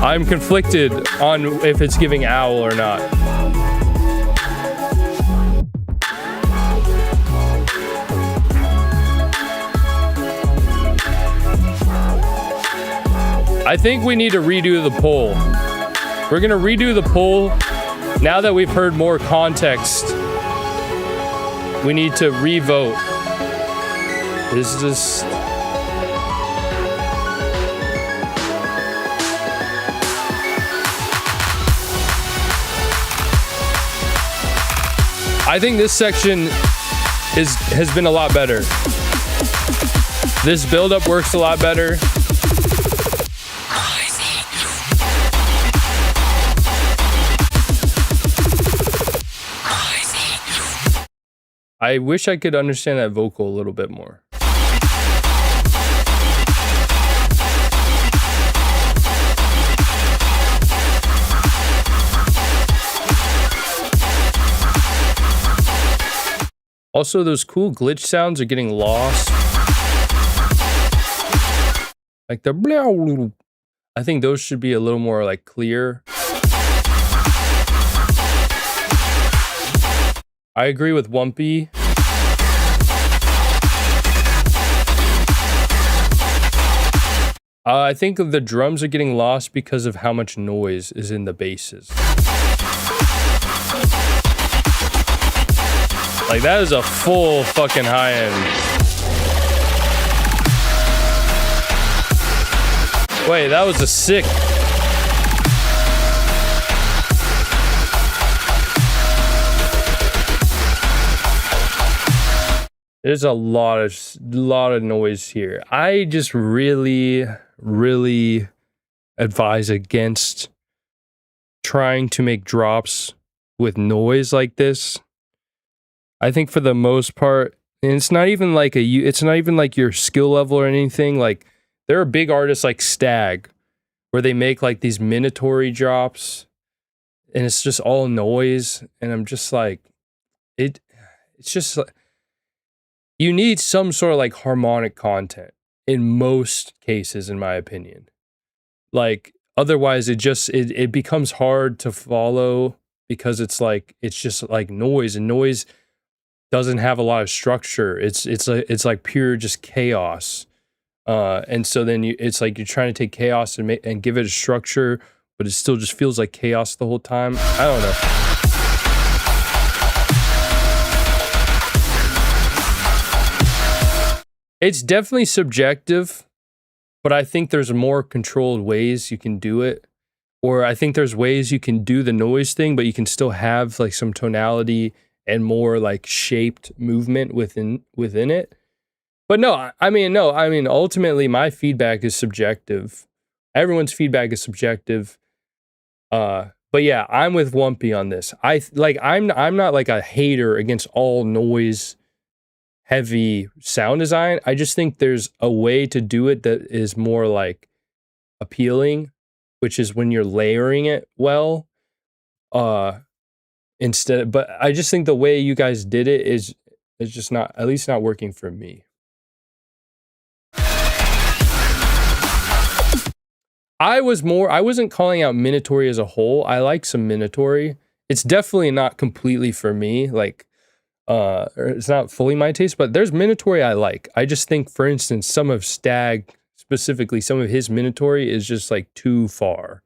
I'm conflicted on if it's giving owl or not. I think we need to redo the poll. We're gonna redo the poll. Now that we've heard more context, we need to re-vote. Is this... I think this section has been a lot better. This buildup works a lot better. I wish I could understand that vocal a little bit more. Also, those cool glitch sounds are getting lost. Like the blah. I think those should be a little more like clear. I agree with Wumpy. I think the drums are getting lost because of how much noise is in the basses. Like, that is a full fucking high end. Wait, that was a sick. There's a lot of noise here. I just really advise against trying to make drops with noise like this. I think for the most part, and it's not even like your skill level or anything. Like, there are big artists like Stag where they make like these minatory drops and it's just all noise, and I'm just like, it's just like, you need some sort of like harmonic content in most cases, in my opinion. Like, otherwise it becomes hard to follow because it's just like noise, and noise doesn't have a lot of structure. It's like pure just chaos. And so then it's like you're trying to take chaos and give it a structure, but it still just feels like chaos the whole time. I don't know. It's definitely subjective, but I think there's more controlled ways you can do it. Or I think there's ways you can do the noise thing, but you can still have like some tonality and more like shaped movement within it. But I mean, ultimately my feedback is subjective. Everyone's feedback is subjective. But yeah, I'm with Wumpy on this. I'm not like a hater against all noise heavy sound design. I just think there's a way to do it that is more like appealing, which is when you're layering it well. But I just think the way you guys did it is just not, at least not working for me. I wasn't calling out Minatory as a whole. I like some Minatory. It's definitely not completely for me. Like, it's not fully my taste, but there's Minatory I like. I just think, for instance, some of Stag, specifically, some of his Minatory is just like too far.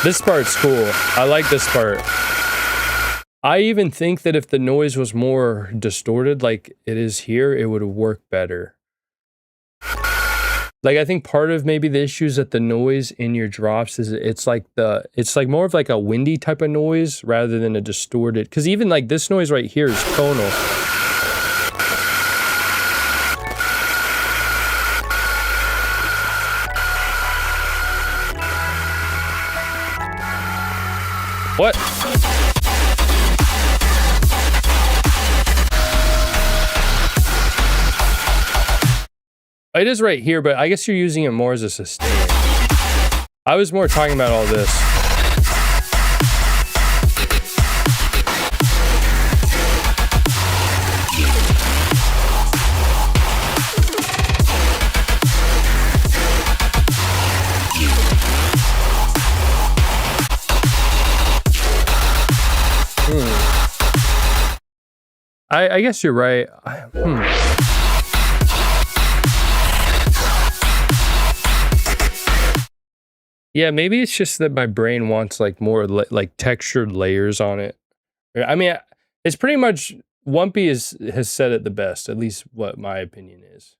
This part's cool. I like this part. I even think that if the noise was more distorted like it is here, it would work better. Like, I think part of maybe the issue is that the noise in your drops is it's like more of like a windy type of noise rather than a distorted, because even like this noise right here is tonal. What? It is right here, but I guess you're using it more as a sustain. I was more talking about all this. I guess you're right. Yeah, maybe it's just that my brain wants like more like textured layers on it. I mean, it's pretty much Wumpy has said it the best, at least what my opinion is.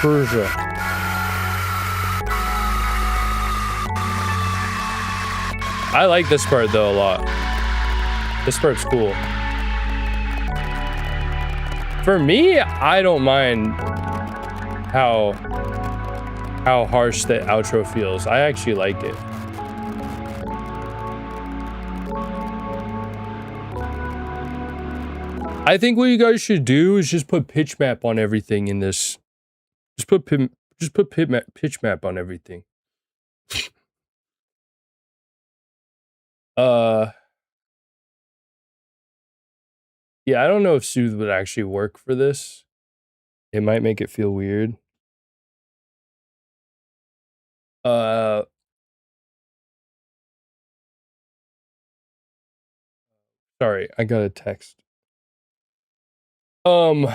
Persia. I like this part though a lot. This part's cool. For me, I don't mind how harsh the outro feels. I actually like it. I think what you guys should do is just put pitch map on everything in this. Just put pitch map on everything. Yeah, I don't know if Soothe would actually work for this. It might make it feel weird. Sorry, I got a text. What was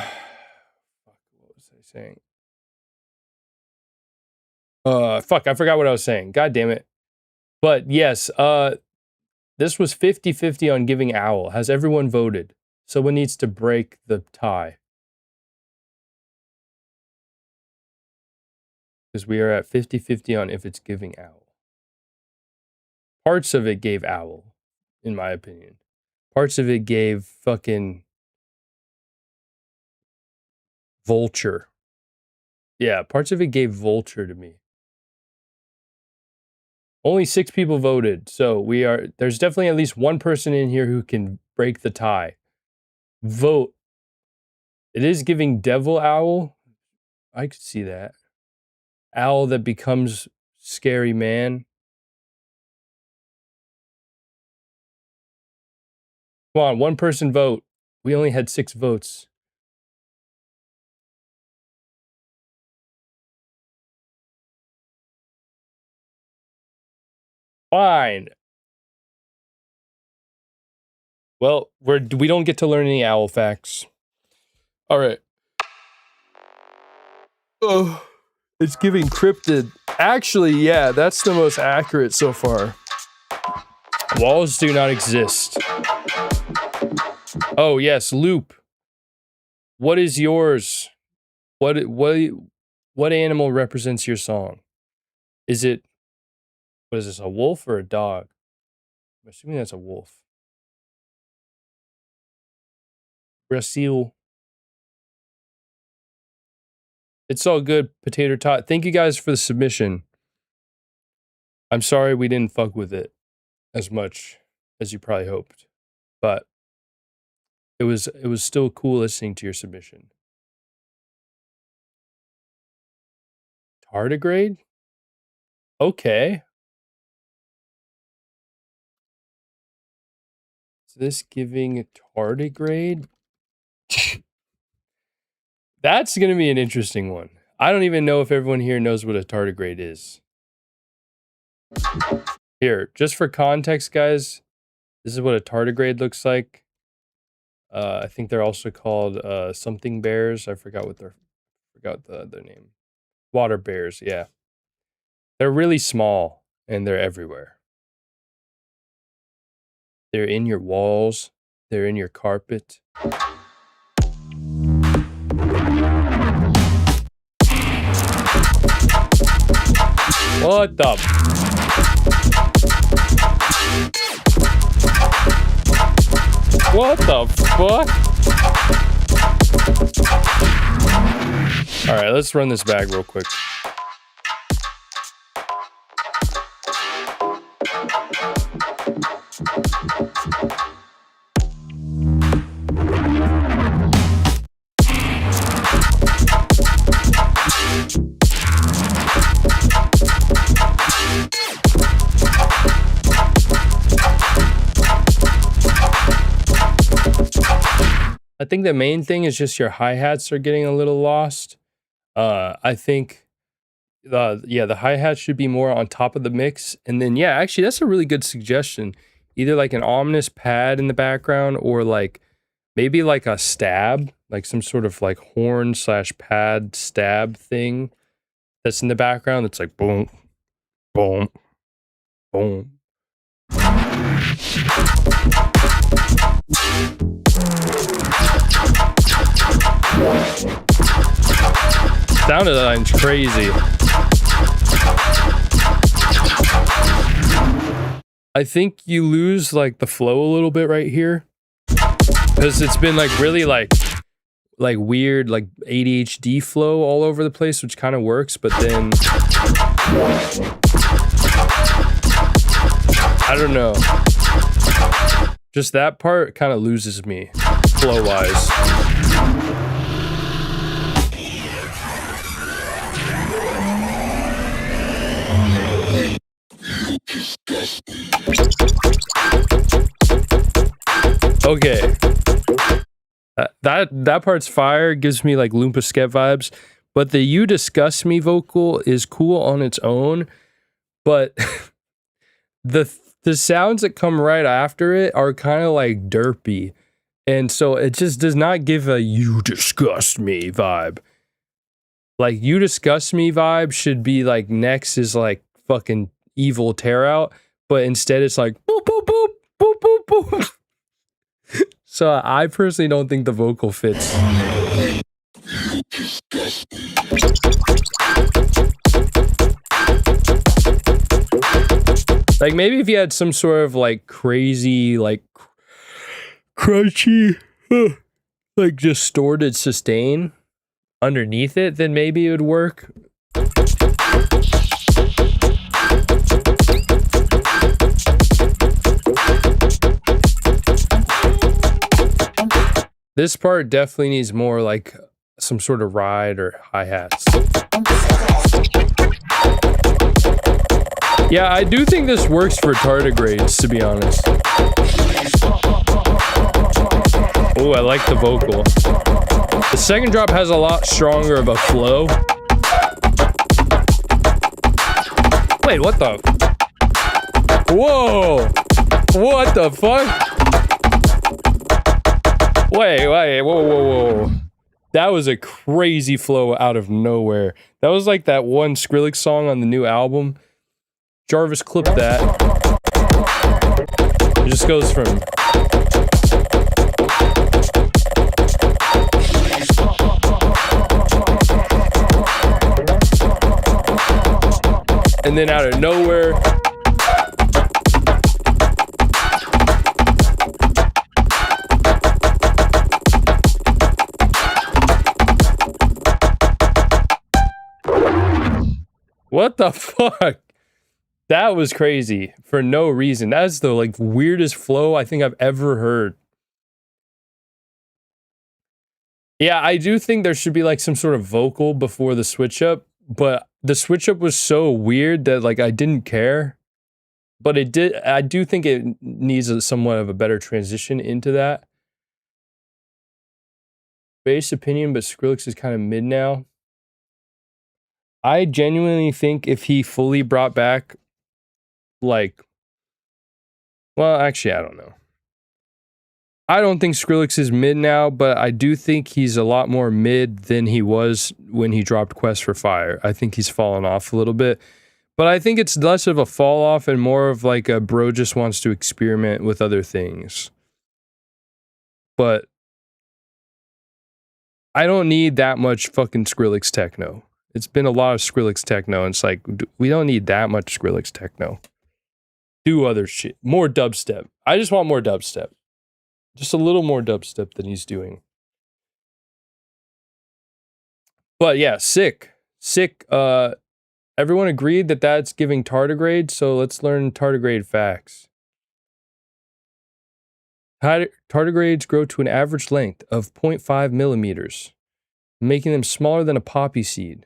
I saying? Fuck, I forgot what I was saying. God damn it. But yes, this was 50-50 on giving Owl. Has everyone voted? Someone needs to break the tie. Because we are at 50-50 on if it's giving Owl. Parts of it gave Owl, in my opinion. Parts of it gave fucking Vulture. Yeah, parts of it gave Vulture to me. Only 6 people voted, so there's definitely at least one person in here who can break the tie. Vote. It is giving Devil Owl. I could see that. Owl that becomes Scary Man. Come on, one person vote. We only had 6 votes. Fine. Well, we don't get to learn any Owl facts. All right. Oh, it's giving Cryptid. Actually, yeah, that's the most accurate so far. Walls do not exist. Oh, yes, Loop. What is yours? What animal represents your song? Is it, what is this, a wolf or a dog? I'm assuming that's a wolf. Brazil. It's all good, Potato Tot. Thank you guys for the submission. I'm sorry we didn't fuck with it as much as you probably hoped, but it was still cool listening to your submission. Tardigrade? Okay. Is this giving a tardigrade? That's going to be an interesting one. I don't even know if everyone here knows what a tardigrade is. Here, just for context, guys, this is what a tardigrade looks like. I think they're also called something bears. I forgot the other name. Water bears, yeah. They're really small and they're everywhere. They're in your walls. They're in your carpet. What the? What the fuck? All right, let's run this bag real quick. I think the main thing is just your hi-hats are getting a little lost. I think Yeah, the hi-hat should be more on top of the mix. And then yeah, actually that's a really good suggestion. Either like an ominous pad in the background or like maybe like a stab, like some sort of like horn slash pad stab thing that's in the background that's like boom, boom, boom. Sound design's crazy. I think you lose like the flow a little bit right here because it's been like really like weird like ADHD flow all over the place, which kind of works, but then I don't know. Just that part kind of loses me flow wise. Okay. That part's fire, gives me like Loompa Skev vibes, but the "You Disgust Me" vocal is cool on its own, but the sounds that come right after it are kind of like derpy, and so it just does not give a "You disgust me" vibe. Like "You Disgust Me" vibe should be like next is like fucking evil tear out, but instead it's like boop boop boop boop boop boop. So I personally don't think the vocal fits. Like maybe if you had some sort of like crazy, like crunchy, like distorted sustain underneath it, then maybe it would work. This part definitely needs more like some sort of ride or hi-hats. Yeah, I do think this works for tardigrades, to be honest. Oh, I like the vocal. The second drop has a lot stronger of a flow. Wait, what the? Whoa! What the fuck? Wait, whoa. That was a crazy flow out of nowhere. That was like that one Skrillex song on the new album. Jarvis clipped that. It just goes from... and then out of nowhere... What the fuck? That was crazy for no reason. That's the like weirdest flow I think I've ever heard. Yeah, I do think there should be like some sort of vocal before the switch up, but the switch up was so weird that like I didn't care. But it did. I do think it needs somewhat of a better transition into that. Base opinion, but Skrillex is kind of mid now. I genuinely think if he fully brought back, like, well, actually, I don't know. I don't think Skrillex is mid now, but I do think he's a lot more mid than he was when he dropped Quest for Fire. I think he's fallen off a little bit, but I think it's less of a fall off and more of like a bro just wants to experiment with other things. But I don't need that much fucking Skrillex techno. It's been a lot of Skrillex techno, and it's like, we don't need that much Skrillex techno. Do other shit. More dubstep. I just want more dubstep. Just a little more dubstep than he's doing. But yeah, sick. Sick. Everyone agreed that that's giving tardigrade, so let's learn tardigrade facts. Tardigrades grow to an average length of 0.5 millimeters, making them smaller than a poppy seed.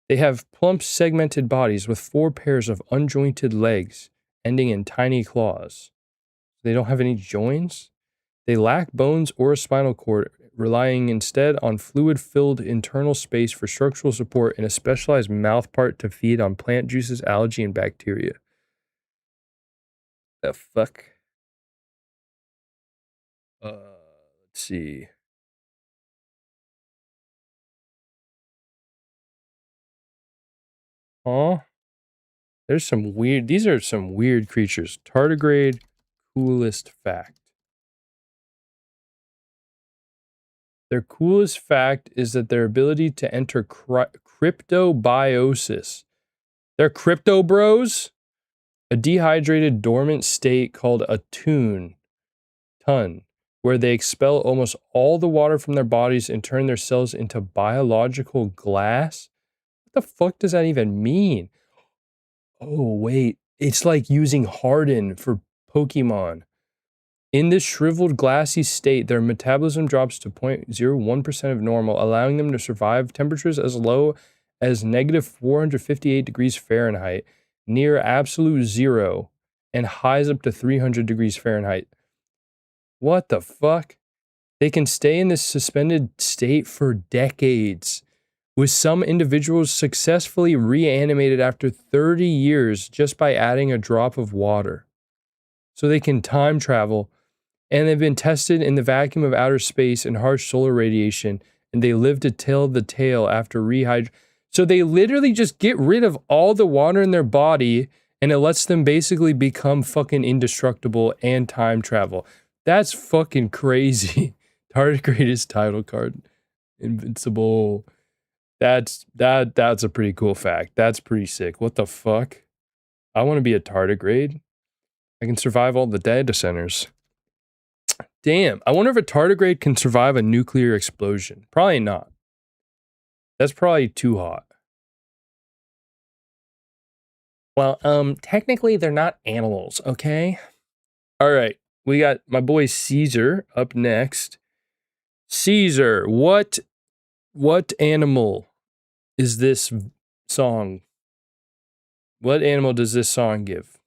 They have plump, segmented bodies with 4 pairs of unjointed legs, ending in tiny claws. They don't have any joints. They lack bones or a spinal cord relying instead on fluid-filled internal space for structural support and a specialized mouth part to feed on plant juices, algae, and bacteria. The fuck? Let's see. Huh? There's some weird, these are some weird creatures. Tardigrade, coolest fact. Their coolest fact is that their ability to enter cryptobiosis. They're crypto bros? A dehydrated dormant state called a ton, where they expel almost all the water from their bodies and turn their cells into biological glass? What the fuck does that even mean? Oh, wait. It's like using Harden for Pokemon. In this shriveled, glassy state, their metabolism drops to 0.01% of normal, allowing them to survive temperatures as low as negative 458 degrees Fahrenheit, near absolute zero, and highs up to 300 degrees Fahrenheit. What the fuck? They can stay in this suspended state for decades, with some individuals successfully reanimated after 30 years just by adding a drop of water. So they can time travel, and they've been tested in the vacuum of outer space and harsh solar radiation, and they live to tell the tale after rehydration. So they literally just get rid of all the water in their body, and it lets them basically become fucking indestructible and time travel. That's fucking crazy. Tardigrade's title card. Invincible. That's a pretty cool fact. That's pretty sick. What the fuck? I want to be a tardigrade. I can survive all the data centers. Damn, I wonder if a tardigrade can survive a nuclear explosion. Probably not. That's probably too hot. Well, technically they're not animals, okay? All right, we got my boy Caesar up next. Caesar, what animal is this song? What animal does this song give?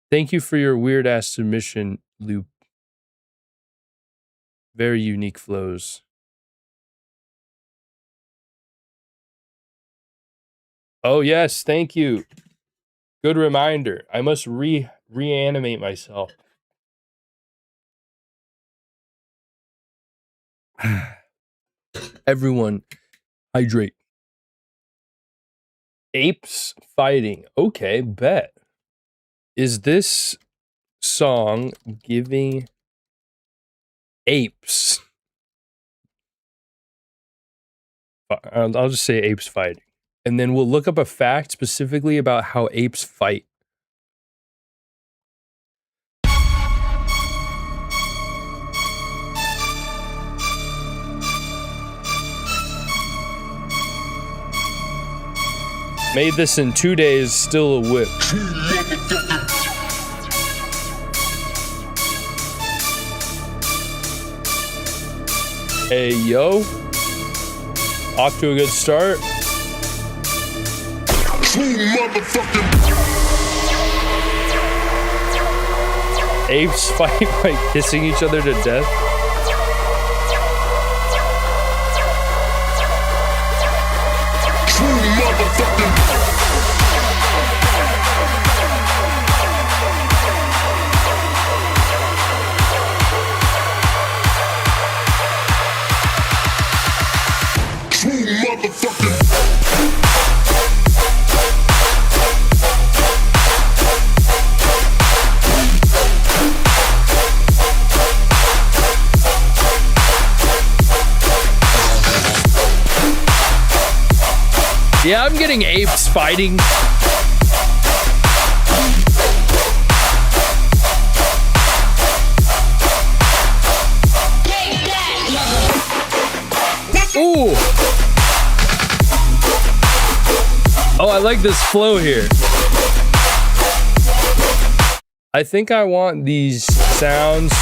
Thank you for your weird ass submission, Loop. Very unique flows. Oh yes, thank you. Good reminder. I must reanimate myself. Everyone, hydrate. Apes fighting. Okay, bet. Is this song giving apes? I'll just say apes fighting. And then we'll look up a fact specifically about how apes fight. Made this in 2 days, still a whip. Hey, yo. Off to a good start. Apes fight by kissing each other to death. Yeah, I'm getting apes fighting. Ooh. Oh, I like this flow here. I think I want these sounds.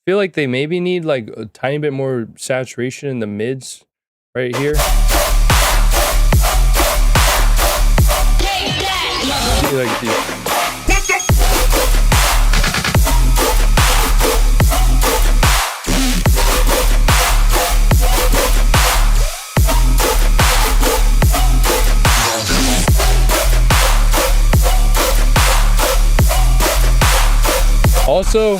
I feel like they maybe need like a tiny bit more saturation in the mids right here. like these. Also,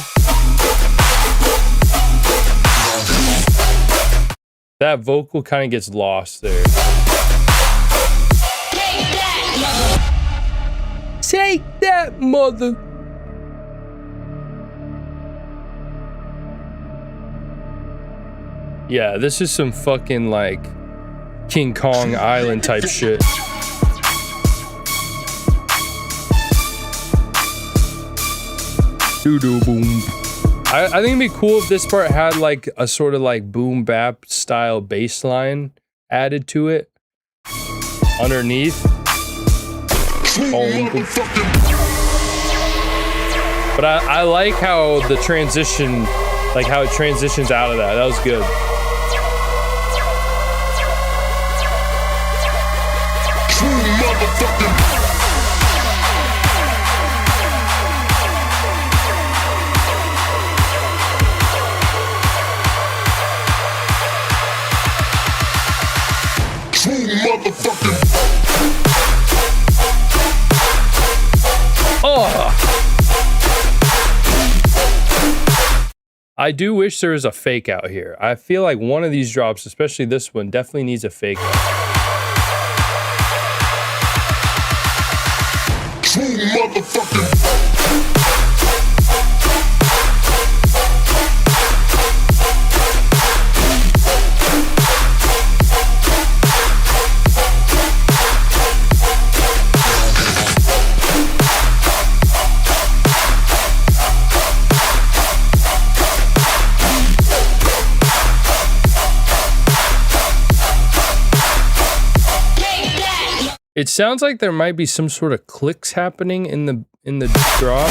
that vocal kind of gets lost there. Take that, mother. Yeah, this is some fucking like King Kong Island type shit. Doo-doo boom. I think it'd be cool if this part had like a sort of like boom bap style bass line added to it underneath. But I like how the transition, like how it transitions out of that. That was good. Oh, I do wish there was a fake out here. I feel like one of these drops, especially this one, definitely needs a fake out. It sounds like there might be some sort of clicks happening in the drop.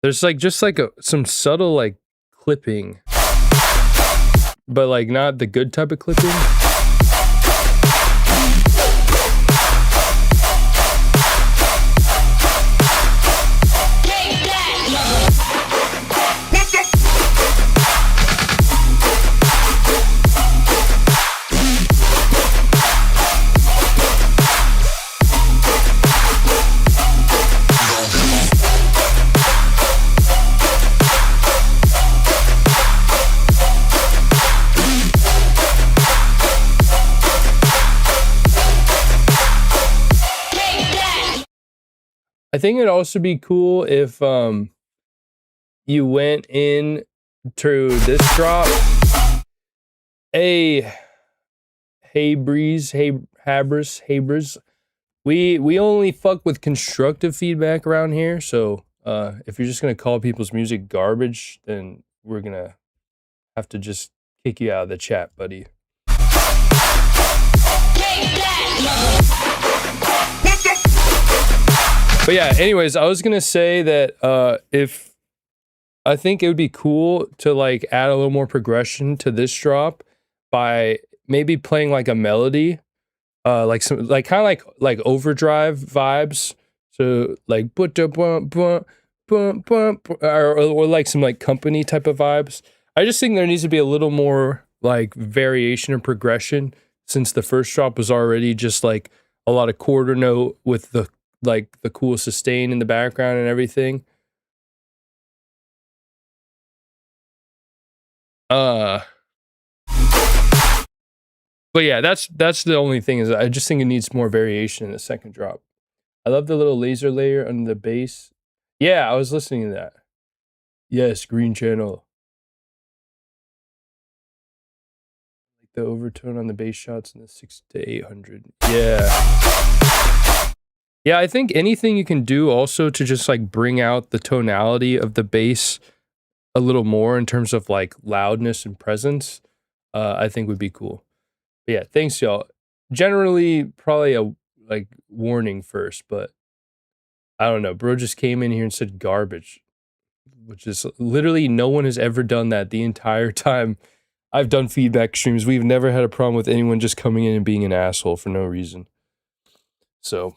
There's like just like some subtle like clipping, but like not the good type of clipping. I think it'd also be cool if you went in to this drop. Hey Breeze, hey Habers. We only fuck with constructive feedback around here, so if you're just gonna call people's music garbage, then we're gonna have to just kick you out of the chat, buddy. But yeah, anyways, I was gonna say that if I think it would be cool to like add a little more progression to this drop by maybe playing like a melody, like some like kind of like overdrive vibes. So like or like some like company type of vibes. I just think there needs to be a little more like variation and progression, since the first drop was already just like a lot of quarter note with the like the cool sustain in the background and everything. But yeah, that's the only thing, is I just think it needs more variation in the second drop. I love the little laser layer under the bass. Yeah, I was listening to that. Yes, green channel. Like the overtone on the bass shots in the 6 to 800. Yeah. Yeah, I think anything you can do also to just like bring out the tonality of the bass a little more in terms of like loudness and presence, I think would be cool. But yeah, thanks y'all. Generally, probably a like warning first, but I don't know. Bro just came in here and said garbage, which is literally no one has ever done that the entire time I've done feedback streams. We've never had a problem with anyone just coming in and being an asshole for no reason. So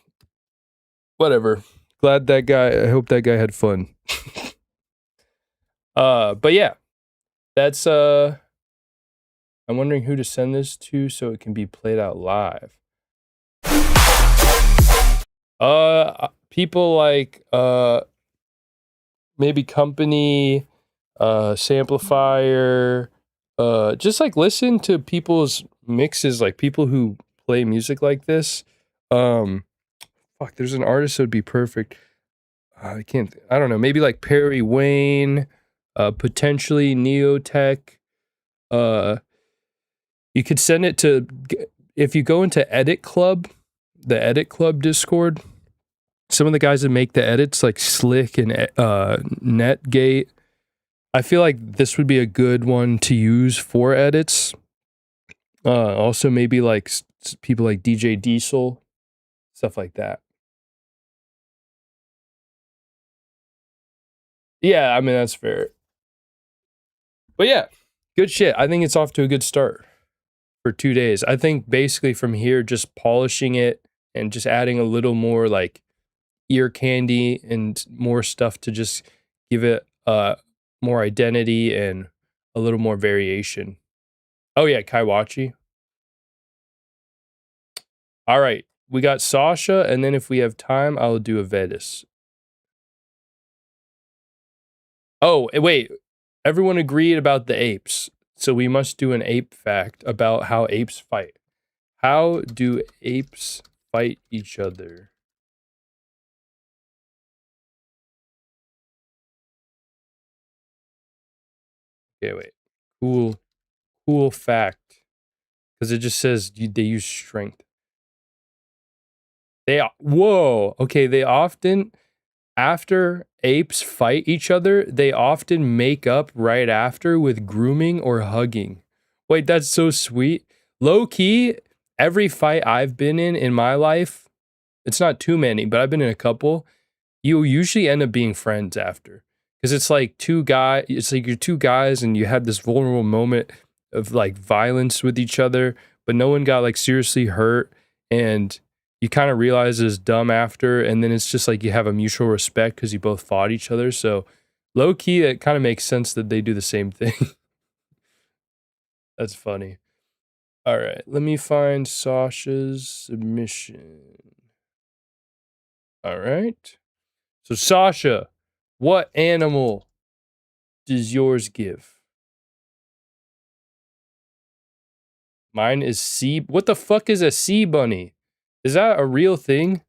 whatever. Glad that guy. I hope that guy had fun. But yeah, that's I'm wondering who to send this to so it can be played out live. People like maybe Company, Samplifier, just like listen to people's mixes, like people who play music like this. Fuck, there's an artist that would be perfect. I don't know, maybe like Perry Wayne, potentially Neotech. You could send it to, if you go into Edit Club, the Edit Club Discord, some of the guys that make the edits like Slick and Netgate, I feel like this would be a good one to use for edits. Also maybe like people like DJ Diesel, stuff like that. Yeah, I mean, that's fair. But yeah, good shit. I think it's off to a good start for 2 days. I think basically from here, just polishing it and just adding a little more like ear candy and more stuff to just give it more identity and a little more variation. Oh yeah, Kaiwachi. All right, we got Sasha, and then if we have time, I'll do a Vedis. Oh, wait. Everyone agreed about the apes, so we must do an ape fact about how apes fight. How do apes fight each other? Okay, wait. Cool fact. Because it just says they use strength. Whoa. Okay, they often, after apes fight each other, they often make up right after with grooming or hugging. Wait, that's so sweet. Low key, every fight I've been in my life, it's not too many, but I've been in a couple, you usually end up being friends after. Because it's like you're two guys and you had this vulnerable moment of like violence with each other, but no one got like seriously hurt, and you kind of realize it's dumb after, and then it's just like you have a mutual respect because you both fought each other. So low key, it kind of makes sense that they do the same thing. That's funny. All right, let me find Sasha's submission. All right. So Sasha, what animal does yours give? Mine is sea. What the fuck is a sea bunny? Is that a real thing?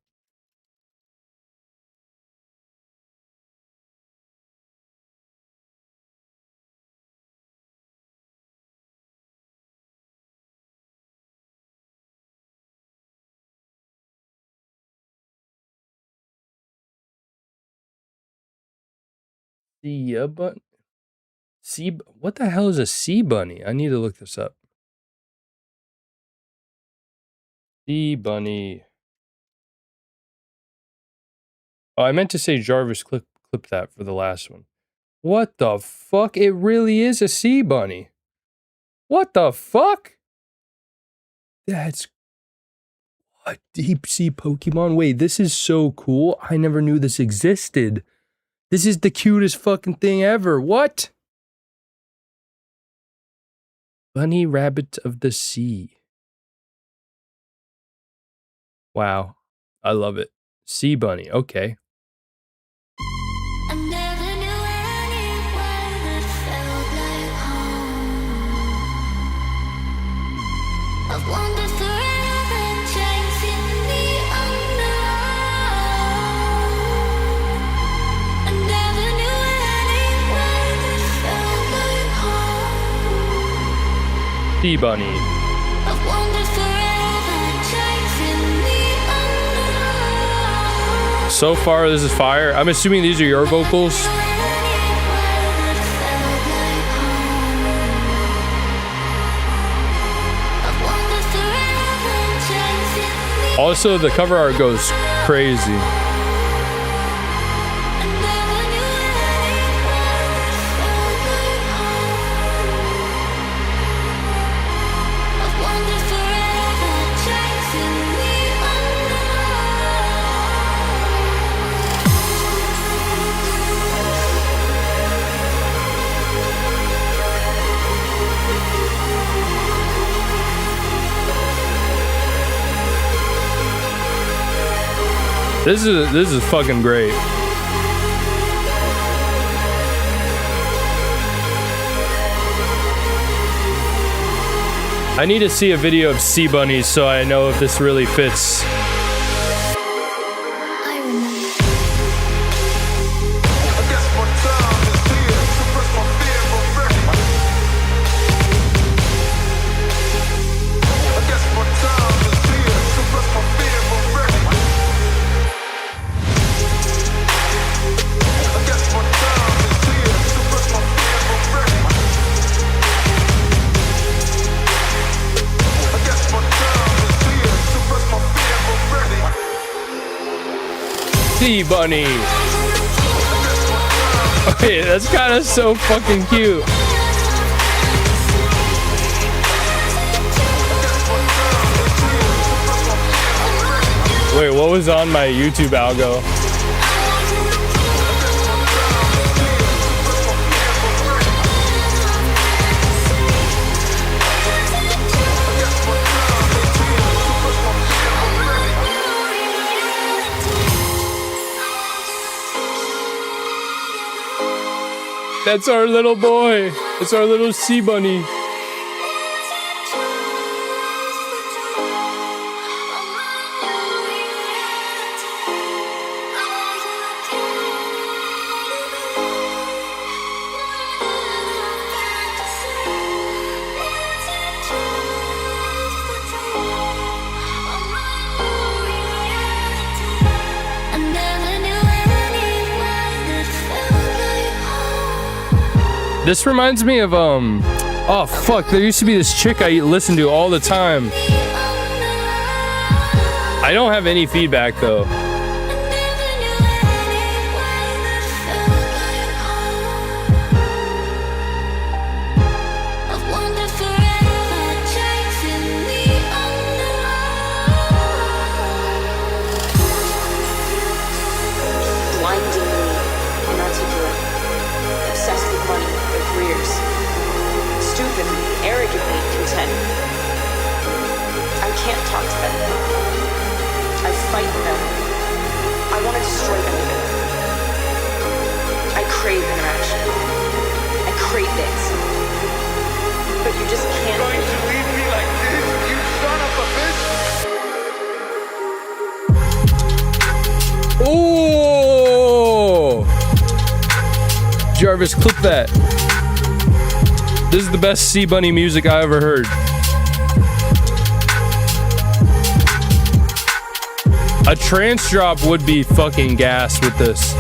What the hell is a sea bunny? I need to look this up. Sea bunny. Oh, I meant to say Jarvis clip that for the last one. What the fuck? It really is a sea bunny. What the fuck? That's a deep sea Pokemon. Wait, this is so cool. I never knew this existed. This is the cutest fucking thing ever. What? Bunny rabbit of the sea. Wow. I love it. Sea bunny. Okay.
I never knew anyone that felt like home. I've wandered forever, chasing the unknown. I never knew anyone that felt like home.
Sea bunny.
I've wandered forever, chasing the unknown.
So far, this is fire. I'm assuming these are your vocals. Also, the cover art goes crazy. This is fucking great. I need to see a video of sea bunnies so I know if this really fits. Sea bunny. Okay, that's kind of so fucking cute. Wait, what was on my YouTube algo? That's our little boy. It's our little sea bunny. This reminds me of oh fuck, there used to be this chick I listened to all the time. I don't have any feedback though. Jarvis, clip that. This is the best Sea Bunny music I ever heard. A trance drop would be fucking gas with this.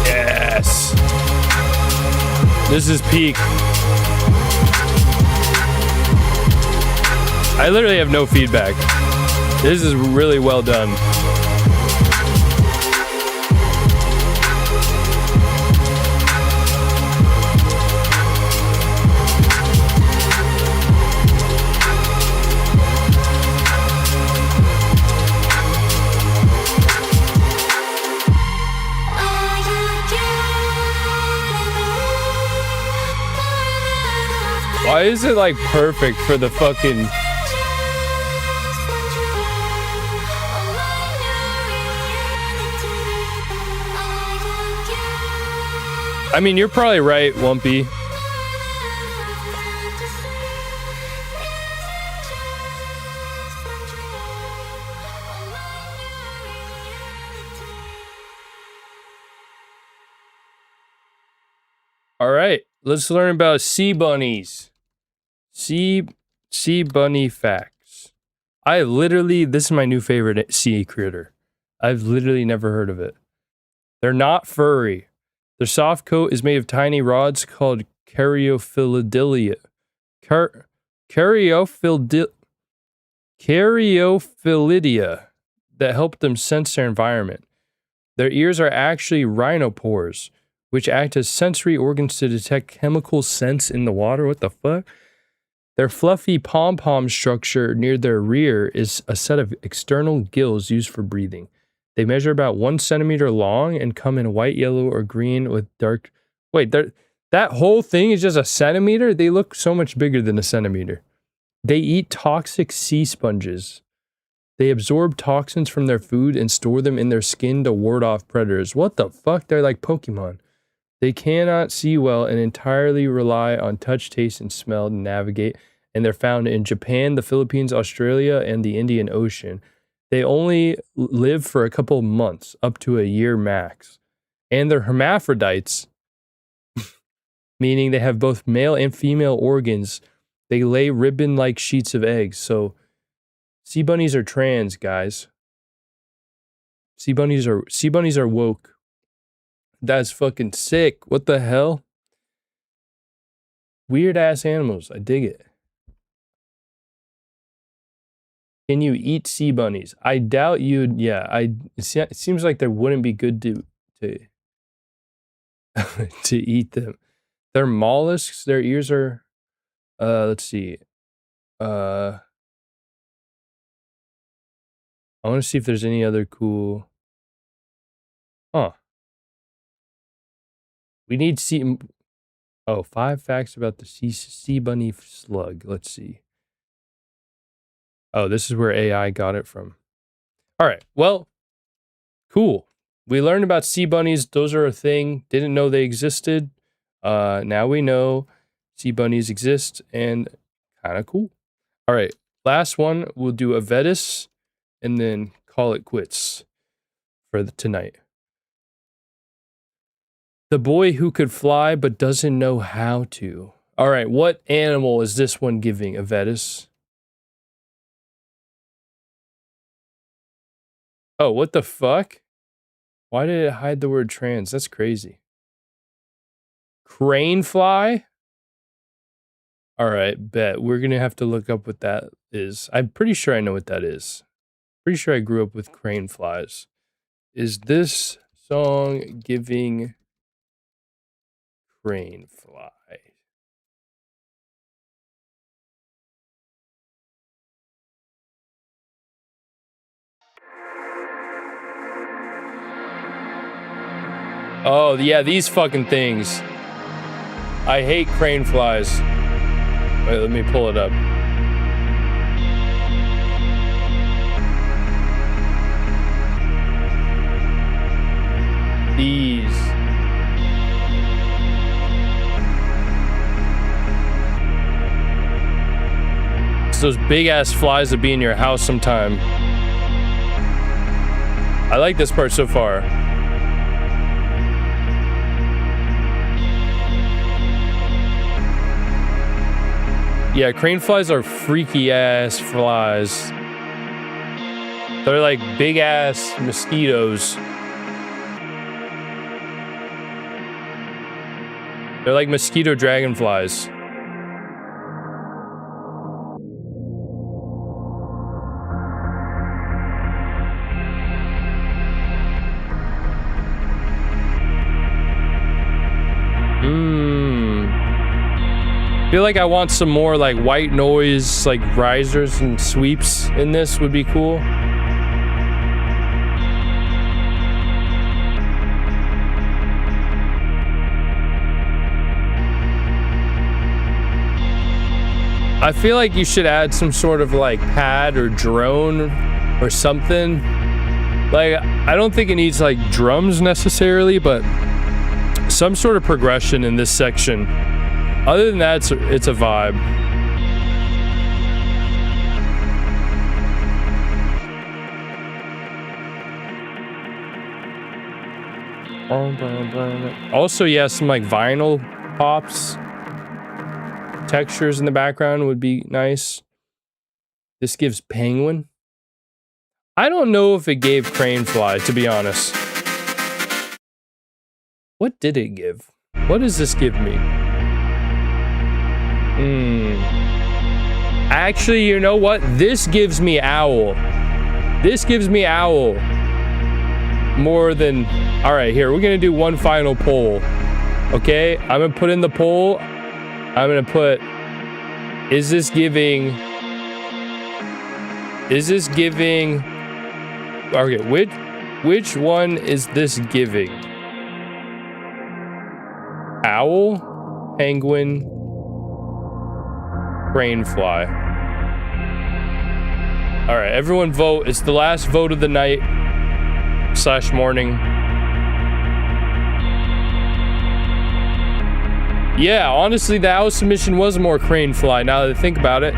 Yes. This is peak. I literally have no feedback. This is really well done. Why is it like perfect for the fucking... I mean, you're probably right, Wumpy. All right, let's learn about sea bunnies. Sea bunny facts. This is my new favorite sea critter. I've literally never heard of it. They're not furry. Their soft coat is made of tiny rods called Caryophilidia that help them sense their environment. Their ears are actually rhinopores, which act as sensory organs to detect chemical scents in the water. What the fuck? Their fluffy pom-pom structure near their rear is a set of external gills used for breathing. They measure about 1 centimeter long and come in white, yellow, or green with dark. Wait, that whole thing is just a centimeter? They look so much bigger than a centimeter. They eat toxic sea sponges. They absorb toxins from their food and store them in their skin to ward off predators. What the fuck? They're like Pokemon. They cannot see well and entirely rely on touch, taste, and smell to navigate, and they're found in Japan, the Philippines, Australia, and the Indian Ocean. They only live for a couple of months, up to a year max. And they're hermaphrodites, meaning they have both male and female organs. They lay ribbon-like sheets of eggs. So sea bunnies are trans, guys. Sea bunnies are woke. That's fucking sick. What the hell? Weird ass animals. I dig it. Can you eat sea bunnies? I doubt you'd. Yeah, it seems like they wouldn't be good to to eat them. They're mollusks. Their ears are. Let's see. I want to see if there's any other cool. Huh. We need sea. Oh, 5 facts about the sea bunny slug. Let's see. Oh, this is where AI got it from. All right. Well, cool. We learned about sea bunnies. Those are a thing. Didn't know they existed. Now we know sea bunnies exist and kind of cool. All right. Last one. We'll do a Vetus and then call it quits for tonight. The boy who could fly but doesn't know how to. All right. What animal is this one giving a Vetus? Oh, what the fuck? Why did it hide the word trans? That's crazy. Crane fly? All right, bet. We're going to have to look up what that is. I'm pretty sure I know what that is. Pretty sure I grew up with crane flies. Is this song giving crane fly? Oh, yeah, these fucking things. I hate crane flies. Wait, let me pull it up. These. It's those big ass flies that be in your house sometime. I like this part so far. Yeah, crane flies are freaky ass flies. They're like big ass mosquitoes. They're like mosquito dragonflies. I feel like I want some more like white noise, like risers and sweeps in this would be cool. I feel like you should add some sort of like pad or drone or something. Like, I don't think it needs like drums necessarily, but some sort of progression in this section. Other than that, it's a vibe. Also, yeah, some like vinyl pops. Textures in the background would be nice. This gives penguin. I don't know if it gave crane fly, to be honest. What did it give? What does this give me? Actually, you know what? This gives me owl. This gives me owl. More than... Alright, here. We're going to do one final poll. Okay? I'm going to put in the poll. I'm going to put... Is this giving... Okay, Which one is this giving? Owl, penguin, cranefly. All right, everyone vote. It's the last vote of the night / morning. Yeah, honestly, the owl submission was more cranefly now that I think about it.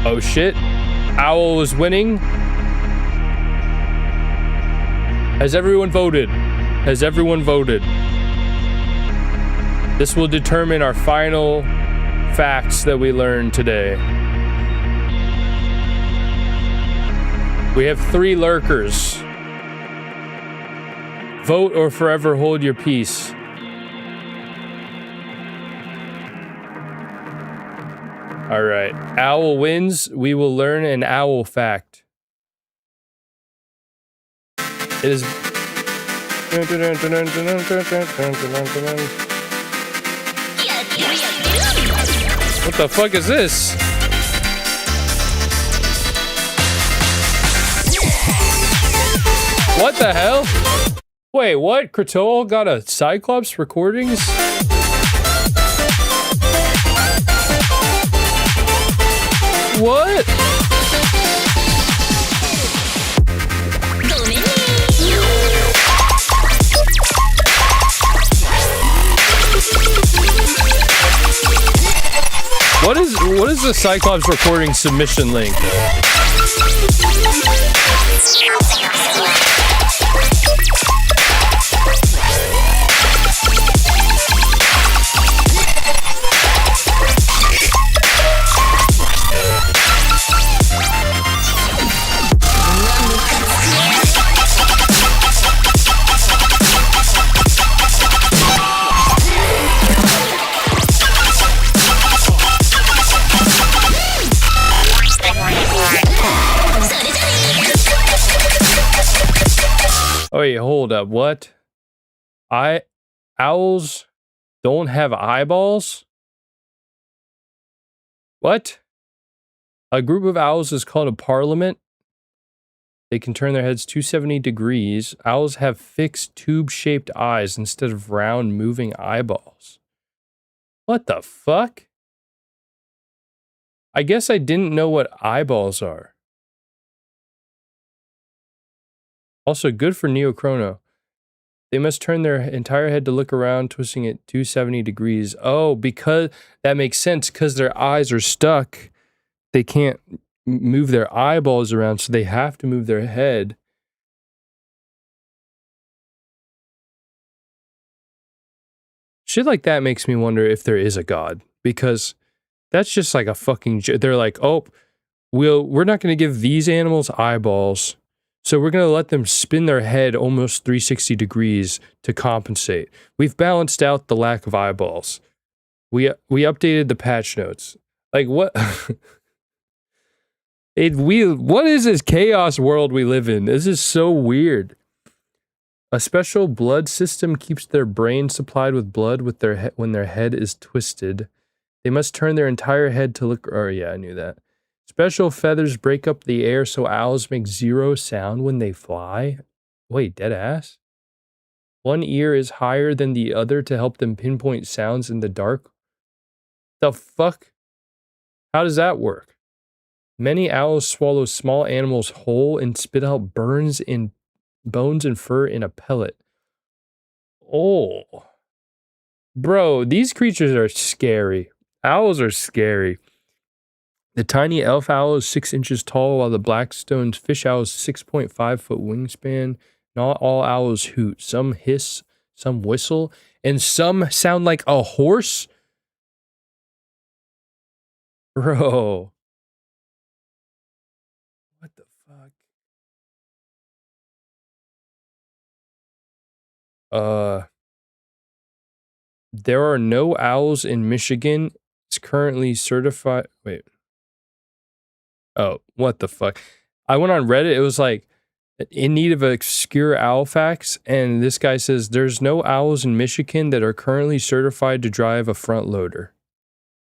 Oh shit. Owl is winning. Has everyone voted? Has everyone voted? This will determine our final facts that we learned today. We have 3 lurkers. Vote or forever hold your peace. All right. Owl wins. We will learn an owl fact. It is. What the fuck is this? What the hell? Wait, what? Kratol got a Cyclops recordings? What? What is the Cyclops recording submission link? Oh, wait, hold up. What? Owls don't have eyeballs? What? A group of owls is called a parliament. They can turn their heads 270 degrees. Owls have fixed tube-shaped eyes instead of round, moving eyeballs. What the fuck? I guess I didn't know what eyeballs are. Also, good for Neochrono. They must turn their entire head to look around, twisting it 270 degrees. Oh, because that makes sense, because their eyes are stuck. They can't move their eyeballs around, so they have to move their head. Shit like that makes me wonder if there is a god, because that's just like a fucking... They're like, oh, we're not going to give these animals eyeballs, so we're going to let them spin their head almost 360 degrees to compensate. We've balanced out the lack of eyeballs. We updated the patch notes. Like, what? What is this chaos world we live in? This is so weird. A special blood system keeps their brain supplied with blood with when their head is twisted. They must turn their entire head to look... Oh, yeah, I knew that. Special feathers break up the air so owls make 0 sound when they fly. Wait, dead ass? One ear is higher than the other to help them pinpoint sounds in the dark. The fuck? How does that work? Many owls swallow small animals whole and spit out bones and fur in a pellet. Oh. Bro, these creatures are scary. Owls are scary. The tiny elf owl is 6 inches tall, while the Blackstone fish owl is 6.5 foot wingspan. Not all owls hoot. Some hiss, some whistle, and some sound like a horse. Bro. What the fuck? There are no owls in Michigan. It's currently certified. Wait. Oh, what the fuck? I went on Reddit. It was like, in need of obscure owl facts, and this guy says there's no owls in Michigan that are currently certified to drive a front loader.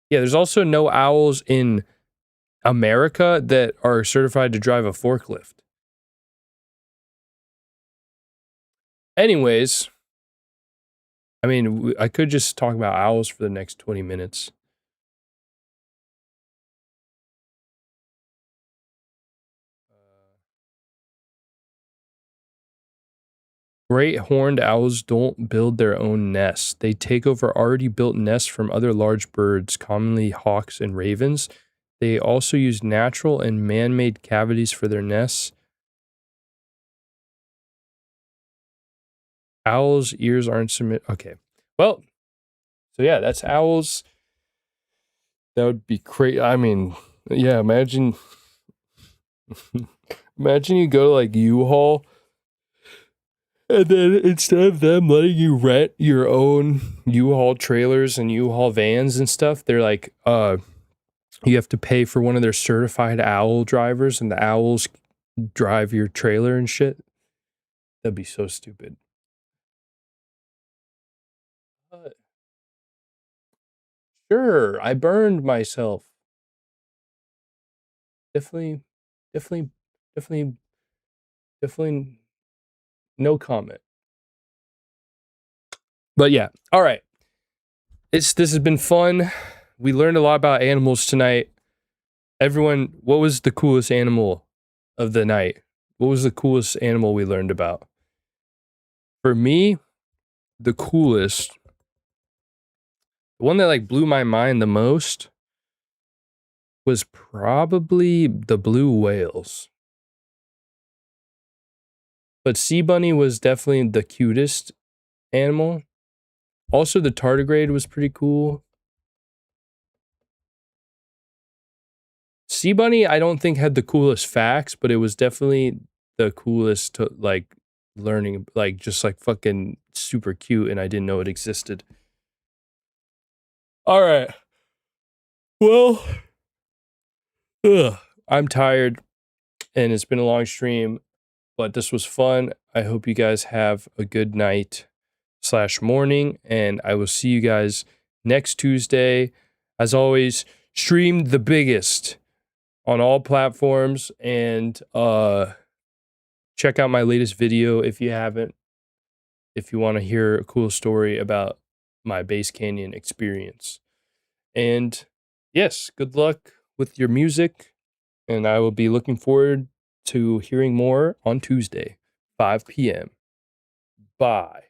Yeah, there's also no owls in America that are certified to drive a forklift. Anyways, I mean, I could just talk about owls for the next 20 minutes. Great horned owls don't build their own nests. They take over already built nests from other large birds, commonly hawks and ravens. They also use natural and man-made cavities for their nests. Owls' ears aren't Okay. Well, so yeah, that's owls. That would be crazy. I mean, yeah, imagine you go to like U-Haul, and then instead of them letting you rent your own U-Haul trailers and U-Haul vans and stuff, they're like, you have to pay for one of their certified owl drivers, and the owls drive your trailer and shit. That'd be so stupid. Sure, I burned myself. Definitely no comment. But yeah, all right. This has been fun. We learned a lot about animals tonight. Everyone, what was the coolest animal of the night? What was the coolest animal we learned about? For me, the coolest, the one that like blew my mind the most was probably the blue whales. But sea bunny was definitely the cutest animal. Also, the tardigrade was pretty cool. Sea bunny, I don't think had the coolest facts, but it was definitely the coolest to like learning, like just like fucking super cute, and I didn't know it existed. All right. Well, I'm tired, and it's been a long stream, but this was fun. I hope you guys have a good night / morning, and I will see you guys next Tuesday. As always, stream the biggest on all platforms, and check out my latest video if you haven't, if you want to hear a cool story about my Bass Canyon experience. And yes, good luck with your music, and I will be looking forward to hearing more on Tuesday, 5 p.m. Bye.